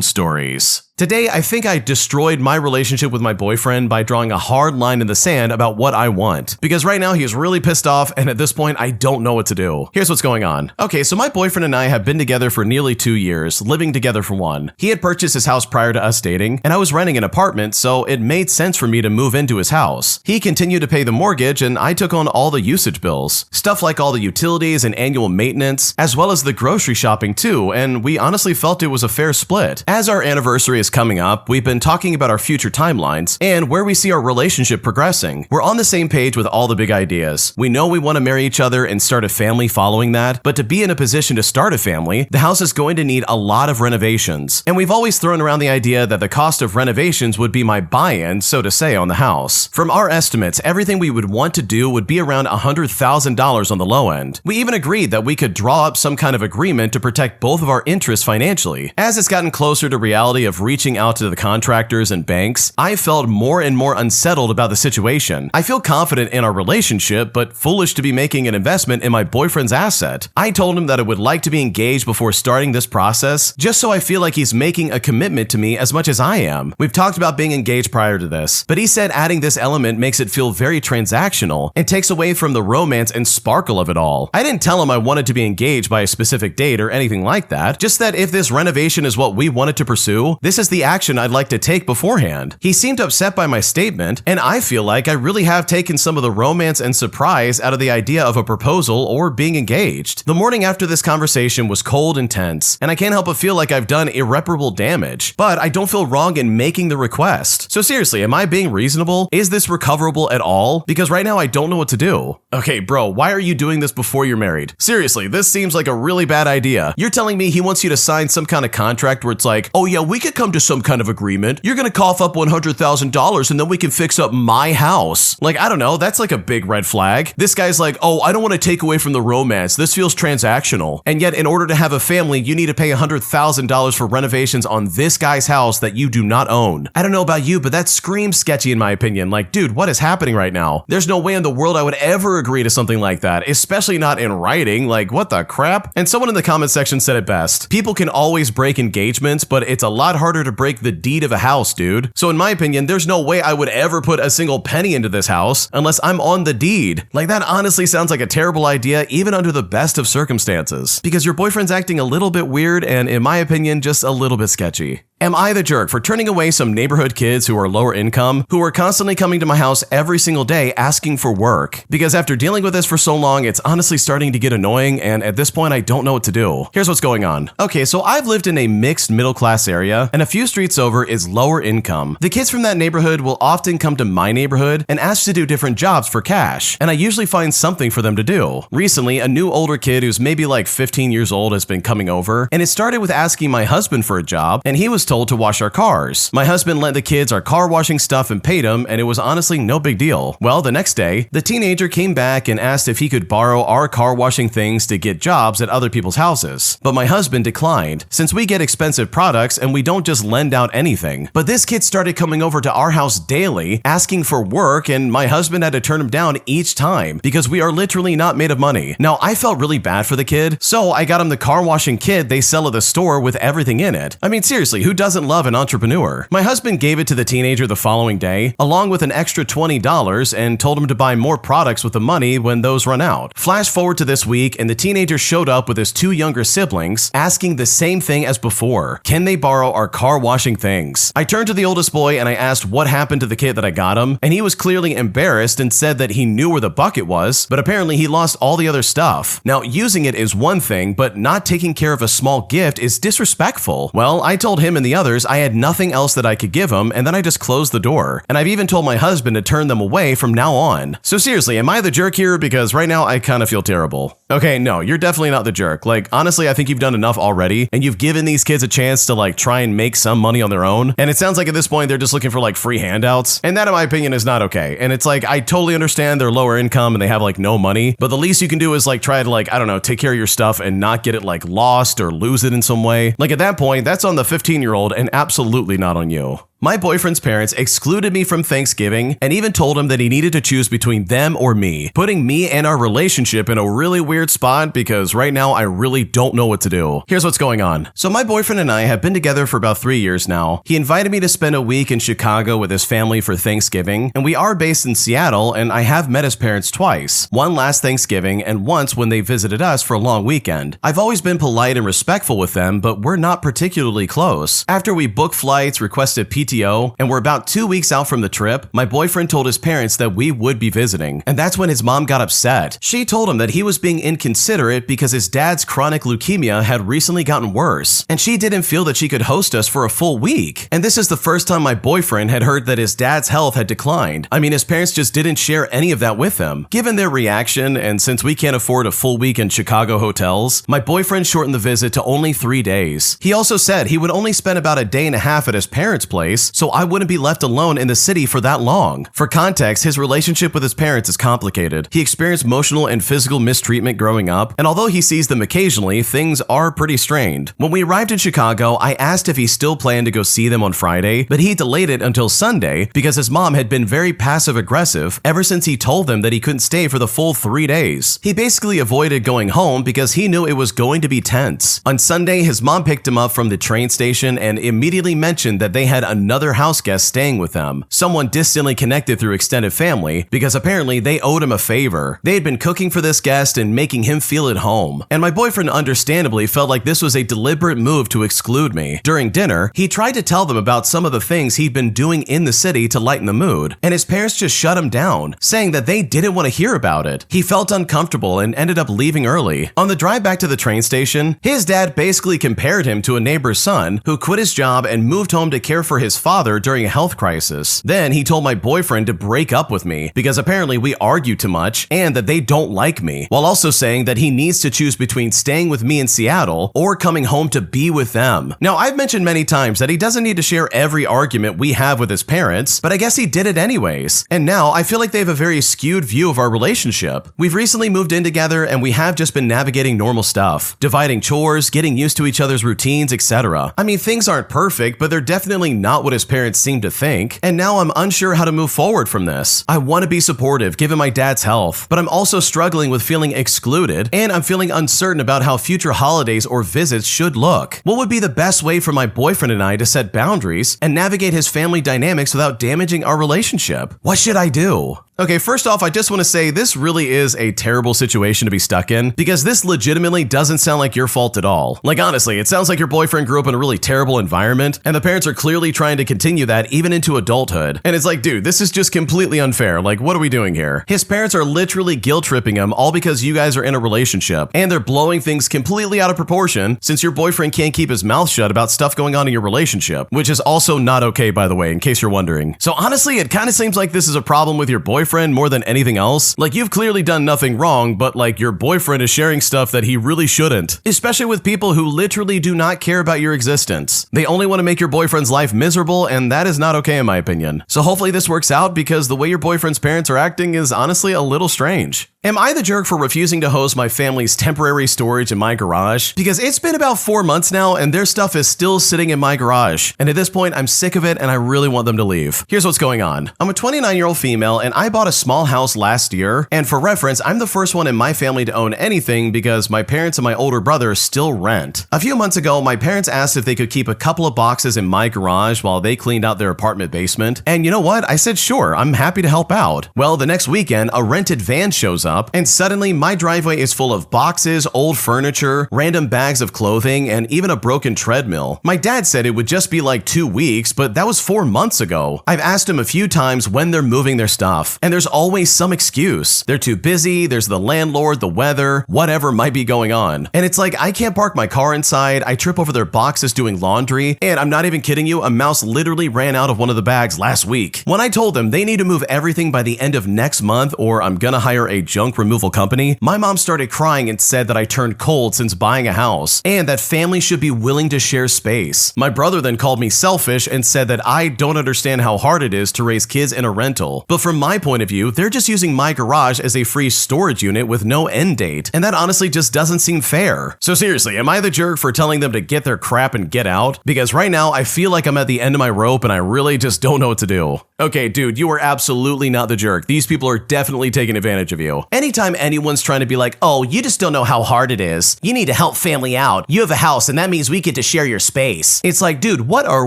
Speaker 2: stories.
Speaker 1: Today, I think I destroyed my relationship with my boyfriend by drawing a hard line in the sand about what I want. Because right now, he is really pissed off, and at this point, I don't know what to do. Here's what's going on. Okay, so my boyfriend and I have been together for nearly 2 years, living together for one. He had purchased his house prior to us dating, and I was renting an apartment, so it made sense for me to move into his house. He continued to pay the mortgage, and I took on all the usage bills. Stuff like all the utilities and annual maintenance, as well as the grocery shopping too, and we honestly felt it was a fair split. As our anniversary is coming up, we've been talking about our future timelines and where we see our relationship progressing. We're on the same page with all the big ideas. We know we want to marry each other and start a family following that, but to be in a position to start a family, the house is going to need a lot of renovations. And we've always thrown around the idea that the cost of renovations would be my buy-in, so to say, on the house. From our estimates, everything we would want to do would be around $100,000 on the low end. We even agreed that we could draw up some kind of agreement to protect both of our interests financially. As it's gotten closer to reality of reaching out to the contractors and banks, I felt more and more unsettled about the situation. I feel confident in our relationship, but foolish to be making an investment in my boyfriend's asset. I told him that I would like to be engaged before starting this process, just so I feel like he's making a commitment to me as much as I am. We've talked about being engaged prior to this, but he said adding this element makes it feel very transactional and takes away from the romance and sparkle of it all. I didn't tell him I wanted to be engaged by a specific date or anything like that, just that if this renovation is what we wanted to pursue, this is the action I'd like to take beforehand. He seemed upset by my statement, and I feel like I really have taken some of the romance and surprise out of the idea of a proposal or being engaged. The morning after this conversation was cold and tense, and I can't help but feel like I've done irreparable damage, but I don't feel wrong in making the request. So seriously, am I being reasonable? Is this recoverable at all? Because right now I don't know what to do. Okay, bro, why are you doing this before you're married? Seriously, this seems like a really bad idea. You're telling me he wants you to sign some kind of contract where it's like, oh yeah, we could come to some kind of agreement. You're gonna cough up $100,000 and then we can fix up my house. Like, I don't know, that's like a big red flag. This guy's like, oh, I don't want to take away from the romance. This feels transactional. And yet, in order to have a family, you need to pay $100,000 for renovations on this guy's house that you do not own. I don't know about you, but that screams sketchy in my opinion. Like, dude, what is happening right now? There's no way in the world I would ever agree to something like that, especially not in writing. Like, what the crap? And someone in the comment section said it best. People can always break engagements, but it's a lot harder to break the deed of a house, dude. So in my opinion, there's no way I would ever put a single penny into this house unless I'm on the deed. Like, that honestly sounds like a terrible idea, even under the best of circumstances, because your boyfriend's acting a little bit weird and, in my opinion, just a little bit sketchy. Am I the jerk for turning away some neighborhood kids who are lower income, who are constantly coming to my house every single day asking for work? Because after dealing with this for so long, it's honestly starting to get annoying, and at this point, I don't know what to do. Here's what's going on. Okay, so I've lived in a mixed middle-class area, and a few streets over is lower income. The kids from that neighborhood will often come to my neighborhood and ask to do different jobs for cash, and I usually find something for them to do. Recently, a new older kid who's maybe like 15 years old has been coming over, and it started with asking my husband for a job, and he was told to wash our cars. My husband lent the kids our car washing stuff and paid them, and it was honestly no big deal. Well, the next day, the teenager came back and asked if he could borrow our car washing things to get jobs at other people's houses. But my husband declined, since we get expensive products and we don't just lend out anything. But this kid started coming over to our house daily, asking for work, and my husband had to turn him down each time because we are literally not made of money. Now, I felt really bad for the kid, so I got him the car washing kit they sell at the store with everything in it. I mean, seriously, who doesn't love an entrepreneur? My husband gave it to the teenager the following day, along with an extra $20, and told him to buy more products with the money when those run out. Flash forward to this week, and the teenager showed up with his two younger siblings, asking the same thing as before. Can they borrow our car washing things? I turned to the oldest boy and I asked what happened to the kit that I got him, and he was clearly embarrassed and said that he knew where the bucket was, but apparently he lost all the other stuff. Now, using it is one thing, but not taking care of a small gift is disrespectful. Well, I told him and the others I had nothing else that I could give him, and then I just closed the door. And I've even told my husband to turn them away from now on. So seriously, am I the jerk here? Because right now I kind of feel terrible. Okay, no, you're definitely not the jerk. Like, honestly, I think you've done enough already, and you've given these kids a chance to like try and make some money on their own. And it sounds like at this point they're just looking for like free handouts. And that, in my opinion, is not okay. And it's like, I totally understand they're lower income and they have like no money, but the least you can do is like try to like, I don't know, take care of your stuff and not get it like lost or lose it in some way. Like at that point, that's on the 15-year-old and absolutely not on you. My boyfriend's parents excluded me from Thanksgiving and even told him that he needed to choose between them or me, putting me and our relationship in a really weird spot because right now I really don't know what to do. Here's what's going on. So my boyfriend and I have been together for about 3 years now. He invited me to spend a week in Chicago with his family for Thanksgiving, and we are based in Seattle, and I have met his parents twice, one last Thanksgiving and once when they visited us for a long weekend. I've always been polite and respectful with them, but we're not particularly close. After we booked flights, requested PTO, and we're about 2 weeks out from the trip, my boyfriend told his parents that we would be visiting, and that's when his mom got upset. She told him that he was being inconsiderate because his dad's chronic leukemia had recently gotten worse, and she didn't feel that she could host us for a full week. And this is the first time my boyfriend had heard that his dad's health had declined. I mean, his parents just didn't share any of that with him. Given their reaction, and since we can't afford a full week in Chicago hotels, my boyfriend shortened the visit to only 3 days. He also said he would only spend about a day and a half at his parents' place, place, so I wouldn't be left alone in the city for that long. For context, his relationship with his parents is complicated. He experienced emotional and physical mistreatment growing up, and although he sees them occasionally, things are pretty strained. When we arrived in Chicago, I asked if he still planned to go see them on Friday, but he delayed it until Sunday because his mom had been very passive-aggressive ever since he told them that he couldn't stay for the full 3 days. He basically avoided going home because he knew it was going to be tense. On Sunday, his mom picked him up from the train station and immediately mentioned that they had another house guest staying with them, someone distantly connected through extended family, because apparently they owed him a favor. They had been cooking for this guest and making him feel at home, and my boyfriend understandably felt like this was a deliberate move to exclude me. During dinner, he tried to tell them about some of the things he'd been doing in the city to lighten the mood, and his parents just shut him down, saying that they didn't want to hear about it. He felt uncomfortable and ended up leaving early. On the drive back to the train station, his dad basically compared him to a neighbor's son who quit his job and moved home to care for his father during a health crisis. Then he told my boyfriend to break up with me because apparently we argue too much and that they don't like me, while also saying that he needs to choose between staying with me in Seattle or coming home to be with them. Now, I've mentioned many times that he doesn't need to share every argument we have with his parents, but I guess he did it anyways. And now I feel like they have a very skewed view of our relationship. We've recently moved in together and we have just been navigating normal stuff, dividing chores, getting used to each other's routines, etc. I mean, things aren't perfect, but they're definitely not what his parents seem to think, and now I'm unsure how to move forward from this. I want to be supportive given my dad's health, but I'm also struggling with feeling excluded, and I'm feeling uncertain about how future holidays or visits should look. What would be the best way for my boyfriend and I to set boundaries and navigate his family dynamics without damaging our relationship? What should I do? Okay, first off, I just want to say this really is a terrible situation to be stuck in because this legitimately doesn't sound like your fault at all. Like honestly, it sounds like your boyfriend grew up in a really terrible environment and the parents are clearly trying to continue that even into adulthood. And it's like, dude, this is just completely unfair. Like, what are we doing here? His parents are literally guilt-tripping him all because you guys are in a relationship and they're blowing things completely out of proportion since your boyfriend can't keep his mouth shut about stuff going on in your relationship, which is also not okay, by the way, in case you're wondering. So honestly, it kind of seems like this is a problem with your boyfriend more than anything else. Like, you've clearly done nothing wrong, but like your boyfriend is sharing stuff that he really shouldn't, especially with people who literally do not care about your existence. They only want to make your boyfriend's life miserable, and that is not okay in my opinion. So hopefully this works out because the way your boyfriend's parents are acting is honestly a little strange. Am I the jerk for refusing to host my family's temporary storage in my garage? Because it's been about 4 months now and their stuff is still sitting in my garage. And at this point, I'm sick of it and I really want them to leave. Here's what's going on. I'm a 29-year-old female and I bought a small house last year. And for reference, I'm the first one in my family to own anything because my parents and my older brother still rent. A few months ago, my parents asked if they could keep a couple of boxes in my garage while they cleaned out their apartment basement. And you know what? I said, sure, I'm happy to help out. Well, the next weekend, a rented van shows up and suddenly my driveway is full of boxes, old furniture, random bags of clothing, and even a broken treadmill. My dad said it would just be like 2 weeks, but that was 4 months ago. I've asked him a few times when they're moving their stuff, and there's always some excuse. They're too busy, there's the landlord, the weather, whatever might be going on. And it's like, I can't park my car inside, I trip over their boxes doing laundry, and I'm not even kidding you, a mouse literally ran out of one of the bags last week. When I told them they need to move everything by the end of next month or I'm gonna hire a junk removal company, my mom started crying and said that I turned cold since buying a house and that families should be willing to share space. My brother then called me selfish and said that I don't understand how hard it is to raise kids in a rental. But from my point of view, they're just using my garage as a free storage unit with no end date, and that honestly just doesn't seem fair. So seriously, am I the jerk for telling them to get their crap and get out? Because right now I feel like I'm at the end of my rope and I really just don't know what to do. Okay, dude, you are absolutely not the jerk. These people are definitely taking advantage of you. Anytime anyone's trying to be like, oh, you just don't know how hard it is. You need to help family out. You have a house and that means we get to share your space. It's like, dude, what are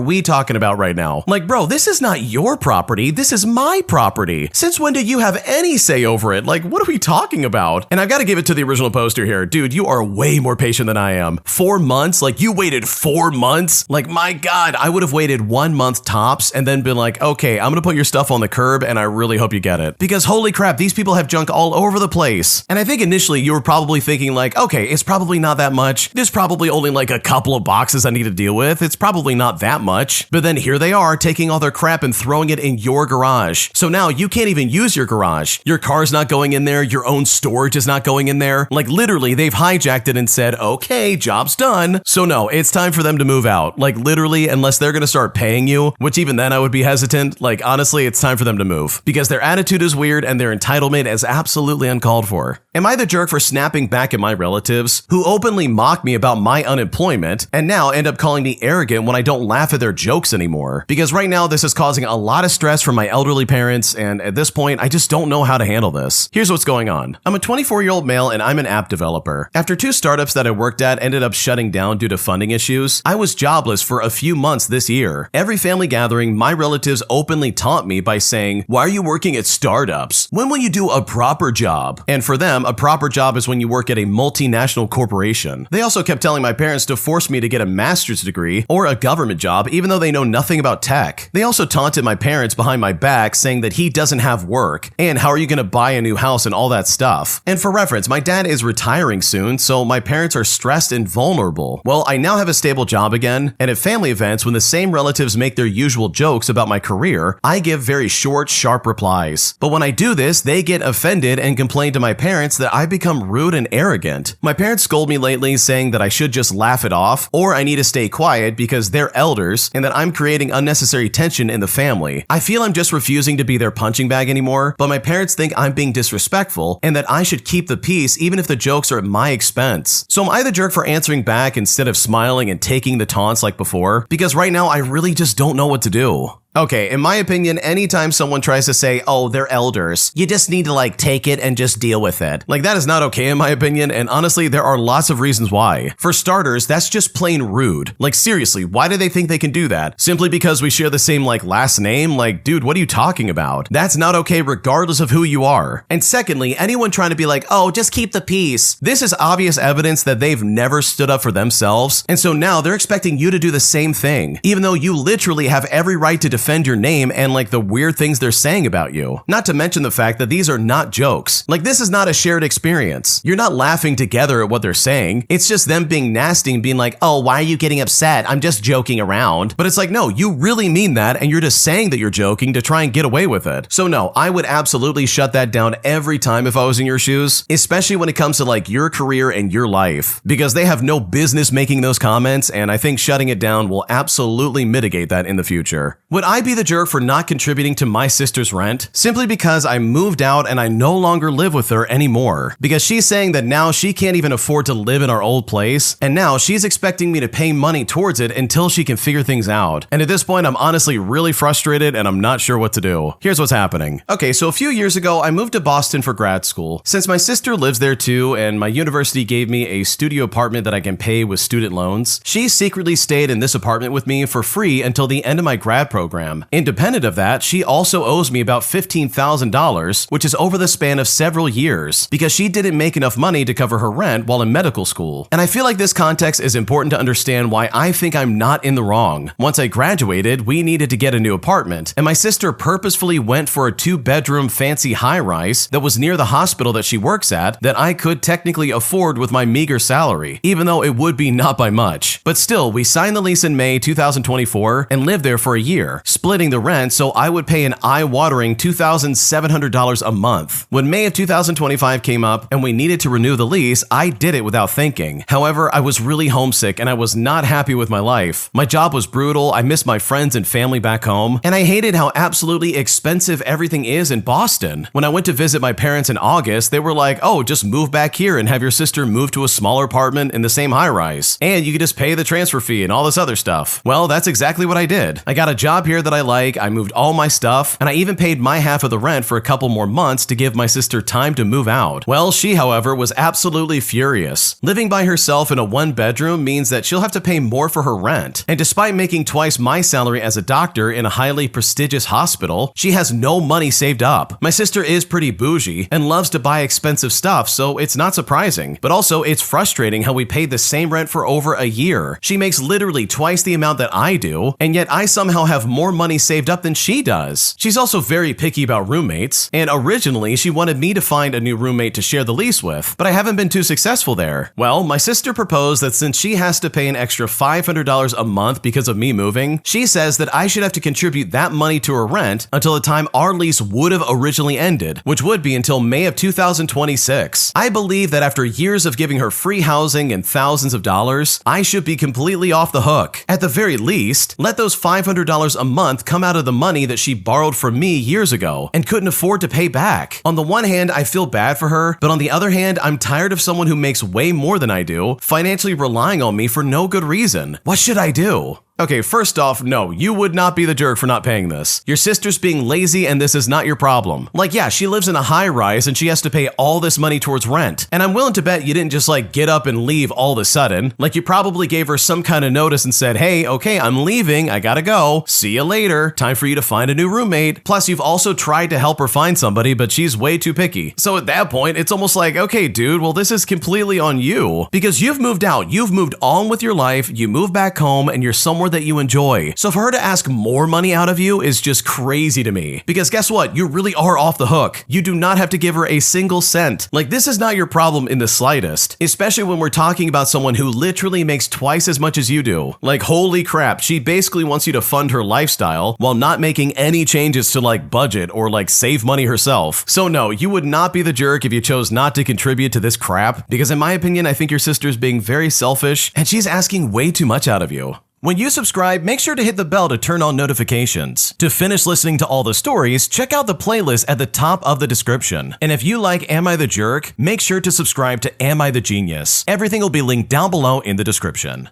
Speaker 1: we talking about right now? Like, bro, this is not your property. This is my property. Since when do you have any say over it? Like, what are we talking about? And I've got to give it to the original poster here. Dude, you are way more patient than I am. 4 months? Like, you waited 4 months? Like, my God, I would have waited 1 month tops and then been like, okay, I'm gonna gonna put your stuff on the curb and I really hope you get it. Because holy crap, these people have junk all over the place. And I think initially you were probably thinking like, okay, it's probably not that much. There's probably only like a couple of boxes I need to deal with. It's probably not that much. But then here they are taking all their crap and throwing it in your garage. So now you can't even use your garage. Your car's not going in there. Your own storage is not going in there. Like literally they've hijacked it and said, okay, job's done. So no, it's time for them to move out. Like literally, unless they're gonna start paying you, which even then I would be hesitant. Like honestly, it's time for them to move because their attitude is weird and their entitlement is absolutely uncalled for. Am I the jerk for snapping back at my relatives who openly mock me about my unemployment and now end up calling me arrogant when I don't laugh at their jokes anymore? Because right now this is causing a lot of stress for my elderly parents and at this point I just don't know how to handle this. Here's what's going on. I'm a 24-year-old male and I'm an app developer. After 2 startups that I worked at ended up shutting down due to funding issues, I was jobless for a few months this year. Every family gathering, my relatives openly taunt me by saying, "Why are you working at startups? When will you do a proper job?" And for them, a proper job is when you work at a multinational corporation. They also kept telling my parents to force me to get a master's degree or a government job even though they know nothing about tech. They also taunted my parents behind my back saying that he doesn't have work and how are you going to buy a new house and all that stuff. And for reference, my dad is retiring soon, so my parents are stressed and vulnerable. Well, I now have a stable job again, and at family events when the same relatives make their usual jokes about my career, I give very short, sharp replies. But when I do this, they get offended and complain to my parents that I've become rude and arrogant. My parents scold me lately saying that I should just laugh it off or I need to stay quiet because they're elders and that I'm creating unnecessary tension in the family. I feel I'm just refusing to be their punching bag anymore, but my parents think I'm being disrespectful and that I should keep the peace even if the jokes are at my expense. So am I the jerk for answering back instead of smiling and taking the taunts like before? Because right now I really just don't know what to do. Okay, in my opinion, anytime someone tries to say, oh, they're elders, you just need to like take it and just deal with it. Like that is not okay in my opinion, and honestly, there are lots of reasons why. For starters, that's just plain rude. Like seriously, why do they think they can do that? Simply because we share the same like last name? Like, dude, what are you talking about? That's not okay regardless of who you are. And secondly, anyone trying to be like, oh, just keep the peace. This is obvious evidence that they've never stood up for themselves, and so now they're expecting you to do the same thing, even though you literally have every right to defend your name and like the weird things they're saying about you. Not to mention the fact that these are not jokes. Like this is not a shared experience. You're not laughing together at what they're saying. It's just them being nasty and being like, oh, why are you getting upset? I'm just joking around. But it's like, no, you really mean that and you're just saying that you're joking to try and get away with it. So no, I would absolutely shut that down every time if I was in your shoes, especially when it comes to like your career and your life, because they have no business making those comments, and I think shutting it down will absolutely mitigate that in the future. Would I be the jerk for not contributing to my sister's rent simply because I moved out and I no longer live with her anymore? Because she's saying that now she can't even afford to live in our old place, and now she's expecting me to pay money towards it until she can figure things out. And at this point, I'm honestly really frustrated and I'm not sure what to do. Here's what's happening. Okay, so a few years ago, I moved to Boston for grad school. Since my sister lives there too, and my university gave me a studio apartment that I can pay with student loans, she secretly stayed in this apartment with me for free until the end of my grad program. Independent of that, she also owes me about $15,000, which is over the span of several years, because she didn't make enough money to cover her rent while in medical school. And I feel like this context is important to understand why I think I'm not in the wrong. Once I graduated, we needed to get a new apartment, and my sister purposefully went for a 2-bedroom fancy high-rise that was near the hospital that she works at that I could technically afford with my meager salary, even though it would be not by much. But still, we signed the lease in May 2024 and lived there for a year, splitting the rent so I would pay an eye-watering $2,700 a month. When May of 2025 came up and we needed to renew the lease, I did it without thinking. However, I was really homesick and I was not happy with my life. My job was brutal, I missed my friends and family back home, and I hated how absolutely expensive everything is in Boston. When I went to visit my parents in August, they were like, oh, just move back here and have your sister move to a smaller apartment in the same high-rise, and you could just pay the transfer fee and all this other stuff. Well, that's exactly what I did. I got a job here that I like, I moved all my stuff, and I even paid my half of the rent for a couple more months to give my sister time to move out. Well, she, however, was absolutely furious. Living by herself in a 1-bedroom means that she'll have to pay more for her rent, and despite making twice my salary as a doctor in a highly prestigious hospital, she has no money saved up. My sister is pretty bougie and loves to buy expensive stuff, so it's not surprising. But also, it's frustrating how we paid the same rent for over a year. She makes literally twice the amount that I do, and yet I somehow have more more money saved up than she does. She's also very picky about roommates, and originally she wanted me to find a new roommate to share the lease with, but I haven't been too successful there. Well, my sister proposed that since she has to pay an extra $500 a month because of me moving, she says that I should have to contribute that money to her rent until the time our lease would have originally ended, which would be until May of 2026. I believe that after years of giving her free housing and thousands of dollars, I should be completely off the hook. At the very least, let those $500 a month come out of the money that she borrowed from me years ago and couldn't afford to pay back. On the one hand, I feel bad for her, but on the other hand, I'm tired of someone who makes way more than I do financially relying on me for no good reason. What should I do? Okay, first off, no, you would not be the jerk for not paying this. Your sister's being lazy and this is not your problem. Like, yeah, she lives in a high-rise and she has to pay all this money towards rent. And I'm willing to bet you didn't just get up and leave all of a sudden. Like, you probably gave her some kind of notice and said, hey, okay, I'm leaving, I gotta go. See you later. Time for you to find a new roommate. Plus, you've also tried to help her find somebody, but she's way too picky. So at that point, it's almost like, okay, dude, well, this is completely on you. Because you've moved out, you've moved on with your life, you moved back home, and you're somewhere that you enjoy. So for her to ask more money out of you is just crazy to me. Because guess what? You really are off the hook. You do not have to give her a single cent. Like, this is not your problem in the slightest. Especially when we're talking about someone who literally makes twice as much as you do. Like, holy crap, she basically wants you to fund her lifestyle while not making any changes to budget or save money herself. So no, you would not be the jerk if you chose not to contribute to this crap. Because in my opinion, I think your sister's being very selfish and she's asking way too much out of you. When you subscribe, make sure to hit the bell to turn on notifications. To finish listening to all the stories, check out the playlist at the top of the description. And if you like Am I the Jerk, make sure to subscribe to Am I the Genius. Everything will be linked down below in the description.